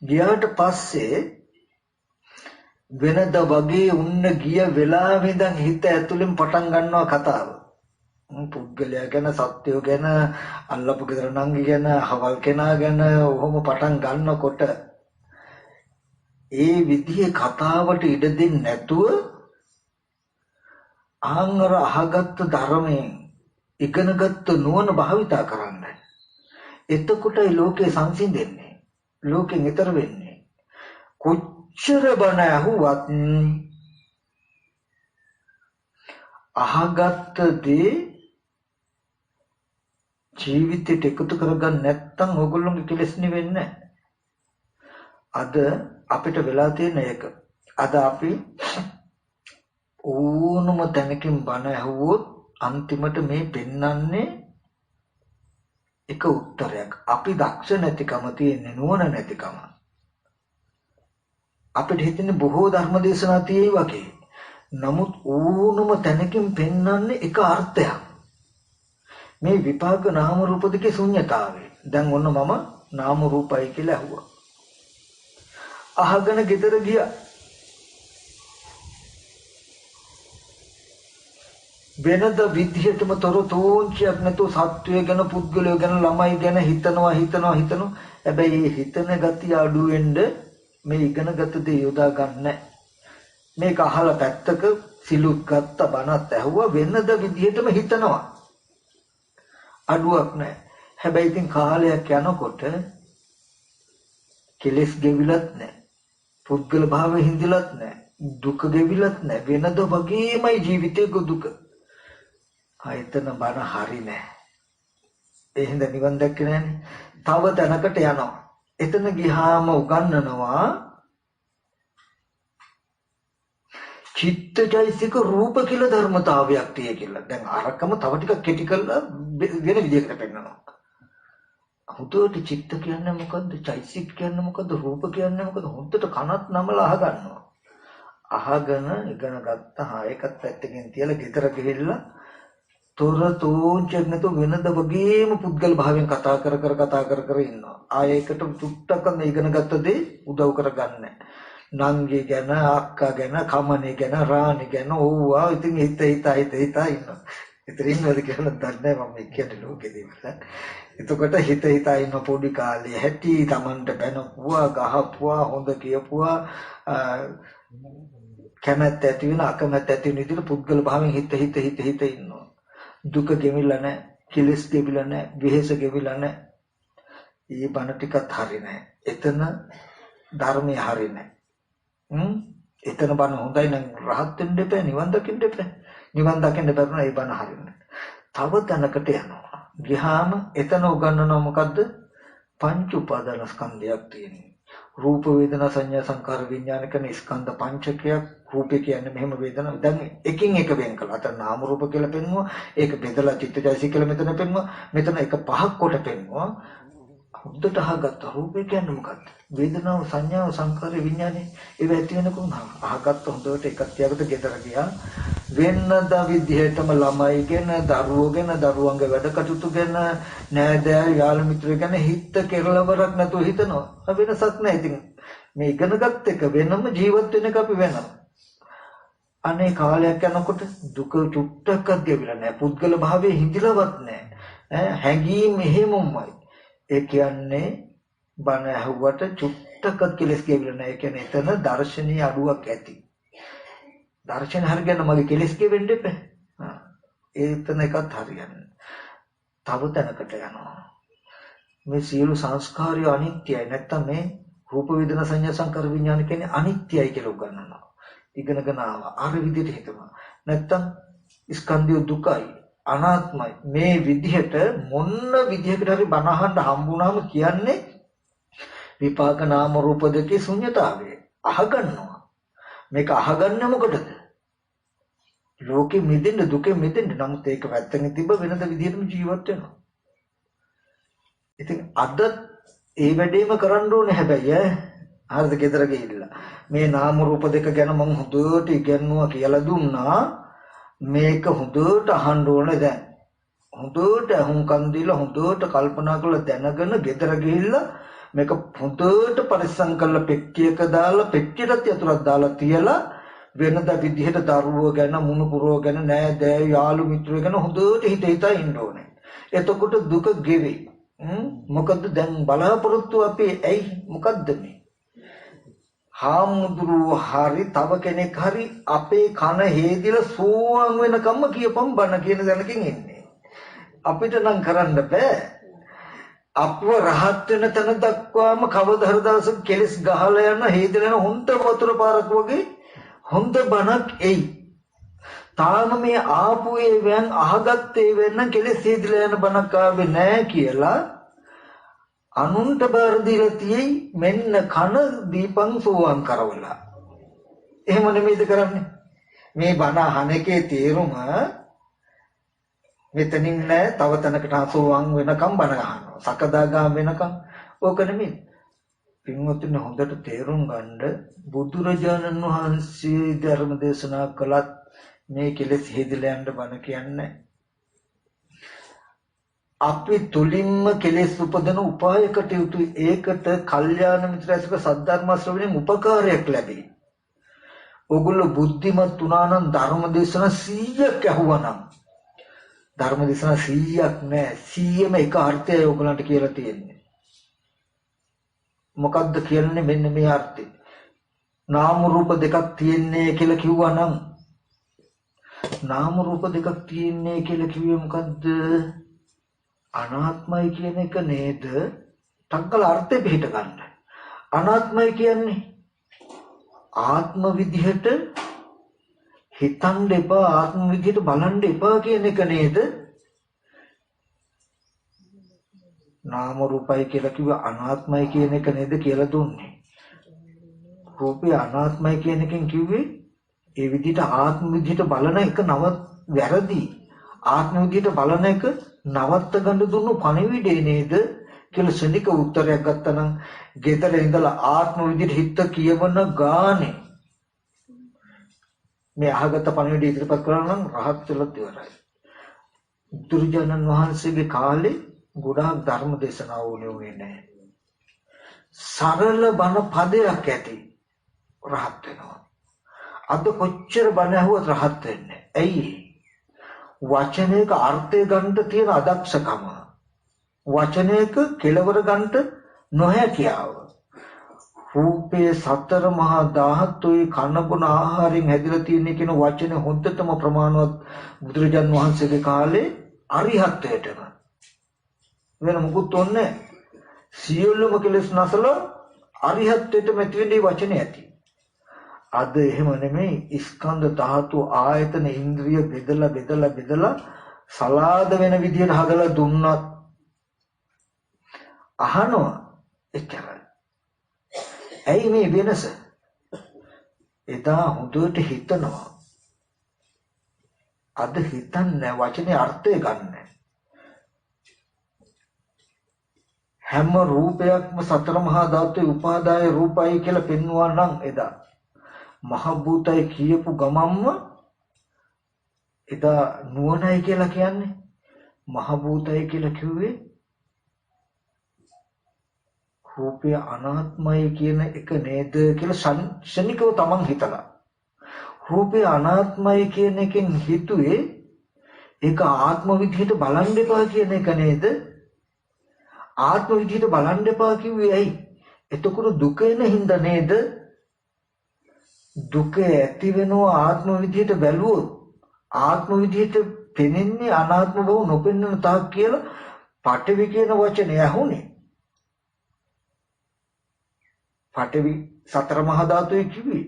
ගියාට පස්සේ වෙනද වගේ උන්න ගිය වෙලාවෙ ඉඳන් හිත ඇතුලෙන් පටන් ගන්නවා කතාව. පුද්ගලයා ගැන සත්‍යය ගැන අල්ලපු ගෙදර නංගි ගැන හවල් කෙනා ගැන ඔහොම පටන් ගන්නකොට ඒ විදිහේ කතාවට ඉඩ දෙන්නේ නැතුව ආංගර අහගත්තු ධර්මයෙන් ඉගෙනගත්තු නුවණ භාවිතා කරන්න. එතකොටයි ලෝකේ සංසිඳෙන්නේ. ලෝකෙන් ඈතර වෙන්නේ. කොච්චර බණ ඇහුවත් අහගත්ත දේ ජීවිතයට එකතු කරගන්න නැත්නම් ඕගොල්ලෝගේ කෙලෙස් නිවෙන්නේ නැහැ. අද අපිට වෙලා තියෙන එක. අද අපි ඕනම තැනකින් බණ ඇහුවොත් අන්තිමට මේ පෙන්වන්නේ එක උත්තරයක්. අපි දක්ෂ නැතිකම තියෙන්නේ නුවණ නැතිකම. අපිට හිතෙන්නේ බොහෝ ධර්ම දේශනා තියෙයි වගේ. නමුත් ඕනම තැනකින් පෙන්වන්නේ එක අර්ථයක්. මේ විපාක නාම රූප දෙකේ ශුන්‍යතාවය. දැන් ඔන්න මම නාම රූපයි කියලා ඇහුවා. අහගෙන ගෙදර ගියා. වෙනද විදිහටම තොර තෝංචියක් නැතුව සත්වය ගැන පුද්ගලය ගැන ළමයි ගැන හිතනවා. හැබැයි මේ හිතන ගතිය අඩු වෙන්න මේ ඉගෙනගත්ත දේ යොදා ගන්න. මේක අහලා පැත්තක සිලුත් ගත්ත බණත් ඇහුවා වෙනද විදිහටම හිතනවා. අඩුවක් නැහැ. හැබැයි ඉතින් කාලයක් යනකොට කෙලස් ගෙවිලත් නැහැ. පුද්ගල භාවය හිඳිලත් නැහැ. දුක ගෙවිලත් නැහැ. වෙනද වගේමයි ජීවිතේ දුක. ආයතන බණ හරි නැහැ. ඒ හින්දා නිවන් දැක්කේ නැහනේ. තව තැනකට යනවා. එතන ගියාම උගන්වනවා චිත්තජෛසික රූප කියලා ධර්මතාවයක් tie කියලා. දැන් අරකම තව ටිකක් කෙටි කරලා වෙන විදිහකට පෙන්නනවා. හුදුට චිත්ත කියන්නේ මොකද්ද? චෛසික කියන්නේ මොකද්ද? රූප කියන්නේ මොකද්ද? හොද්දට කනත් නමලා අහගන්නවා. අහගෙන ඉගෙන ගත්තා. ඒකත් පැත්තකින් තියලා ගෙදර ගිහිල්ලා තොර තෝංචයක් නැතුව වෙනද වගේම පුද්ගල භාවයෙන් කතා කර ඉන්නවා. ආයෙකට චුට්ටක් ඉගෙන ගත්ත දේ උදව් කරගන්නේ. නංගි ගැන, අක්කා ගැන, කමනේ ගැන, රාණි ගැන ඕවා ඉතින් හිත ඉන්නවා. ඉතින් ඉන්නවද කියලා දන්නේ නැහැ මම කියන්නේ ලෝකෙදී වල. එතකොට හිත ඉන්න පොඩි කාලේ හැටි Tamanට බැනපුවා, ගහපුවා, හොඳ කියපුවා, කැමැත්ත ඇති වෙන, අකමැත්ත ඇති වෙන විදිහට පුද්ගල භාවයෙන් හිත ඉන්නවා. දුක ගෙවිලා නැහැ, කෙලෙස් ගෙවිලා නැහැ, විහෙස ගෙවිලා නැහැ. ඊ බණ ටිකත් හරි නැහැ. එතන ධර්මයේ හරි නැහැ. එතන බණ හොඳයි නම් රහත් වෙන්න එපා, නිවන් දකින්න එපා. නිවන් දකින්න බැරුණා ඒ බණ හරි නැහැ. තව තැනකට යනවා. ගියාම එතන උගන්වනවා මොකද්ද? පංච උපාදාන ස්කන්ධයක් තියෙනවා. රූප වේදනා සංඥා සංකාර විඥාන කියන ස්කන්ධ පංචකයක්. රූපේ කියන්නේ මෙහෙම වේදනා. දැන් එකින් එක වෙන් කළා. අතන නාම රූප කියලා පෙන්වුවා. ඒක බෙදලා චිත්තජයසි කියලා මෙතන පෙන්වුවා. මෙතන එක පහක් කොට පෙන්වුවා. හොඳට අහගත්ත රූපේ කියන්නේ මොකක්ද? වේදනාව සංඥාව සංකාර විඥානේ ඒව ඇති වෙනකොම අහගත්ත හොඳට එකක් තියකට ගෙදර ගියා. වෙනද විදිහටම ළමයි ගැන, දරුවෝ ගැන, දරුවන්ගේ වැඩ කටයුතු ගැන, නෑදෑ යාළු මිත්‍රයෝ ගැන හිත කෙරළවරක් නැතුව හිතනවා. වෙනසක් නැහැ. ඉතින් මේ ඉගෙනගත් එක වෙනම ජීවත් වෙන එක අපි වෙනවා. අනේ කාලයක් යනකොට දුක චුට්ටක්වත් ගෙවිලා නැහැ. පුද්ගල භාවයේ හිඳිලවත් නැහැ. හැඟීම් එහෙමමයි. ඒ කියන්නේ බණ ඇහුවට චුට්ටක්වත් කෙලස් ගෙවිලා නැහැ. ඒ කියන්නේ එතන දර්ශනීය අඩුවක් ඇති. දර්ශන හරියන මගේ කෙලස් ගෙවෙන්න එපා. එතන එකත් හරියන්නේ. තව තැනකට යනවා. මේ සියලු සංස්කාරය අනිත්‍යයි. නැත්තම් මේ රූප වේදනා සංඥා සංකාර විඥාන කියන්නේ අනිත්‍යයි කියලා උගන්වනවා. ඉගෙනගෙන ආවා. අර විදිහට හිතනවා. නැත්තම් ස්කන්ධය දුකයි, අනාත්මයි. මේ විදිහට මොන විදිහකට හරි බණ අහන්න හම්බුනාම කියන්නේ විපාක නාම රූප දෙකේ ශුන්‍යතාවය. අහගන්නවා. මේක අහගන්නේ මොකටද? ලෝකෙ මිදෙන්න, දුකෙ මිදෙන්න. නමුත් ඒක වැත්තකින් තිබ්බ වෙනද විදිහටම ජීවත් වෙනවා. ඉතින් අද ඒ වැඩේම කරන්න ඕනේ හැබැයි හරිද? ගෙදර ගිහිල්ලා මේ නාම රූප දෙක ගැන මම හොඳට ඉගෙනුවා කියලා දුන්නා. මේක හොඳට අහන්න ඕනේ දැන්. හොඳට අහුම්කන් දීලා හොඳට කල්පනා කරලා දැනගෙන ගෙදර ගිහිල්ලා මේක හොඳට පරිස්සම් කරලා පෙට්ටියක දාලා පෙට්ටියට යතුරක් දාලා තියලා වෙනද විදිහට දරුවෝ ගැන, මුණුපුරෝ ගැන, නෑදෑ යාළු මිත්‍රයෝ ගැන හොඳට හිතා ඉන්න ඕනේ. එතකොට දුක ගෙවේ. මොකද දැන් බලාපොරොත්තු අපි ඇයි මොකද්ද මේ? හාමුදුරුවෝ හරි තව කෙනෙක් හරි අපේ කන හේදිලා සෝවන් වෙනකම්ම කියපම් බණ කියන දැනකින් ඉන්නේ. අපිට නම් කරන්න බෑ. අපව රහත් වෙන තැන දක්වාම කවදා හරි දවසක කෙලස් ගහලා යන හේදිලා යන හොඳ වතුර පාරක් වගේ හොඳ බණක් එයි. තාම මේ ආපු ඒවෙන් අහගත්තේ වෙන්න කෙලස් හේදිලා යන බණක් ආවේ නෑ කියලා අනුන්ට බාර දීලා තියෙයි. මෙන්න කන දීපං සෝවන් කරවලා. එහෙම නෙමෙයිද කරන්නේ? මේ බණ අහන එකේ තේරුම මෙතනින් නෑ, තව තැනකට සෝවන් වෙනකම් බණ අහනවා. සකදාගාම වෙනකම් ඕක නෙමෙයි. පින්වත්නි හොඳට තේරුම් ගන්න බුදුරජාණන් වහන්සේ ධර්ම දේශනා කළත් මේ කෙලෙස් හේදිලා යන්න බණ කියන්නේ. අපි තුලින්ම කෙලෙස් උපදන උපායකට යුතුයි. ඒකට කල්යාණ මිත්‍රාසික සද්ධර්ම ශ්‍රවණයෙන් උපකාරයක් ලැබේ. ඕගොල්ලෝ බුද්ධිමත් වුණා නම් ධර්ම දේශනා 100ක් ඇහුවනම්, ධර්ම දේශනා 100ක් නෑ, 100ම එක අර්ථයයි ඕගොල්ලන්ට කියලා තියෙන්නේ. මොකද්ද කියන්නේ? මෙන්න මේ අර්ථය. නාම රූප දෙකක් තියෙන්නේ කියලා කිව්වනම්, නාම රූප දෙකක් තියෙන්නේ කියලා කිව්වේ මොකද්ද? අනාත්මයි කියන එක නේද? තංකල අර්ථය පිට ගන්න. අනාත්මයි කියන්නේ ආත්ම විදිහට හිතන්න එපා, ආත්ම විදිහට බලන්න එපා කියන එක නේද? නාම රූපයි කියලා කිව්ව අනාත්මයි කියන එක නේද කියලා දුන්නේ. රූපය අනාත්මයි කියන එකෙන් කිව්වේ ඒ විදිහට ආත්ම විදිහට බලන එක වැරදි. ආත්ම විදිහට බලන එක නවත්ත ගන්න දුන්නු පණිවිඩේ නේද කියලා ශනික උත්තරයක් ගත්තා නම් ගෙදර ඉඳලා ආත්ම විදිහට හිත කියවන ගානේ මේ අහගත පණිවිඩය ඉදිරිපත් කරනවා නම් රහත් වෙලත් ඉවරයි. දුර්ජනන් වහන්සේගේ කාලේ ගොඩාක් ධර්ම දේශනා වුණේ නැහැ. සරල බණ පදයක් ඇති. රහත් වෙනවා. අද කොච්චර බණ ඇහුවත් රහත් වෙන්නේ. ඇයි? වචනයක අර්ථය ගන්න තියෙන අදක්ෂකම. වචනයක කෙලවර ගන්න නොහැකියාව. රූපේ සතර මහා ධාතුයි කන බොන ආහාරයෙන් හැදිලා තියෙන කියන වචනේ හොද්දටම ප්‍රමාණවත් බුදුරජාන් වහන්සේගේ කාලේ අරිහත්ත්වයටම වෙන මුකුත් ඕනේ සියලුම කෙලෙස් නැසලා අරිහත්ත්වයට මෙති වෙන්නේ වචනේ ඇති. අද එහෙම නෙමෙයි ස්කන්ධ ධාතු ආයතන ඉන්ද්‍රිය බෙදලා සලාද වෙන විදියට හදලා දුන්නත් අහනවා එච්චරයි. ඇයි මේ වෙනස? එදා හොඳට හිතනවා. අද හිතන්නේ වචනේ අර්ථය ගන්න. හැම රූපයක්ම සතර මහා ධාතුවේ උපාදාය රූපයි කියලා පෙන්වුවා නම් එදා මහ භූතයි කියපු ගමම්ම එදා නුවණයි කියලා කියන්නේ මහ භූතයි කියලා කිව්වේ රූපය අනාත්මයි කියන එක නේද කියලා ශනිකව තමන් හිතලා රූපය අනාත්මයි කියන එකෙන් හිතුවේ ඒක ආත්ම විදිහට බලන්න එපා කියන එක නේද? ආත්ම විදිහට බලන්න එපා කිව්වේ ඇයි? එතකොට දුක එන හින්දා නේද? දුක ඇති වෙනවා ආත්ම විදිහට බැලුවොත් ආත්ම විදිහට පෙනෙන්නේ අනාත්ම බව නොපෙනෙන තාක් කියලා පඨවි කියන වචනේ ඇහුනේ. පඨවි සතර මහා ධාතුයි කිව්වේ.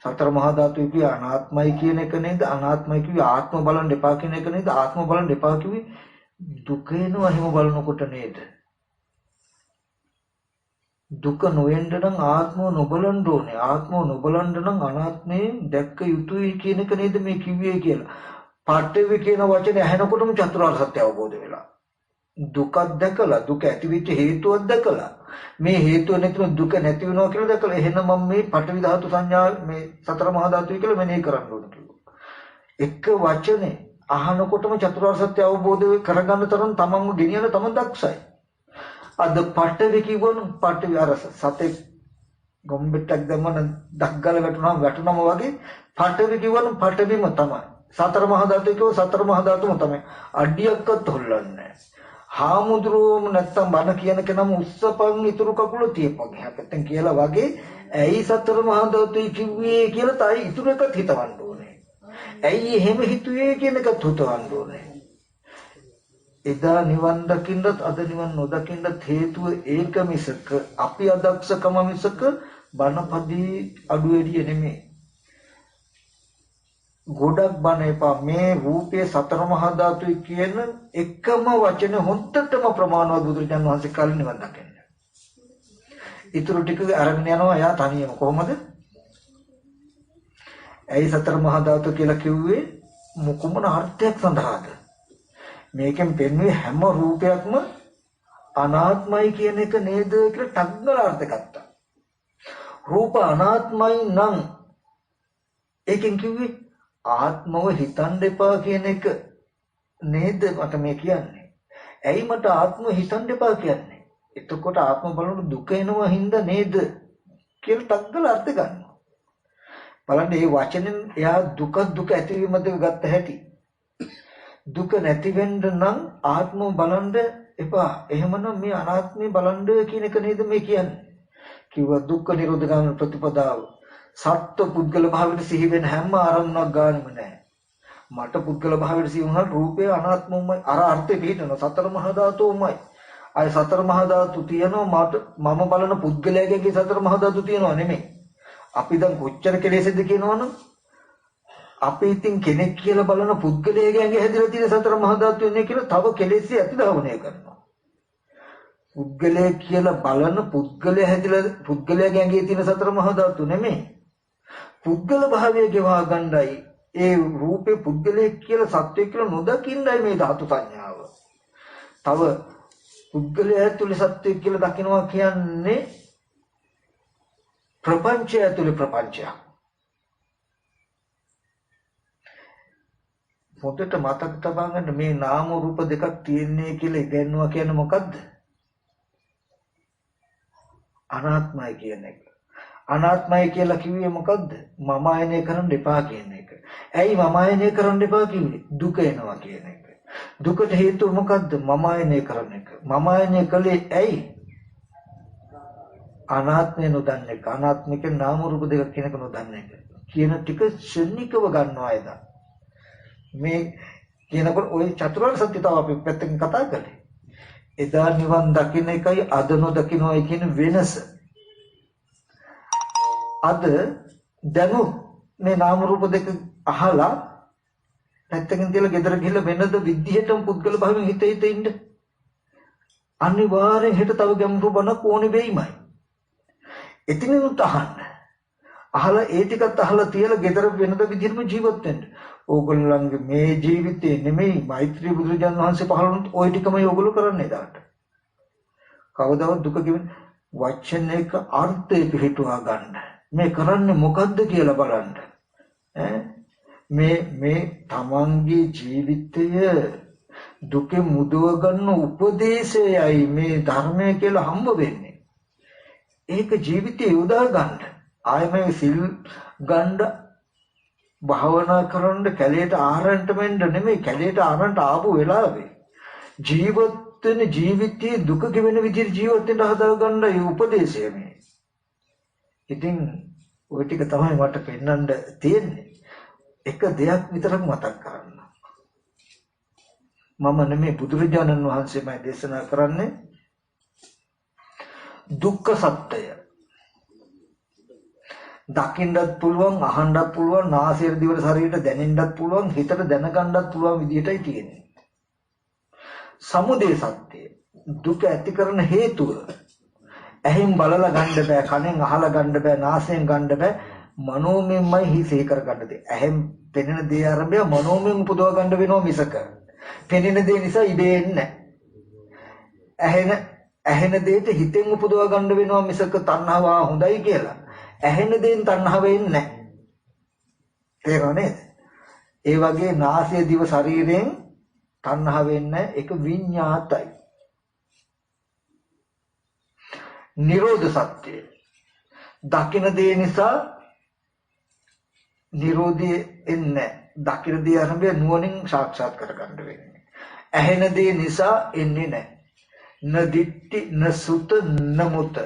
සතර මහා ධාතුයි කිව්වේ අනාත්මයි කියන එක නේද? අනාත්මයි කිව්වේ ආත්ම බලන්න එපා කියන එක නේද? ආත්ම බලන්න එපා කිව්වේ දුක එනවා හිම බලනකොට නේද? දුක නොවෙන්න නම් ආත්මව නොබලන්න ඕනේ. ආත්මව නොබලන්න නම් අනාත්මේ දැක්ක යුතුයි කියන එක නේද මේ කිව්වේ කියලා. පඨවි කියන වචනේ ඇහෙනකොටම චතුරාර්ය සත්‍ය අවබෝධ වෙලා. දුකක් දැකලා දුක ඇතිවෙච්ච හේතුවක් දැකලා මේ හේතුව නැතිව දුක නැති වෙනවා කියලා දැකලා එහෙනම් මම මේ පඨවි ධාතු සංඥා මේ සතර මහා ධාතුයි කියලා මෙනෙහි කරන්න ඕන කිව්වා. එක වචනේ අහනකොටම චතුරාර්ය සත්‍ය අවබෝධ කරගන්න තරම් තමන්ව ගෙනියන තමන් දක්ෂයි. අද පඨවි කිව්වොත් පඨවි අර සතේ ගොම්බෙට්ටක් දැම්මම දක්ගල වැටුනම වගේ පඨවි කිව්වොත් පඨවිම තමයි. සතර මහා ධාතුයි කිව්වොත් සතර මහා ධාතුම තමයි. අඩියක්වත් හොල්ලන්නේ නැහැ. හාමුදුරුවෝම නැත්තම් බණ කියන කෙනම උස්සපන් ඉතුරු කකුල තියපන් හැපෙන් කියලා වගේ ඇයි සතර මහා ධාතුයි කිව්වේ කියලා තයි ඉතුරු එකත් හිතවන්න ඕනේ. ඇයි එහෙම හිතුවේ කියන එකත් හිතවන්න ඕනේ. එදා නිවන් දකින්නත් අද නිවන් නොදකින්නත් හේතුව ඒක මිසක අපි අදක්ෂකම මිසක බණපදී අඩු එළිය නෙමෙයි. ගොඩක් බණ එපා මේ රූපයේ සතර මහා ධාතුයි කියන එකම වචන හොන්දටම ප්‍රමාණවත් බුදුරජාණන් වහන්සේ කාලේ නිවන් දකින්න. ඊටු ටික අරගෙන යනවා එයා තනියම කොහොමද? ඇයි සතර මහා ධාතු කියලා කිව්වේ මොකමන අර්ථයක් සඳහාද? මේකෙන් පෙන්වන්නේ හැම රූපයක්ම අනාත්මයි කියන එක නේද කියලා ටග්ගල අර්ථ ගත්තා. රූප අනාත්මයි නම් ඒකෙන් කිව්වේ ආත්මව හිතන්න එපා කියන එක නේද මට මේ කියන්නේ. ඇයි මට ආත්මව හිතන්න එපා කියන්නේ? එතකොට ආත්ම බලන දුක එනවා හින්දා නේද කියලා ටග්ගල අර්ථ ගන්නවා. බලන්න මේ වචනෙන් එයා දුක ඇතිවීමද ගත්ත හැටි. දුක නැති වෙන්න නම් ආත්මව බලන්න එපා. එහෙමනම් මේ අනාත්මය බලන්න කියන එක නේද මේ කියන්නේ. කිව්වා දුක්ඛ නිරෝධ ගාමී ප්‍රතිපදාව. සත්ත්ව පුද්ගල භාවයට සිහි වෙන හැම ආරම්භයක් ගානෙම නැහැ. මට පුද්ගල භාවයට සිහි වුණා රූපය අනාත්මමයි අර අර්ථෙ පිටන සතර මහා ධාතුමයි. අය සතර මහා ධාතු තියෙනවා මම බලන පුද්ගලයාගේ සතර මහා ධාතු තියෙනවා නෙමෙයි. අපි දැන් කොච්චර කෙලෙසද කියනවනම් අපි ඉතින් කෙනෙක් කියලා බලන පුද්ගලයාගේ හැදිලා තියෙන සතර මහා ධාතු වෙන්නේ කියලා තව කෙලෙස් ඇතිදවණය කරනවා. පුද්ගලයා කියලා බලන පුද්ගලයා හැදිලා පුද්ගලයාගේ ඇඟේ තියෙන සතර මහා ධාතු නෙමෙයි. පුද්ගල භාවය ගෙවා ගන්නයි ඒ රූපේ පුද්ගලයෙක් කියලා සත්වයෙක් කියලා නොදකින්නයි මේ ධාතු සංඥාව. තව පුද්ගලයා ඇතුලේ සත්වයෙක් කියලා දකිනවා කියන්නේ ප්‍රපංචය ඇතුලේ ප්‍රපංචයක්. පොතට මතක තබා ගන්න මේ නාම රූප දෙකක් තියෙන්නේ කියලා ඉගෙනනවා කියන්නේ මොකද්ද? අනාත්මයි කියන එක. අනාත්මයි කියලා කිව්වේ මොකද්ද? මම ආයනය කරන්න එපා කියන එක. ඇයි මම ආයනය කරන්න එපා කිව්වේ? දුක එනවා කියන එක. දුකට හේතුව මොකද්ද? මම ආයනය කරන එක. මම ආයනය කළේ ඇයි? අනාත්මය නොදන්න එක. අනාත්මික නාම රූප දෙක කියනක නොදන්න එක. කියන ටික ශුන්නිකව ගන්නවා එදා. මේ කියනකොට ওই චතුරාර්ය සත්‍ය තව අපි පැත්තකින් කතා කළේ. එදා නිවන් දකින්න එකයි අද නොදකින්නයි කියන වෙනස. අද දැනුත් මේ නාම රූප දෙක අහලා පැත්තකින් තියලා ගෙදර ගිහලා වෙනද විදිහටම පුද්ගල භාවයෙන් හිත ඉන්න. අනිවාර්යෙන් හිත තව ගැඹුරු බණක් ඕනේ වෙයිමයි. එතනිනුත් අහන්න. අහලා ඒ ටිකත් අහලා තියලා ගෙදර වෙනද විදිහටම ජීවත් වෙන්න. ඕගොල්ලන්ගේ මේ ජීවිතේ නෙමෙයි මෛත්‍රී බුදුරජාණන් වහන්සේ පහළ වුණත් ওই ටිකමයි ඕගොල්ලෝ කරන්නේ දාට. කවදාවත් දුක කියන වචනයක අර්ථය පිළිටුවා ගන්න. මේ කරන්නේ මොකද්ද කියලා බලන්න. මේ තමන්ගේ ජීවිතය දුකෙන් මුදව ගන්න උපදේශයයි මේ ධර්මය කියලා හම්බ වෙන්නේ. ඒක ජීවිතේ යොදා ගන්න. ආයෙ මේ සිල් ගන්න භාවනා කරන්න කැලේට ආරන්ට වෙන්න නෙමෙයි කැලේට ආරන්ට ආපු වෙලාවේ ජීවත් වෙන ජීවිතයේ දුක ගෙවෙන විදිහට ජීවත් වෙන්න හදා ගන්න ඒ උපදේශය මේ. ඉතින් ওই ටික තමයි මට පෙන්වන්න තියෙන්නේ. එක දෙයක් විතරක් මතක් කරන්න. මම නෙමෙයි බුදුරජාණන් වහන්සේමයි දේශනා කරන්නේ දුක්ඛ සත්‍යය. දකින්නත් පුළුවන්, අහන්නත් පුළුවන්, නාසයට දිවට ශරීරයට දැනෙන්නත් පුළුවන්, හිතට දැනගන්නත් පුළුවන් විදිහටයි තියෙන්නේ. සමුදය සත්‍යය. දුක ඇති කරන හේතුව. ඇහෙන් බලලා ගන්න බෑ, කනෙන් අහලා ගන්න බෑ, නාසයෙන් ගන්න බෑ. මනෝමයමයි හිසේ කර ගන්න දේ. ඇහෙන් පෙනෙන දේ ආරම්භය මනෝමයෙන් උපදව ගන්න වෙනවා මිසක. පෙනෙන දේ නිසා ඉබේ එන්නේ නැහැ. ඇහෙන දෙයට හිතෙන් උපදව ගන්න වෙනවා මිසක තණ්හාව හොඳයි කියලා. ඇහෙන දේෙන් තණ්හාව එන්නේ නැහැ. තේරෙනව නේද? ඒ වගේ නාසය දිව ශරීරයෙන් තණ්හාව එන්නේ ඒක විඤ්ඤාතයි. නිරෝධ සත්‍යය. දකින දේ නිසා නිරෝධය එන්නේ. දකින දේ ආරම්භය නුවණින් සාක්ෂාත් කරගන්න වෙන්නේ. ඇහෙන දේ නිසා එන්නේ නැහැ. න දිට්ඨි න සුත න මුත.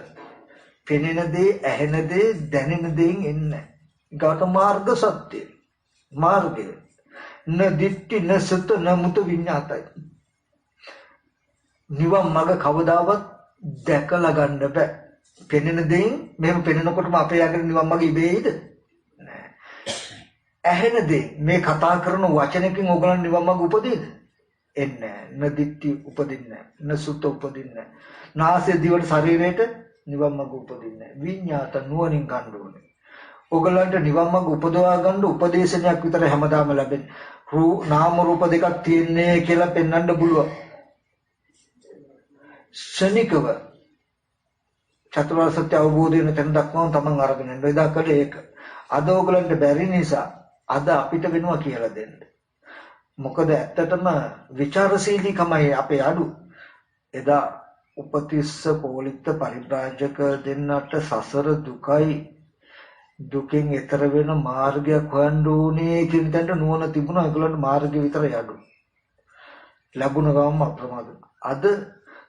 පෙනෙන දේ, ඇහෙන දේ, දැනෙන දේෙන් එන්නේ. ඊට මාර්ග සත්‍යය. මාර්ගය. න දිට්ඨි න සුත න මුත විඤ්ඤාතයි. නිවන් මඟ කවදාවත් දැකලා ගන්න බෑ. පෙනෙන දෙයින් මෙහෙම පෙනෙනකොටම අපේ යන්නේ නිවන් මඟ ඉබේයිද? නෑ. ඇහෙන දේ මේ කතා කරන වචනකින් ඕගලන් නිවන් මඟ උපදීද? එන්නේ නෑ. න දිට්ඨි උපදින්නේ නෑ. න සුත උපදින්නේ නෑ. නාසය දිවට ශරීරයට නිවන් මඟ උපදින්නේ නෑ. විඤ්ඤාත නුවණින් ගන්න ඕනේ. ඕගලන්ට නිවන් මඟ උපදවා ගන්න උපදේශනයක් විතර හැමදාම ලැබෙන්නේ. නාම රූප දෙකක් තියෙන්නේ කියලා පෙන්වන්න පුළුවන්. ශනිකව චතුරාර්ය සත්‍ය අවබෝධ වෙන තැන දක්වාම තමන් අරගෙන යන්න. එදා කළේ ඒක. අද ඕගලන්ට බැරි නිසා අද අපිට වෙනවා කියලා දෙන්න. මොකද ඇත්තටම විචාරශීලීකමයි අපේ අඩු. එදා උපතිස්ස පොලිත්ත පරිබ්‍රාජක දෙන්නට සසර දුකයි දුකෙන් එතර වෙන මාර්ගයක් හොයන්න ඕනේ කියන තැනට නුවණ තිබුණා. ඒගොල්ලන්ට මාර්ගය විතරයි අඩු. ලැබුණ ගමන් අප්‍රමාද. අද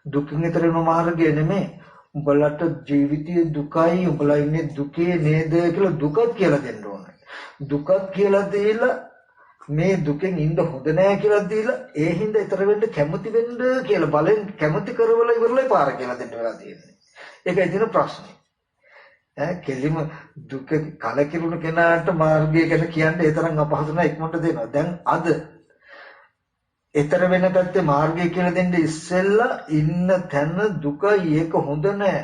දුකින් එතර වෙන මාර්ගය නෙමෙයි. උඹලට ජීවිතයේ දුකයි, උඹලා ඉන්නේ දුකේ නේද කියලා දුකත් කියලා දෙන්න ඕනේ. දුකත් කියලා දීලා මේ දුකෙන් ඉන්න හොඳ නෑ කියලා දීලා ඒ හින්දා ඊතර වෙන්න කැමති වෙන්න කියලා බලෙන් කැමති කරවලා ඉවරලයි පාර කියලා දෙන්න වෙලා තියෙන්නේ. ඒකයි තියෙන ප්‍රශ්නේ. කෙලිම දුක කලකිරුණු කෙනාට මාර්ගය ගැන කියන්නේ ඒ තරම් අපහසු නෑ, ඉක්මනට දෙනවා. දැන් අද ඊතර වෙන පැත්තේ මාර්ගය කියලා දෙන්න ඉස්සෙල්ලා ඉන්න තැන දුකයි, ඒක හොඳ නෑ.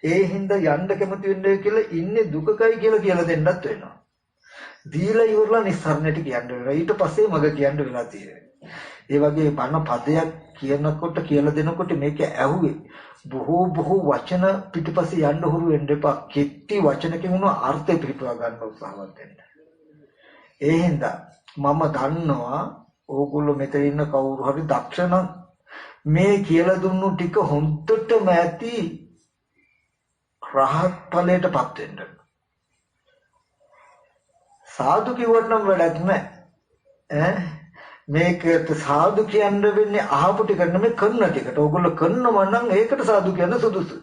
ඒ හින්දා යන්න කැමති වෙන්නේ කියලා ඉන්නේ දුකකයි කියලා දෙන්නත් වෙනවා. දීලා ඉවරලා නිස්සාරණයට කියන්න වෙනවා. ඊට පස්සේ මග කියන්න වෙලා තියෙනවා. ඒ වගේ බණ පදයක් කියනකොට කියලා දෙනකොට මේක ඇහුවේ බොහෝ වචන පිටිපස්සේ යන්න හුරු වෙන්න එපා. කෙටි වචනකින් උන අර්ථය පිටවා ගන්න උත්සාහවත් වෙන්න. ඒ හින්දා මම දන්නවා ඕගොල්ලෝ මෙතන ඉන්න කවුරු හරි දක්ෂ නම් මේ කියලා දුන්නු ටික හොඳටම ඇති රහත් ඵලයටපත් වෙන්න. සාදු කිව්වට නම් වැඩක් නැහැ. මේකට සාදු කියන්න වෙන්නේ අහපු ටික නෙමෙයි කරන ටිකට. ඕගොල්ලෝ කරනවා නම් ඒකට සාදු කියන්න සුදුසුයි.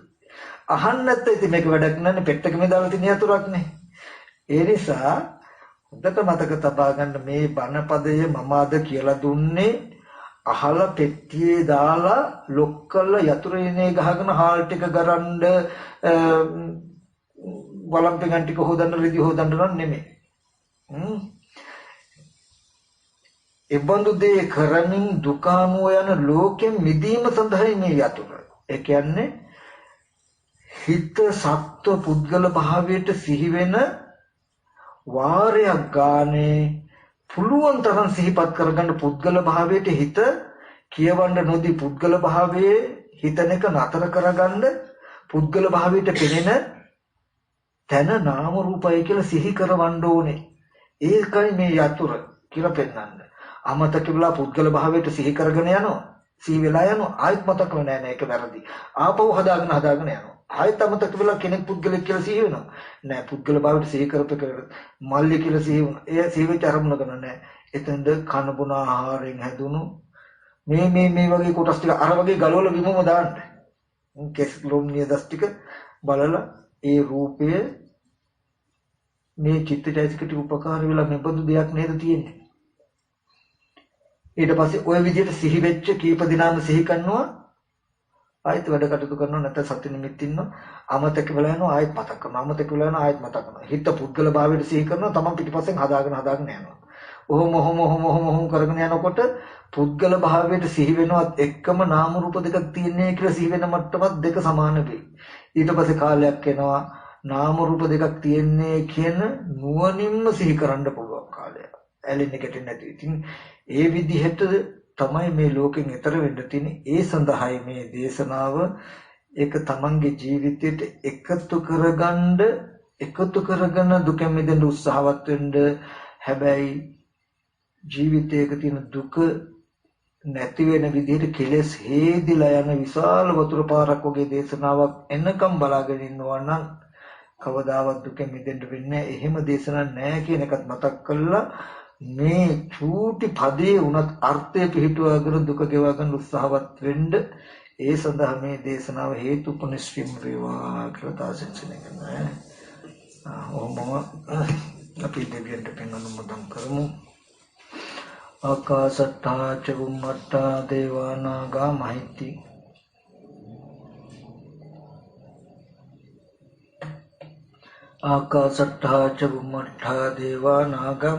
අහන්න නැත්නම් ඉතින් මේක වැඩක් නැහැ. පෙට්ටක මේ දාලා තියෙන යතුරක්නේ. ඒ නිසා හොඳට මතක තබා ගන්න මේ බණපදය මම අද කියලා දුන්නේ අහලා පෙට්ටියේ දාලා ලොක් කරලා යතුරේනේ ගහගෙන හාල් ටික ගරන්න වලම්පිකන් ටික හොදන්න රිදි හොදන්න නම් නෙමෙයි. එබඳු දේ කරමින් දුකානුව යන ලෝකෙන් මිදීම සඳහායි මේ යතුර. ඒ කියන්නේ හිත සත්ව පුද්ගල භාවයට සිහි වෙන වාරයක් ගානේ පුළුවන් තරම් සිහිපත් කරගන්න පුද්ගල භාවයට හිත කියවන්න නොදී පුද්ගල භාවයේ හිතන එක නතර කරගන්න පුද්ගල භාවයට පෙනෙන තන නාම රූපය කියලා සිහි කරවන්න ඕනේ. ඒකයි මේ යතුර කියලා පෙන්වන්න. අමතක වෙලා පුද්ගල භාවයට සිහි කරගෙන යනවා. සිහි වෙලා යනවා. ආයෙත් මතක වෙන්නේ නැහැ. ඒක වැරදි. ආපහු හදාගෙන යනවා. ආයෙත් අමතක වෙලා කෙනෙක් පුද්ගලෙක් කියලා සිහි වෙනවා. නෑ පුද්ගල භාවයට සිහි කරපේක මල්ලි කියලා සිහි වුණා. ඒ සිහි වෙච්ච අරමුණ ගන්න නෑ. එතෙන්ද කන බොන ආහාරයෙන් හැදුණු මේ වගේ කොටස් ටික අර වගේ ගලවලා විමම දාන්න. කෙස් ලොම් නියදස් ටික බලලා ඒ රූපය මේ චිත්තචෛතසිකට උපකාර වෙලා මෙබඳු දෙයක් නේද තියෙන්නේ. ඊට පස්සේ ওই විදිහට සිහි වෙච්ච කීප දිනාම සිහි කරනවා ආයෙත් වැඩ කටයුතු කරනවා නැත්නම් සති නිමිත්ත ඉන්නවා අමතක වෙලා යනවා ආයෙත් මතක් කරනවා අමතක වෙලා යනවා ආයෙත් මතක් කරනවා හිත පුද්ගල භාවයට සිහි කරනවා තමන් පිටිපස්සෙන් හදාගෙන යනවා ඔහොම කරගෙන යනකොට පුද්ගල භාවයට සිහි වෙනවත් එක්කම නාම රූප දෙකක් තියෙන්නේ කියලා සිහි වෙන මට්ටමත් දෙක සමාන වෙයි ඊට පස්සේ කාලයක් එනවා නාම රූප දෙකක් තියෙන්නේ කියන නුවණින්ම සිහි කරන්න පුළුවන් කාලයක් ඇලෙන්නේ ගැටෙන්නේ නැති ඉතින් ඒ විදිහට තමයි මේ ලෝකෙන් ඈතර වෙන්න තියෙන්නේ ඒ සඳහායි මේ දේශනාව ඒක තමන්ගේ ජීවිතයට එකතු කරගෙන දුකෙන් මිදෙන්න උත්සාහවත් වෙන්න හැබැයි ජීවිතයක තියෙන දුක නැති වෙන විදිහට කෙලෙස් හේදිලා යන විශාල වතුර පාරක් වගේ දේශනාවක් එන්නකම් බලාගෙන ඉන්නවා නම් කවදාවත් දුකෙන් මිදෙන්න වෙන්නේ නැහැ එහෙම දේශනා නැහැ කියන එකත් මතක් කරලා මේ චූටි පදේ උනත් අර්ථය පිහිටුවාගෙන දුක ගෙවා ගන්න උත්සාහවත් වෙන්න ඒ සඳහා මේ දේශනාව හේතුපනිස්සිම වේවා කියලා තාසෙන්සනේ කරනවා. ඔහොම අපි දෙවියන්ට පින් අනුමෝදන් කරමු. ආකාසට්ටා චුම්මට්ටා දේවානාගා මහිත්‍ති ආකාසට්ටා චුම්මට්ටා දේවානාගා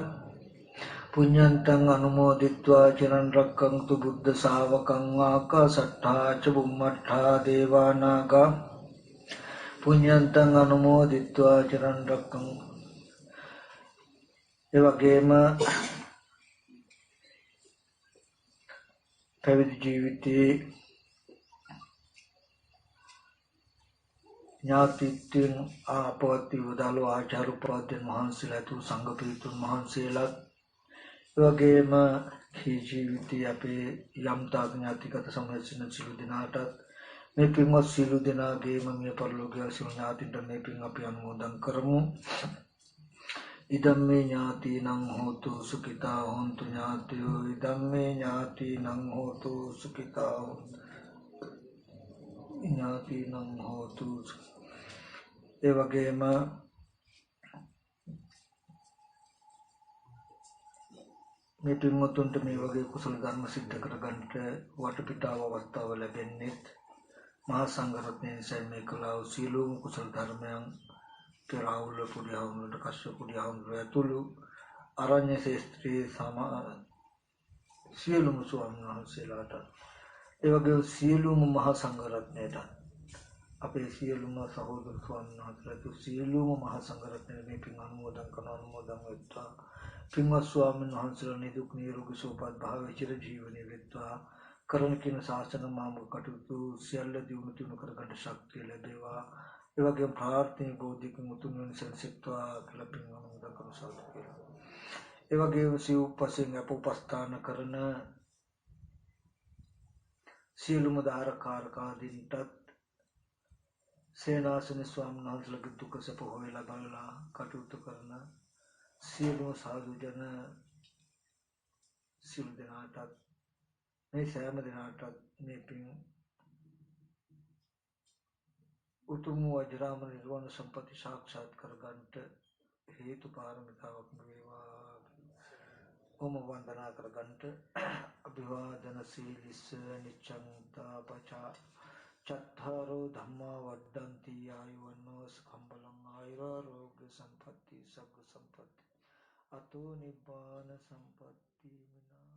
පුඤ්ඤන්තං අනුමෝදිत्वा චිරන් රැක්කන්තු බුද්ධ ශාවකං ආකාසට්ටා ච බුම්මට්ටා දේවානාගා පුඤ්ඤන්තං අනුමෝදිत्वा චිරන් රැක්කං ඒ වගේම පැවිදි ජීවිතයේ ඥාතිත්වයෙන් ආපවති වදාළු ආචාර්ය උපාධ්‍යයන් වහන්සේලා තු සංඝ පිරිතුන් වහන්සේලා වගේම ජීවිතයේ අපේ යම් තාක් ඥාතිගත සමයසින සිළු දිනාටත් මේ පින්වත් සිළු දිනාගේම මේ පරිලෝකීය සිළු ඥාතින්ට මේ පින් අපි අනුමෝදන් කරමු. ඉදම්මේ ඥාතිනං හෝතු සුඛිතා හොන්තු ඥාතියෝ ඉදම්මේ ඥාතිනං හෝතු සුඛිතා ඥාතිනං හෝතු ඒ වගේම මේ පින්වතුන්ට මේ වගේ කුසල ධර්ම සිද්ධ කරගන්නට වටපිටාව අවස්ථාව ලැබෙන්නේ මහා සංඝරත්නයේ සෑම කලාව සීලෝම කුසල ධර්මයන් පෙරාවුල පුඩියවුලට කශ්‍යප පුඩියවුල ඇතුළු අරණ්‍ය ශේත්‍රයේ සියලුම ස්වාමීන් වහන්සේලාට ඒ වගේ සියලුම මහා සංඝරත්නයට අපේ සියලුම සහෝදර ස්වාමීන් වහන්සේලාට සියලුම මහා සංඝරත්නය මේ පින් අනුමෝදන් වෙත්වා පින්වත් ස්වාමීන් වහන්සේලා නිදුක් නිරෝගී සුවපත් භාවයේ චිර ජීවනයේ වෙත්වා කරන කින ශාසන මාර්ග කටයුතු සියල්ල දියුණු තුන කරගන්න ශක්තිය ලැබේවා ඒ වගේම ප්‍රාර්ථනා බෝධික මුතුන් වෙනසෙත්වා කියලා පින් අනුමෝදන් කරන සාදුකේ ඒ වගේම සිව්පසෙන් අපෝපස්ථාන කරන සියලුම ධාරකාරකාදීන්ටත් සේනාසන ස්වාමීන් වහන්සේලාගේ දුක සැප හොයලා බලලා කටයුතු කරන සියලුම සාදු ජන සියලු දෙනාටත් මේ සෑම දෙනාටත් මේ පින් උතුම් වජිරාම නිර්වාණ සම්පatti සාක්ෂාත් කරගන්නට හේතු පාරමිතාවක් වේවා. ඕම වන්දනා කරගන්නට අභිවාදන සීලිස නිච්ඡං තාපචා චත්තාරෝ ධම්මා වඩ්ඩಂತಿ ආයුවන්නෝ සුඛං බලං ආයුරාෝග්‍ය සම්පatti සග්ග සම්පatti අතෝ නිබ්බාන සම්පatti විනා